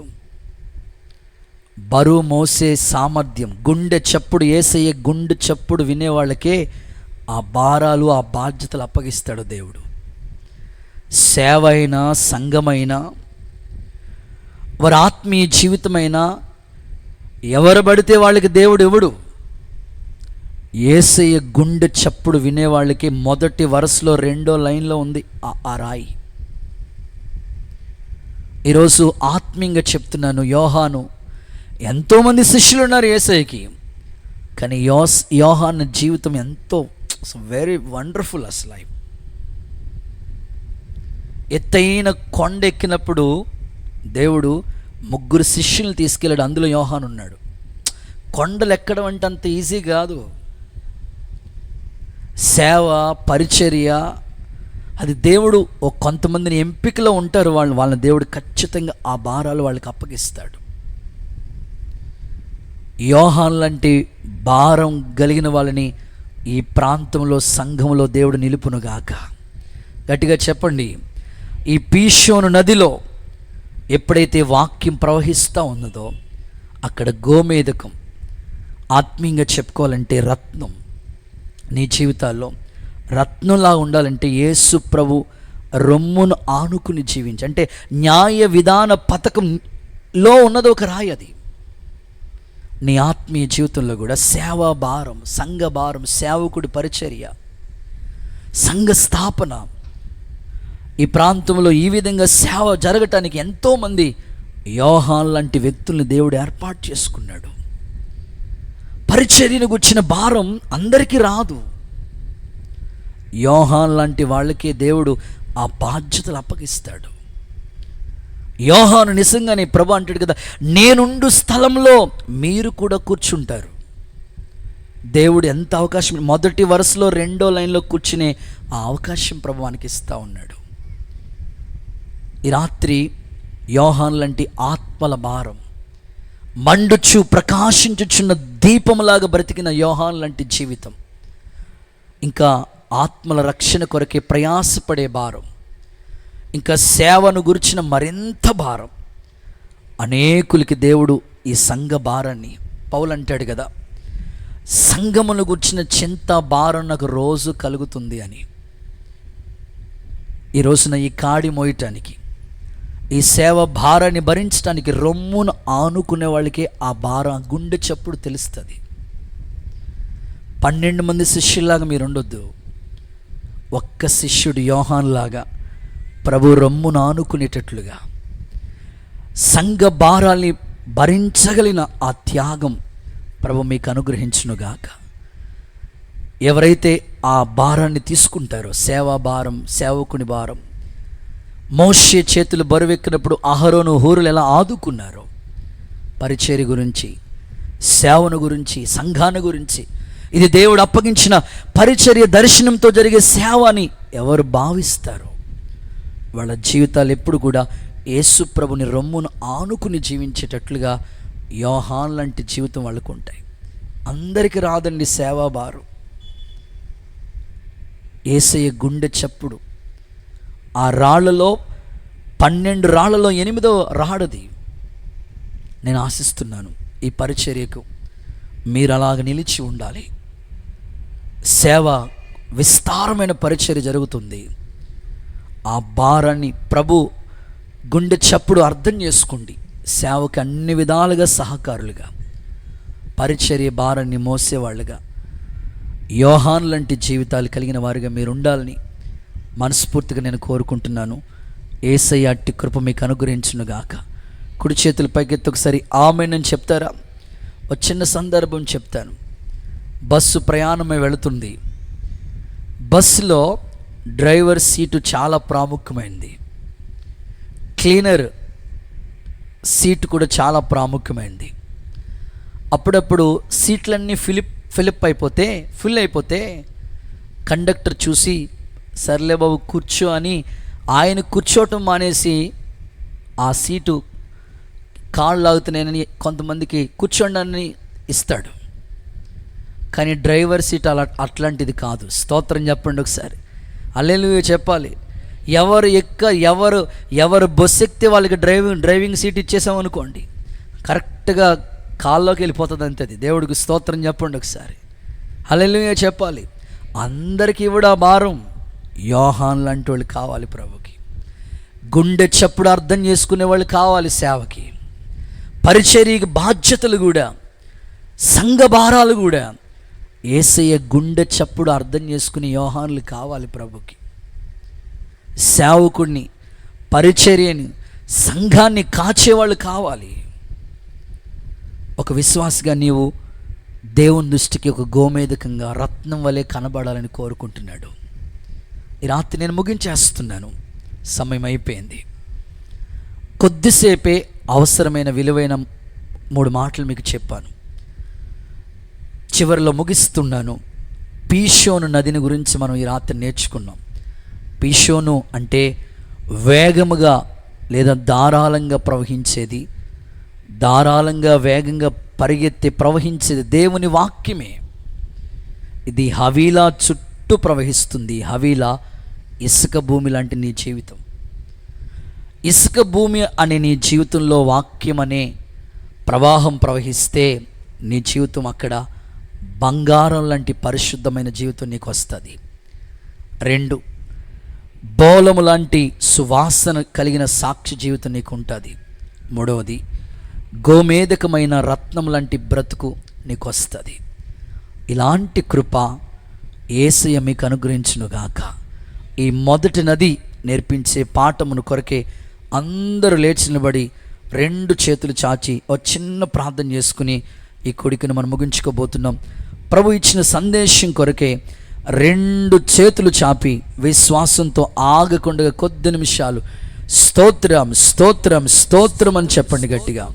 బరువు మోసే సామర్థ్యం, గుండె చప్పుడు, యేసయ్య గుండె చప్పుడు వినేవాళ్ళకే ఆ భారాలు, ఆ బాధ్యతలు అప్పగిస్తాడు దేవుడు. సేవ అయినా, సంఘమైనా, వారి ఆత్మీయ జీవితమైనా ఎవరు పడితే వాళ్ళకి దేవుడు ఇవ్వడు. యేసయ్య గుండె చప్పుడు వినేవాళ్ళకి మొదటి వరుసలో 2వ లైన్లో ఉంది ఆ రాయి. ఈరోజు ఆత్మీయంగా చెప్తున్నాను, యోహాను, ఎంతోమంది శిష్యులు ఉన్నారు యేసయ్యకి, కానీ యోహాను జీవితం ఎంతో వెరీ వండర్ఫుల్. అసలు ఎత్తైన కొండ ఎక్కినప్పుడు దేవుడు 3 శిష్యుల్ని తీసుకెళ్ళాడు, అందులో యోహాను ఉన్నాడు. కొండలు ఎక్కడం అంటే అంత ఈజీ కాదు. సేవ, పరిచర్య, అది దేవుడు కొంతమందిని ఎంపికలో ఉంటారు, వాళ్ళని దేవుడు ఖచ్చితంగా ఆ భారాలు వాళ్ళకి అప్పగిస్తాడు. యోహాను లాంటి భారం కలిగిన వాళ్ళని ఈ ప్రాంతంలో, సంఘంలో దేవుడు నిలుపునుగాక. గట్టిగా చెప్పండి. ఈ పీషోను నదిలో ఎప్పుడైతే వాక్యం ప్రవహిస్తూ ఉన్నదో అక్కడ గోమేదకం, ఆత్మీయంగా చెప్పుకోవాలంటే రత్నం, నీ జీవితాల్లో రత్నంలా ఉండాలంటే యేసు ప్రభు రొమ్మును ఆనుకుని జీవించి, అంటే న్యాయ విధాన పథకంలో ఉన్నది ఒక రాయి. అది నీ ఆత్మీయ జీవితంలో కూడా సేవా భారం, సంఘ భారం, సేవకుడి పరిచర్య, సంఘ స్థాపన, ఈ ప్రాంతంలో ఈ విధంగా సేవ జరగటానికి ఎంతోమంది యోహాను లాంటి వ్యక్తుల్ని దేవుడు ఏర్పాటు చేసుకున్నాడు. పరిచర్యను గుర్చిన భారం అందరికీ రాదు. యోహాను లాంటి వాళ్ళకే దేవుడు ఆ బాధ్యతలు అప్పగిస్తాడు. యోహాను నిజంగానే ప్రభు అంటాడు కదా, నేనుండు స్థలంలో మీరు కూడా కూర్చుంటారు. దేవుడు ఎంత అవకాశం, మొదటి వరుసలో 2వ లైన్లో కూర్చునే ఆ అవకాశం ప్రభువానికి ఇస్తూ ఉన్నాడు. ఈ రాత్రి యోహాను లాంటి ఆత్మల భారం, మండుచు ప్రకాశించుచున్న దీపములాగా బ్రతికిన యోహాను లాంటి జీవితం, ఇంకా ఆత్మల రక్షణ కొరకే ప్రయాసపడే భారం, ఇంకా సేవను గురించిన మరింత భారం, అనేకులకి దేవుడు ఈ సంఘ భారాన్ని, పౌలు అంటాడు కదా, సంఘమును గురించిన చింత భారం నాకు రోజు కలుగుతుంది అని. ఈ రోజున ఈ కాడి మోయటానికి, ఈ సేవ భారాన్ని భరించడానికి రొమ్మును ఆనుకునే వాళ్ళకి ఆ భారం, గుండె చప్పుడు తెలుస్తుంది. 12 మంది శిష్యుల్లాగా మీరు ఉండొద్దు. ఒక్క శిష్యుడు యోహాను లాగా ప్రభు రొమ్మును ఆనుకునేటట్లుగా సంఘ భారాల్ని భరించగలిగిన ఆ త్యాగం ప్రభు మీకు అనుగ్రహించునుగాక. ఎవరైతే ఆ భారాన్ని తీసుకుంటారో, సేవా భారం, సేవకుని భారం, మోషే చేతులు బరువెక్కినప్పుడు అహరోను, హూరులు ఎలా ఆదుకున్నారో, పరిచర్య గురించి, సేవను గురించి, సంఘాన్ని గురించి, ఇది దేవుడు అప్పగించిన పరిచర్య దర్శనంతో జరిగే సేవ అని ఎవరు భావిస్తారో వాళ్ళ జీవితాలు ఎప్పుడు కూడా యేసు ప్రభుని రొమ్మును ఆనుకుని జీవించేటట్లుగా యోహాను లాంటి జీవితం వాళ్ళకు ఉంటాయి. అందరికీ రాదండి సేవా భారం. యేసయ్య గుండె చప్పుడు, ఆ రాళ్లలో 12 రాళ్లలో 8వ రాడది. నేను ఆశిస్తున్నాను ఈ పరిచర్యకు మీరు అలాగ నిలిచి ఉండాలి. సేవ, విస్తారమైన పరిచర్య జరుగుతుంది. ఆ భారాన్ని ప్రభు గుండె చప్పుడు అర్థం చేసుకోండి. సేవకు అన్ని విధాలుగా సహకారులుగా, పరిచర్య భారాన్ని మోసేవాళ్ళుగా, యోహాను లాంటి జీవితాలు కలిగిన వారిగా మీరు ఉండాలని మనస్ఫూర్తిగా నేను కోరుకుంటున్నాను. యేసయ్య అట్టి కృప మీకు అనుగ్రహించునుగాక. కుడి చేతుల పైకెత్తి ఒకసారి ఆమేన్ అని చెప్తారా? ఒక చిన్న సందర్భం చెప్తాను. బస్సు ప్రయాణమే వెళుతుంది. బస్సులో డ్రైవర్ సీటు చాలా ప్రాముఖ్యమైనది, క్లీనర్ సీటు కూడా చాలా ప్రాముఖ్యమైనది. అప్పుడప్పుడు సీట్లన్నీ ఫుల్ అయిపోతే కండక్టర్ చూసి సర్లే బాబు కూర్చో అని ఆయన కూర్చోవటం మానేసి ఆ సీటు కాళ్ళు లాగుతున్నాయని కొంతమందికి కూర్చోండి ఇస్తాడు. కానీ డ్రైవర్ సీట్ అట్లాంటిది కాదు. స్తోత్రం చెప్పండి ఒకసారి, హల్లెలూయా చెప్పాలి. ఎవరు బస్సు ఎక్కితే వాళ్ళకి డ్రైవింగ్ సీట్ ఇచ్చేసామనుకోండి, కరెక్ట్గా కాల్లోకి వెళ్ళిపోతుంది అంతే. అది దేవుడికి స్తోత్రం చెప్పండి ఒకసారి, హల్లెలూయా చెప్పాలి. అందరికీ ఇవ్వడా భారం. యోహాన్ లాంటి వాళ్ళు కావాలి ప్రభుకి. గుండె చప్పుడు అర్థం చేసుకునే వాళ్ళు కావాలి సేవకి. పరిచర్యకి బాధ్యతలు కూడా, సంఘ భారాలు కూడా యేసయ్య గుండె చప్పుడు అర్థం చేసుకునే యోహాన్లు కావాలి ప్రభుకి. సేవకుడిని, పరిచర్యని, సంఘాన్ని కాచేవాళ్ళు కావాలి. ఒక విశ్వాసిగా నీవు దేవుని దృష్టికి ఒక గోమేధకంగా రత్నం వలె కనబడాలని కోరుకుంటున్నాడు. ఈ రాత్రి నేను ముగించేస్తున్నాను, సమయం అయిపోయింది. కొద్దిసేపే అవసరమైన విలువైన 3 మాటలు మీకు చెప్పాను. చివరిలో ముగిస్తున్నాను. పీషోను నదిని గురించి మనం ఈ రాత్రి నేర్చుకున్నాం. పీషోను అంటే వేగముగా లేదా ధారాళంగా ప్రవహించేది, ధారాళంగా వేగంగా పరిగెత్తి ప్రవహించేది దేవుని వాక్యమే. ఇది హవీలా చుట్టూ ప్రవహిస్తుంది. హవీలా ఇసుక భూమి లాంటి నీ జీవితం. ఇసుక భూమి అనే నీ జీవితంలో వాక్యం అనే ప్రవాహం ప్రవహిస్తే నీ జీవితం అక్కడ బంగారం లాంటి పరిశుద్ధమైన జీవితం నీకు వస్తుంది. 2, బోలము లాంటి సువాసన కలిగిన సాక్షి జీవితం నీకు ఉంటుంది. 3వది, గోమేధకమైన రత్నం లాంటి బ్రతుకు నీకు వస్తుంది. ఇలాంటి కృప యేసయ్య మీకు అనుగ్రహించునుగాక. ఈ మొదటి నది నేర్పించే పాఠమును కొరకే అందరూ లేచి నిలబడి 2 చేతులు చాచి ఒక చిన్న ప్రార్థన చేసుకుని ఈ కొడుకుని మనం ముగించుకోబోతున్నాం. ప్రభు ఇచ్చిన సందేశం కొరకే 2 చేతులు చాపి విశ్వాసంతో ఆగకుండా కొద్ది నిమిషాలు స్తోత్రం స్తోత్రం స్తోత్రం అని చెప్పండి గట్టిగా.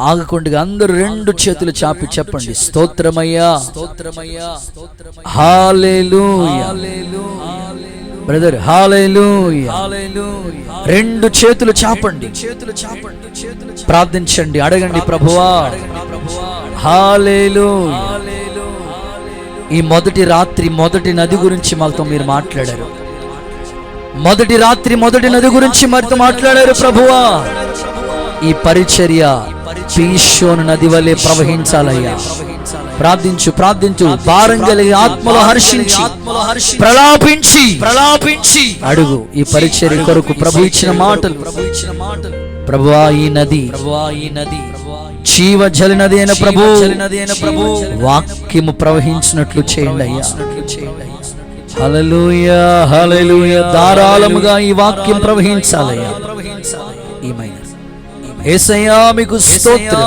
ఆగకుండా అందరూ 2 చేతులు చాపి చెప్పండి, స్తోత్రమయ్యా స్తోత్రమయ్యా హల్లెలూయా బ్రదర్ హల్లెలూయా. 2 చేతులు చాపండి, ప్రార్థించండి, అడగండి ప్రభువా. హల్లెలూయా. ఈ మొదటి రాత్రి మొదటి నది గురించి మాతో మీరు మాట్లాడారు. మొదటి రాత్రి మొదటి నది గురించి మాతో మాట్లాడారు ప్రభువా. ఈ పరిచర్య పీషోను నది వలె ప్రవహించాలయ్యా. ప్రార్థించు ప్రార్థించు, భారం కలిగి ఆత్మలో హర్షించి ప్రలాపించి అడుగు. ఈ పరిచర్య కొరకు ప్రభు ఇచ్చిన మాటలు. ప్రభువా ఈ నది జీవజల నది అయిన ప్రభు వాక్యము ప్రవహించినట్లు చేయండి అయ్యా. హల్లెలూయా హల్లెలూయా. ధారాళముగా ఈ వాక్యం ప్రవహించాలయ్యా. యేసయ్యా మీకు స్తోత్రం.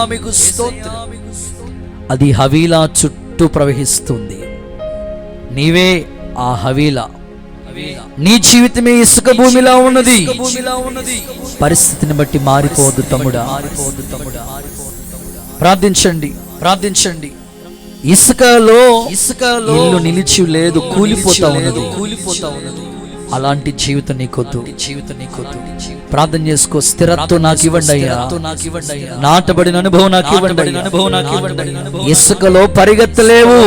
అది హవీలా చుట్టూ ప్రవహిస్తుంది. నీవే ఆ హవీలా. నీ జీవితమే ఇసుక భూమిలా ఉన్నది. పరిస్థితిని బట్టి మారిపోదు తమ్ముడా. ప్రార్థించండి ప్రార్థించండి. ఇసుకలో ఇల్లు నిలిచి లేదు, కూలిపోతా ఉన్నది. అలాంటి జీవితం నీకొద్దు. ప్రార్థన చేసుకో. స్థిరత్వం నాకు ఇవ్వండి అయ్యా. నాటబడిన అనుభవం నాకు ఇవ్వండి. ఇసుకలో పరిగెత్తలేవు.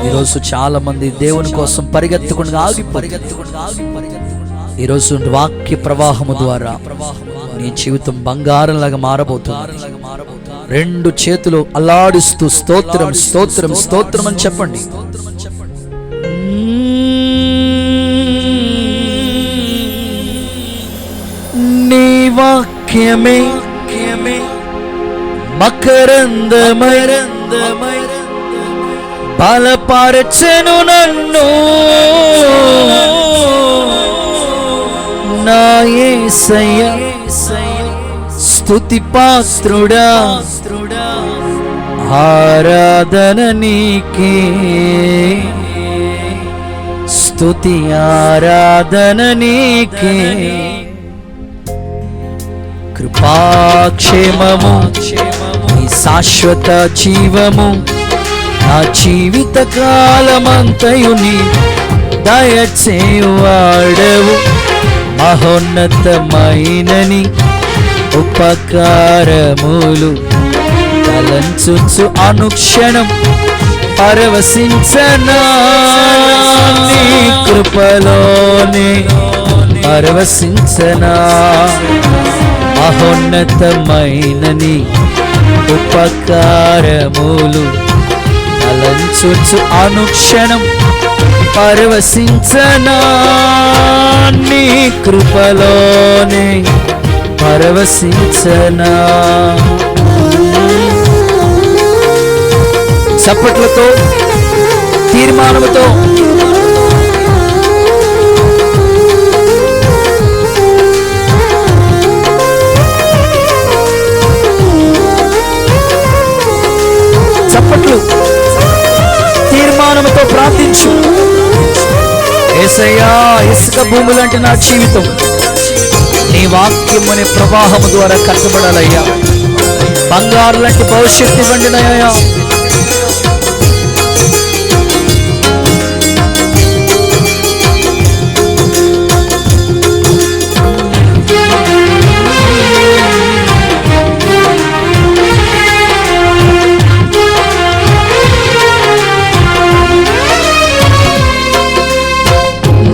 ఈరోజు చాలా మంది దేవుని కోసం పరిగెత్తకుండా ఆగి ఈరోజు వాక్య ప్రవాహము ద్వారా నీ జీవితం బంగారంలాగా మారబోతుంది. 2 చేతులు అల్లాడిస్తూ స్తోత్రం స్తోత్రం స్తోత్రం అని చెప్పండి. నీ వాక్యమే మకరందమై బలపరచెను నన్ను. నా యేసయ్య స్తుతి పాత్రుడా, ఆరాధన నీకే, స్తుతి ఆరాధన నీకే. కృపాక్షేమము నీ శాశ్వత జీవము నా జీవిత కాలమంతయు నీ దయచేవాడవు. మహోన్నతమైనని ఉపకారములు తలంచుచు అనుక్షణం పరవశించనా నీ కృపలోనే పరవశించనా మహోన్నతమైన నీ ఉపకారములు తలంచుచు అనుక్షణం పరవశించనా నీ కృపలోనే పరవశించనా. చప్పట్లతో తీర్మానముతో చప్పట్లు తీర్మానముతో ప్రార్థించు. యేసయ్యా, ఇసుక భూమి లాంటి నా జీవితం నీ వాక్యం అనే ప్రవాహము ద్వారా కట్టబడాలయ్యా. బంగారు లాంటి భవిష్యత్తు ఇవ్వండినయ్యా.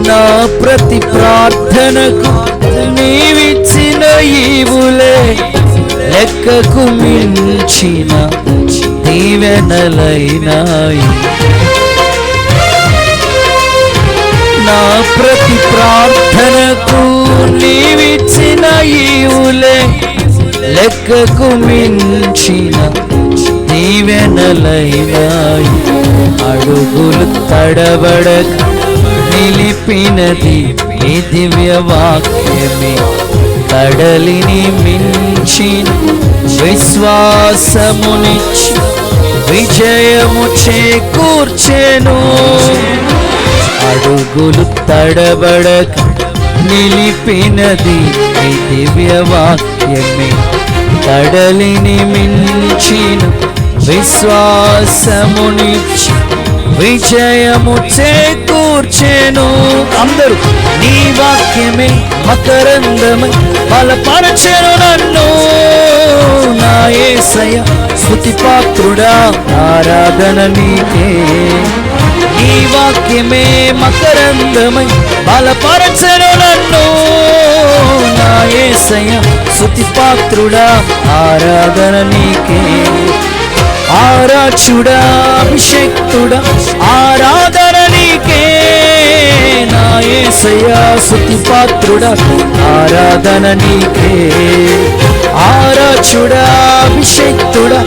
నా ప్రతి ప్రార్థనకు నీవిచ్చిన ఈవులే లెక్కకు మించిన దీవెనలైనాయి. నా ప్రతి ప్రార్థనకు నీవిచ్చిన ఈవులే లెక్కకు మించిన దీవెనలైనాయి. అడుగులు తడబడక నిలిపినది ఈ దివ్య వాక్యమే. కడలిని మించిన విశ్వాసమునిచ్చి విజయము చేకూర్చెను. అడుగులు తడబడక నిలిపినది ఈ దివ్య వాక్యమే. కడలిని మించిన విశ్వాసమునిచ్చి విజయము చేకూర్చెను. అందరూ నీ వాక్యమే మకరందమై బలపరచెను నన్ను. నా యేసయ్య స్తుతి పాత్రుడా, ఆరాధన నీకే. నీ వాక్యమే మకరందమై బలపరచెను నన్ను. నా యేసయ్య స్తుతి పాత్రుడా, ఆరాధన నీకే. ఆరాచుడా, అభిషేక్తుడా, ఆరాధన నీకే. నా యేసయ్యా స్తుతి పాత్రుడా, ఆరాధన నీకే. ఆరాచుడా, అభిషేక్తుడా,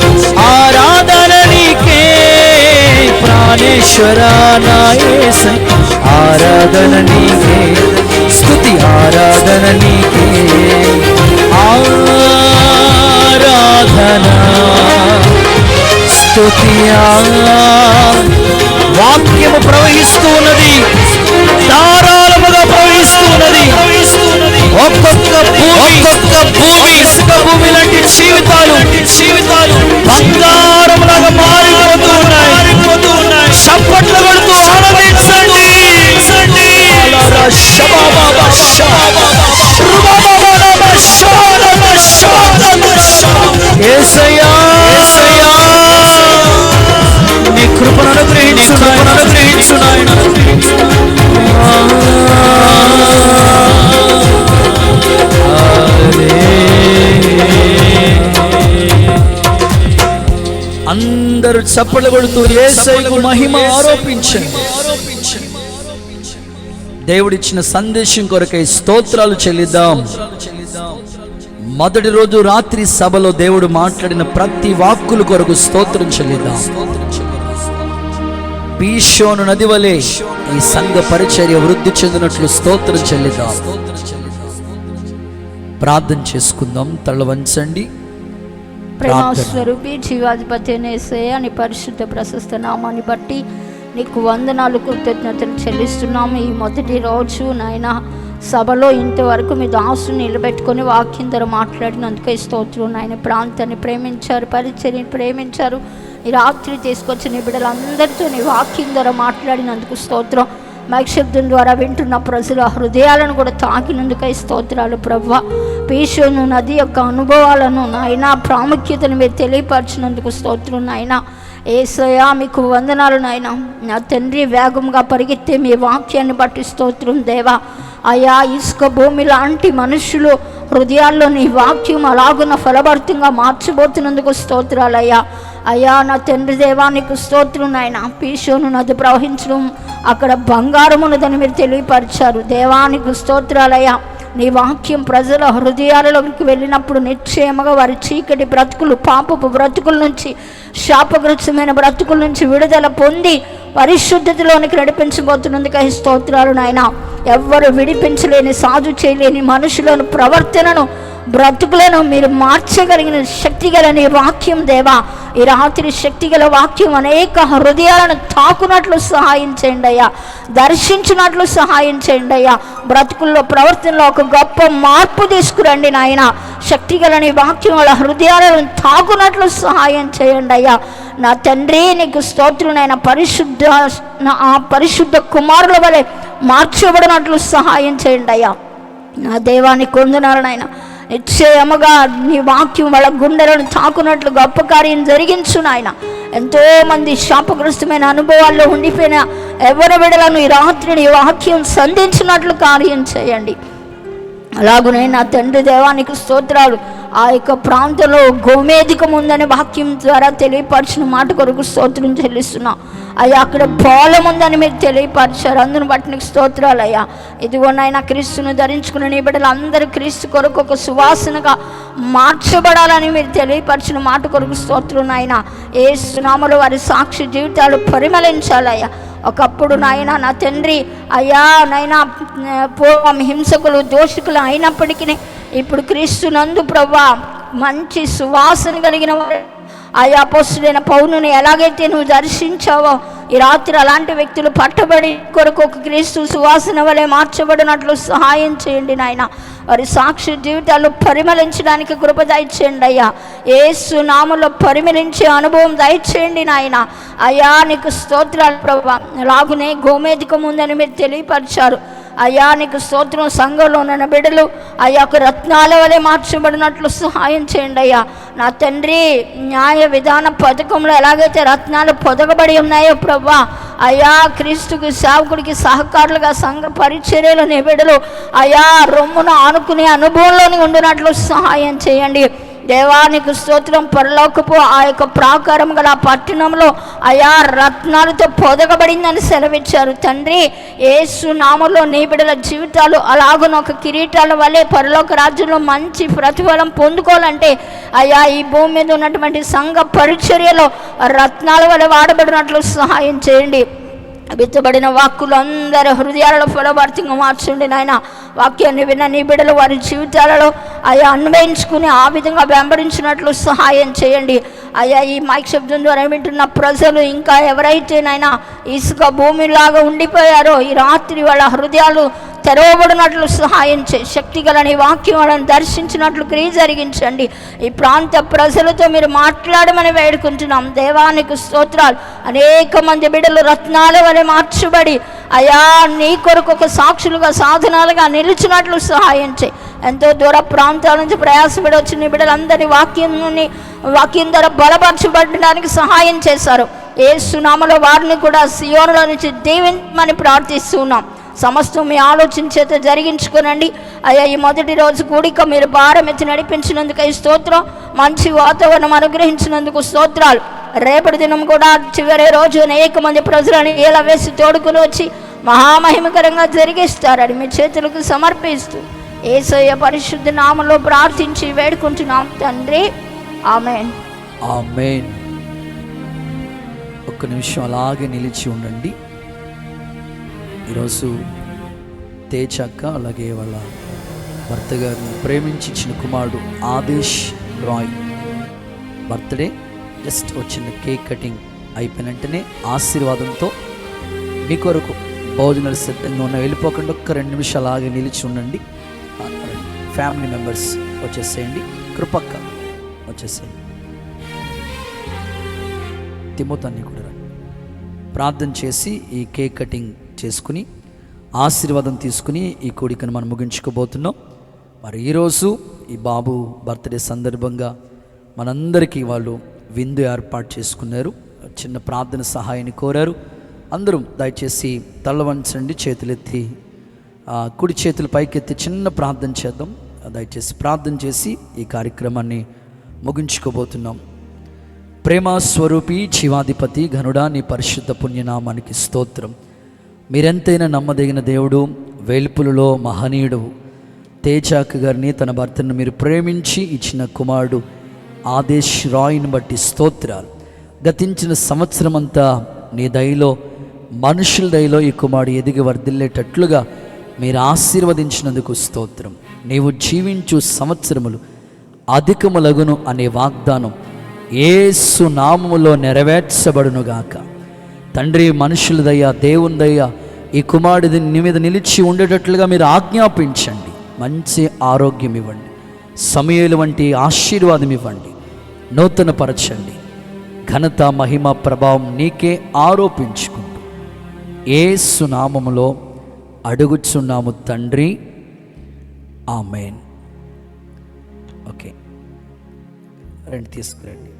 ఆరాధన నీకే. ప్రాణేశ్వరా, నా యేసయ్య ఆరాధన నీకే. స్తుతి ఆరాధన నీకే. ఆరాధన వాక్యము ప్రవహిస్తూ ఉన్నది, ధారాళముగా ప్రవహిస్తూ ఉన్నది. ఒక్కొక్క భూమి ఇసుక భూమి లాంటి జీవితాలు బంగారములాగా మారిపోతూ ఉన్నాయి. చప్పట్లు కొడుతూ ఆనందించండి. యేసయ్యా, నీ కృపను అనుగ్రహించు నాయనా. అందరూ చప్పట్లు కొడుతూ యేసయ్యకు మహిమ ఆరోపించండి. దేవుడిచ్చిన సందేశం కొరకై స్తోత్రాలు చెల్లిద్దాం. మొదటి రోజు రాత్రి సభలో దేవుడు మాట్లాడిన ప్రతి వాక్కుల కొరకు స్తోత్రం చెల్లిద్దాం. పీషోను నది వలె ఈ సంఘ పరిచర్య వృద్ధి చెందినట్లు స్తోత్రం చెల్లిద్దాం. ప్రార్థన చేసుకుందాం. తల వంచండి. ప్రేమస్వరూపి జీవాధిపతి యేసయ్య, నీ పరిశుద్ధ ప్రశస్త నామాన్ని బట్టి నీకు వందనాలు, కృతజ్ఞతలు చెల్లిస్తున్నాము. ఈ మొదటి రోజు నాయన సభలో ఇంతవరకు మీ దాసుని నిలబెట్టుకొని వాక్యం ధర మాట్లాడినందుకే స్తోత్రం. నాయన ప్రాంతాన్ని ప్రేమించారు, పరిచర్యని ప్రేమించారు. ఈ రాత్రి తీసుకొచ్చిన బిడ్డలందరితో నీ వాక్యం ధర మాట్లాడినందుకు స్తోత్రం. మైక్ శబ్దం ద్వారా వింటున్న ప్రజల హృదయాలను కూడా తాకినందుకై స్తోత్రాలు ప్రభువా. పీషోను నది యొక్క అనుభవాలను నాయన ప్రాముఖ్యతను మీరు తెలియపరిచినందుకు స్తోత్రం నాయన. యేసయ్యా మీకు వందనాలు నాయన. నా తండ్రి, వేగంగా పరిగెత్తే మీ వాక్యాన్ని బట్టి స్తోత్రం దేవా. అయ్యా, ఇసుక భూమి లాంటి మనుషులు హృదయాల్లో నీ వాక్యం అలాగున్న ఫలభరితంగా మార్చబోతున్నందుకు స్తోత్రాలయ్యా. అయ్యా నా తండ్రి దేవా, నీకు స్తోత్రం నాయన. పీషోను నది ప్రవహించడం అక్కడ బంగారమున్నదని మీరు తెలియపరిచారు దేవా, నీకు స్తోత్రాలయ్యా. నీ వాక్యం ప్రజల హృదయాలలోకి వెళ్ళినప్పుడు నిశ్చయముగా వారి చీకటి బ్రతుకులు, పాపపు బ్రతుకుల నుంచి, శాపగ్రస్తమైన బ్రతుకుల నుంచి విడుదల పొంది పరిశుద్ధతలోనికి నడిపించబోతున్నందుకు స్తోత్రాలు నాయన. ఎవ్వరు విడిపించలేని, సాధు చేయలేని మనుషులను, ప్రవర్తనను, బ్రతుకులను మీరు మార్చగలిగిన శక్తి గల నీ వాక్యం దేవా. ఈ రాత్రి శక్తిగల వాక్యం అనేక హృదయాలను తాకునట్లు సహాయం చేయండి అయ్యా, దర్శించినట్లు సహాయం చేయండి అయ్యా. బ్రతుకుల్లో, ప్రవర్తనలో ఒక గొప్ప మార్పు తీసుకురండి నాయన. శక్తిగల నీ వాక్యం వాళ్ళ హృదయాలను తాకునట్లు సహాయం చేయండి అయ్యా. నా తండ్రి, నీకు స్తోత్రునైన. పరిశుద్ధ కుమారుల వలె మార్చబడినట్లు సహాయం చేయండి అయ్యా. నా దేవానికి వందనాలు నాయన. నిశ్చయముగా నీ వాక్యం వాళ్ళ గుండెలను తాకునట్లు గొప్ప కార్యం జరిగించు నాయన. ఎంతోమంది శాపగ్రస్తమైన అనుభవాల్లో ఉండిపోయిన ఎవరి బిడ్డలను ఈ రాత్రి నీ వాక్యం సంధించినట్లు కార్యం చేయండి. అలాగునే నా తండ్రి దేవానికి స్తోత్రాలు. ఆ యొక్క ప్రాంతంలో గోమేధికం ఉందని వాక్యం ద్వారా తెలియపరిచిన మాట కొరకు స్తోత్రం చెల్లిస్తున్నా అయ్యా. అక్కడ బోలం ఉందని మీరు తెలియపరిచారు, అందును బట్టి నీకు స్తోత్రాలు అయ్యా. ఇదిగోనైనా క్రీస్తును ధరించుకున్న నీ బిడ్డలు అందరూ క్రీస్తు కొరకు ఒక సువాసనగా మార్చబడాలని మీరు తెలియపరిచిన మాట కొరకు స్తోత్రం నాయన. యేసు నామములో వారి సాక్షి జీవితాలు పరిమళించాలయ్యా. ఒకప్పుడు నాయన నా తండ్రి అయ్యా నైనా పూర్వం హింసకులు, దోషకులు అయినప్పటికీ ఇప్పుడు క్రీస్తునందు ప్రభువా మంచి సువాసన కలిగిన వారు ఆయా అపోస్తలుడైన పౌలుని ఎలాగైతే నువ్వు దర్శించావో ఈ రాత్రి అలాంటి వ్యక్తులు పట్టబడి కొరకు ఒక క్రీస్తు సువాసన వలె మార్చబడినట్లు సహాయం చేయండి నాయన. వారి సాక్షి జీవితాలు పరిమళించడానికి కృప దయచేయండి అయ్యా. యేసు నామములో పరిమళించే అనుభవం దయచేయండి నాయన. అయ్యా నీకు స్తోత్రాలు ప్రభువా. అలాగునే గోమేధికం ఉందని మీరు తెలియపరిచారు అయ్యా. నీకు స్తోత్రం. సంఘంలో ఉన్న బిడ్డలు అయ్యా ఒక రత్నాల వలె మార్చబడినట్లు సహాయం చేయండి అయ్యా. నా తండ్రి, న్యాయ విధాన పథకంలో ఎలాగైతే రత్నాలు పొదగబడి ఉన్నాయో ప్రభువా అయ్యా, క్రీస్తుకి సేవకుడికి సహకారులుగా సంఘ పరిచర్యలు నీ బిడ్డలు అయ్యా రొమ్మును ఆనుకునే అనుభవంలోని ఉండినట్లు సహాయం చేయండి దేవానికి స్తోత్రం. పరలోకపు ఆ యొక్క ప్రాకారం గల పట్టణంలో అయా రత్నాలతో పొదగబడిందని సెలవిచ్చారు తండ్రి. యేసు నామములో నీ బిడ్డల జీవితాలు అలాగున ఒక కిరీటాల వలె పరలోక రాజ్యంలో మంచి ప్రతిఫలం పొందుకోవాలంటే అయ్యా ఈ భూమి మీద ఉన్నటువంటి సంఘ పరిచర్యలో రత్నాల వలె వాడబడినట్లు సహాయం చేయండి. విత్తబడిన వాక్కులు అందరి హృదయాలలో ఫలభరితంగా మార్చండి నాయన. వాక్యాన్ని విన్న నీ బిడ్డలు వారి జీవితాలలో అయ్యా అన్వయించుకుని ఆ విధంగా వెంబడించినట్లు సహాయం చేయండి అయ్యా. ఈ మైక్ శబ్దం ద్వారా వింటున్న ప్రజలు ఇంకా ఎవరైతే నాయన ఇసుక భూమిలాగా ఉండిపోయారో ఈ రాత్రి వాళ్ళ హృదయాలు తెరవబడినట్లు సహాయం చేయి. శక్తి గల నీ వాక్యం వాళ్ళని దర్శించినట్లు క్రియ జరిగించండి. ఈ ప్రాంత ప్రజలతో మీరు మాట్లాడమని వేడుకుంటున్నాం దేవానికి స్తోత్రాలు. అనేక మంది బిడ్డలు రత్నాల వలె మార్చబడి అయ్యా నీ కొరకు ఒక సాక్షులుగా, సాధనాలుగా నిలిచినట్లు సహాయం చేయి. ఎంతో దూర ప్రాంతాల నుంచి ప్రయాసపడి వచ్చిన బిడ్డలందరినీ వాక్యం ద్వారా బలపరచబడడానికి సహాయం చేశారు. యేసు నామములో వారిని కూడా సియోనులో నుంచి దీవించమని ప్రార్థిస్తున్నాం. సమస్తం మీ ఆలోచన చేత జరిగించుకోనండి అయ్యా. ఈ మొదటి రోజు కూడిక మీరు భారం ఎత్తి నడిపించినందుకు ఈ స్తోత్రం. మంచి వాతావరణం అనుగ్రహించినందుకు స్తోత్రాలు. రేపటి దినం కూడా చివరి రోజు అనేక మంది ప్రజలను ఏల వేసి తోడుకుని వచ్చి మహామహిమకరంగా జరిగిస్తారని మీ చేతులకు సమర్పిస్తూ యేసయ్య పరిశుద్ధ నామములో ప్రార్థించి వేడుకుంటున్నాం తండ్రి. ఆమేన్. ఆమేన్. ఒక్క నిమిషం అలాగే నిలిచి ఉండండి. ఈరోజు తేజక్క అలాగే వాళ్ళ భర్త గారిని ప్రేమించి ఇచ్చిన కుమారుడు ఆదేశ్ రాయ్ బర్త్డే. జస్ట్ వచ్చిన కేక్ కటింగ్ అయిపోయిన వెంటనే ఆశీర్వాదంతో మీ కొరకు భోజనాలు సిద్ధంగా ఉన్న వెళ్ళిపోకుండా ఒక్క 2 నిమిషాలు అలాగే నిలిచి ఉండండి. ఫ్యామిలీ మెంబర్స్ వచ్చేసేయండి. కృపక్క వచ్చేసేయండి. తిమోతిని కూడా ప్రార్థన చేసి ఈ కేక్ కటింగ్ చేసుకుని ఆశీర్వాదం తీసుకుని ఈ కోడికను మనం ముగించుకోబోతున్నాం. మరి ఈరోజు ఈ బాబు బర్త్డే సందర్భంగా మనందరికీ వాళ్ళు విందు ఏర్పాటు చేసుకున్నారు. చిన్న ప్రార్థన సహాయాన్ని కోరారు. అందరం దయచేసి తల వంచండి, చేతులెత్తి కుడి చేతులు పైకెత్తి చిన్న ప్రార్థన చేద్దాం. దయచేసి ప్రార్థన చేసి ఈ కార్యక్రమాన్ని ముగించుకోబోతున్నాం. ప్రేమ స్వరూపి జీవాధిపతి ఘనుడా, నీ పరిశుద్ధ పుణ్యనామానికి స్తోత్రం. మీరెంతైనా నమ్మదగిన దేవుడు, వేల్పులలో మహనీయుడు. తేజాక్ గారిని, తన భర్తను మీరు ప్రేమించి ఇచ్చిన కుమారుడు ఆదేశ్ రాయ్ని బట్టి స్తోత్రాలు. గతించిన సంవత్సరం అంతా నీ దయలో, మనుషుల దయలో ఈ కుమారుడు ఎదిగి వర్ధిల్లేటట్లుగా మీరు ఆశీర్వదించినందుకు స్తోత్రం. నీవు జీవించు సంవత్సరములు అధికములగును అనే వాగ్దానం యేసు నామములో నెరవేర్చబడునుగాక. తండ్రి, మనుషుల దయ, దేవుని దయ ఈ కుమారుడి నీ మీద నిలిచి ఉండేటట్లుగా మీరు ఆజ్ఞాపించండి. మంచి ఆరోగ్యం ఇవ్వండి, సమయాలు వంటి ఆశీర్వాదం ఇవ్వండి, నూతన పరచండి. ఘనత, మహిమ, ప్రభావం నీకే ఆరోపించుకుంటూ యేసు నామములో అడుగుచున్నాము తండ్రి, ఆమేన్. ఓకే, రండి, తీసుకురండి.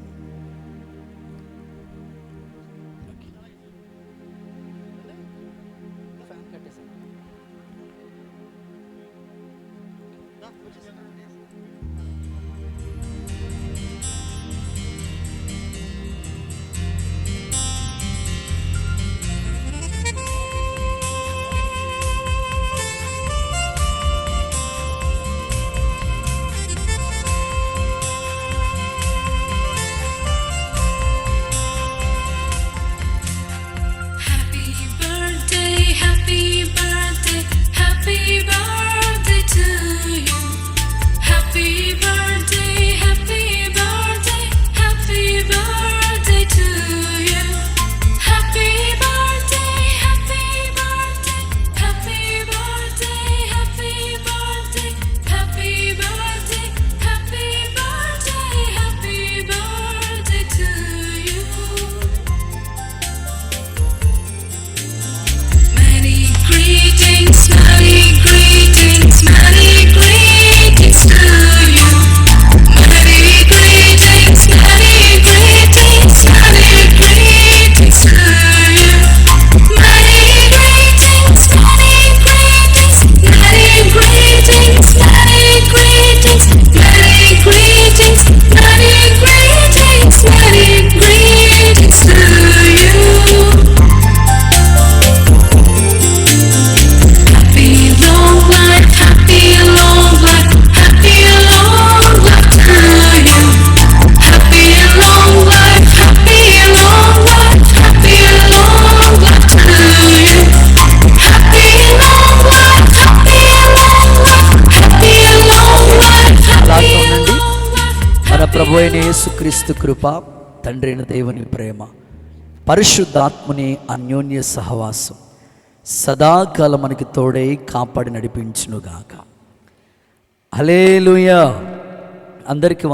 ప్రభువైన యేసుక్రీస్తు కృప, తండ్రి అయిన దేవుని ప్రేమ, పరిశుద్ధాత్మని అన్యోన్య సహవాసం సదాకాలం మనకి తోడై కాపాడి నడిపించునుగాక. హల్లెలూయా. అందరికీ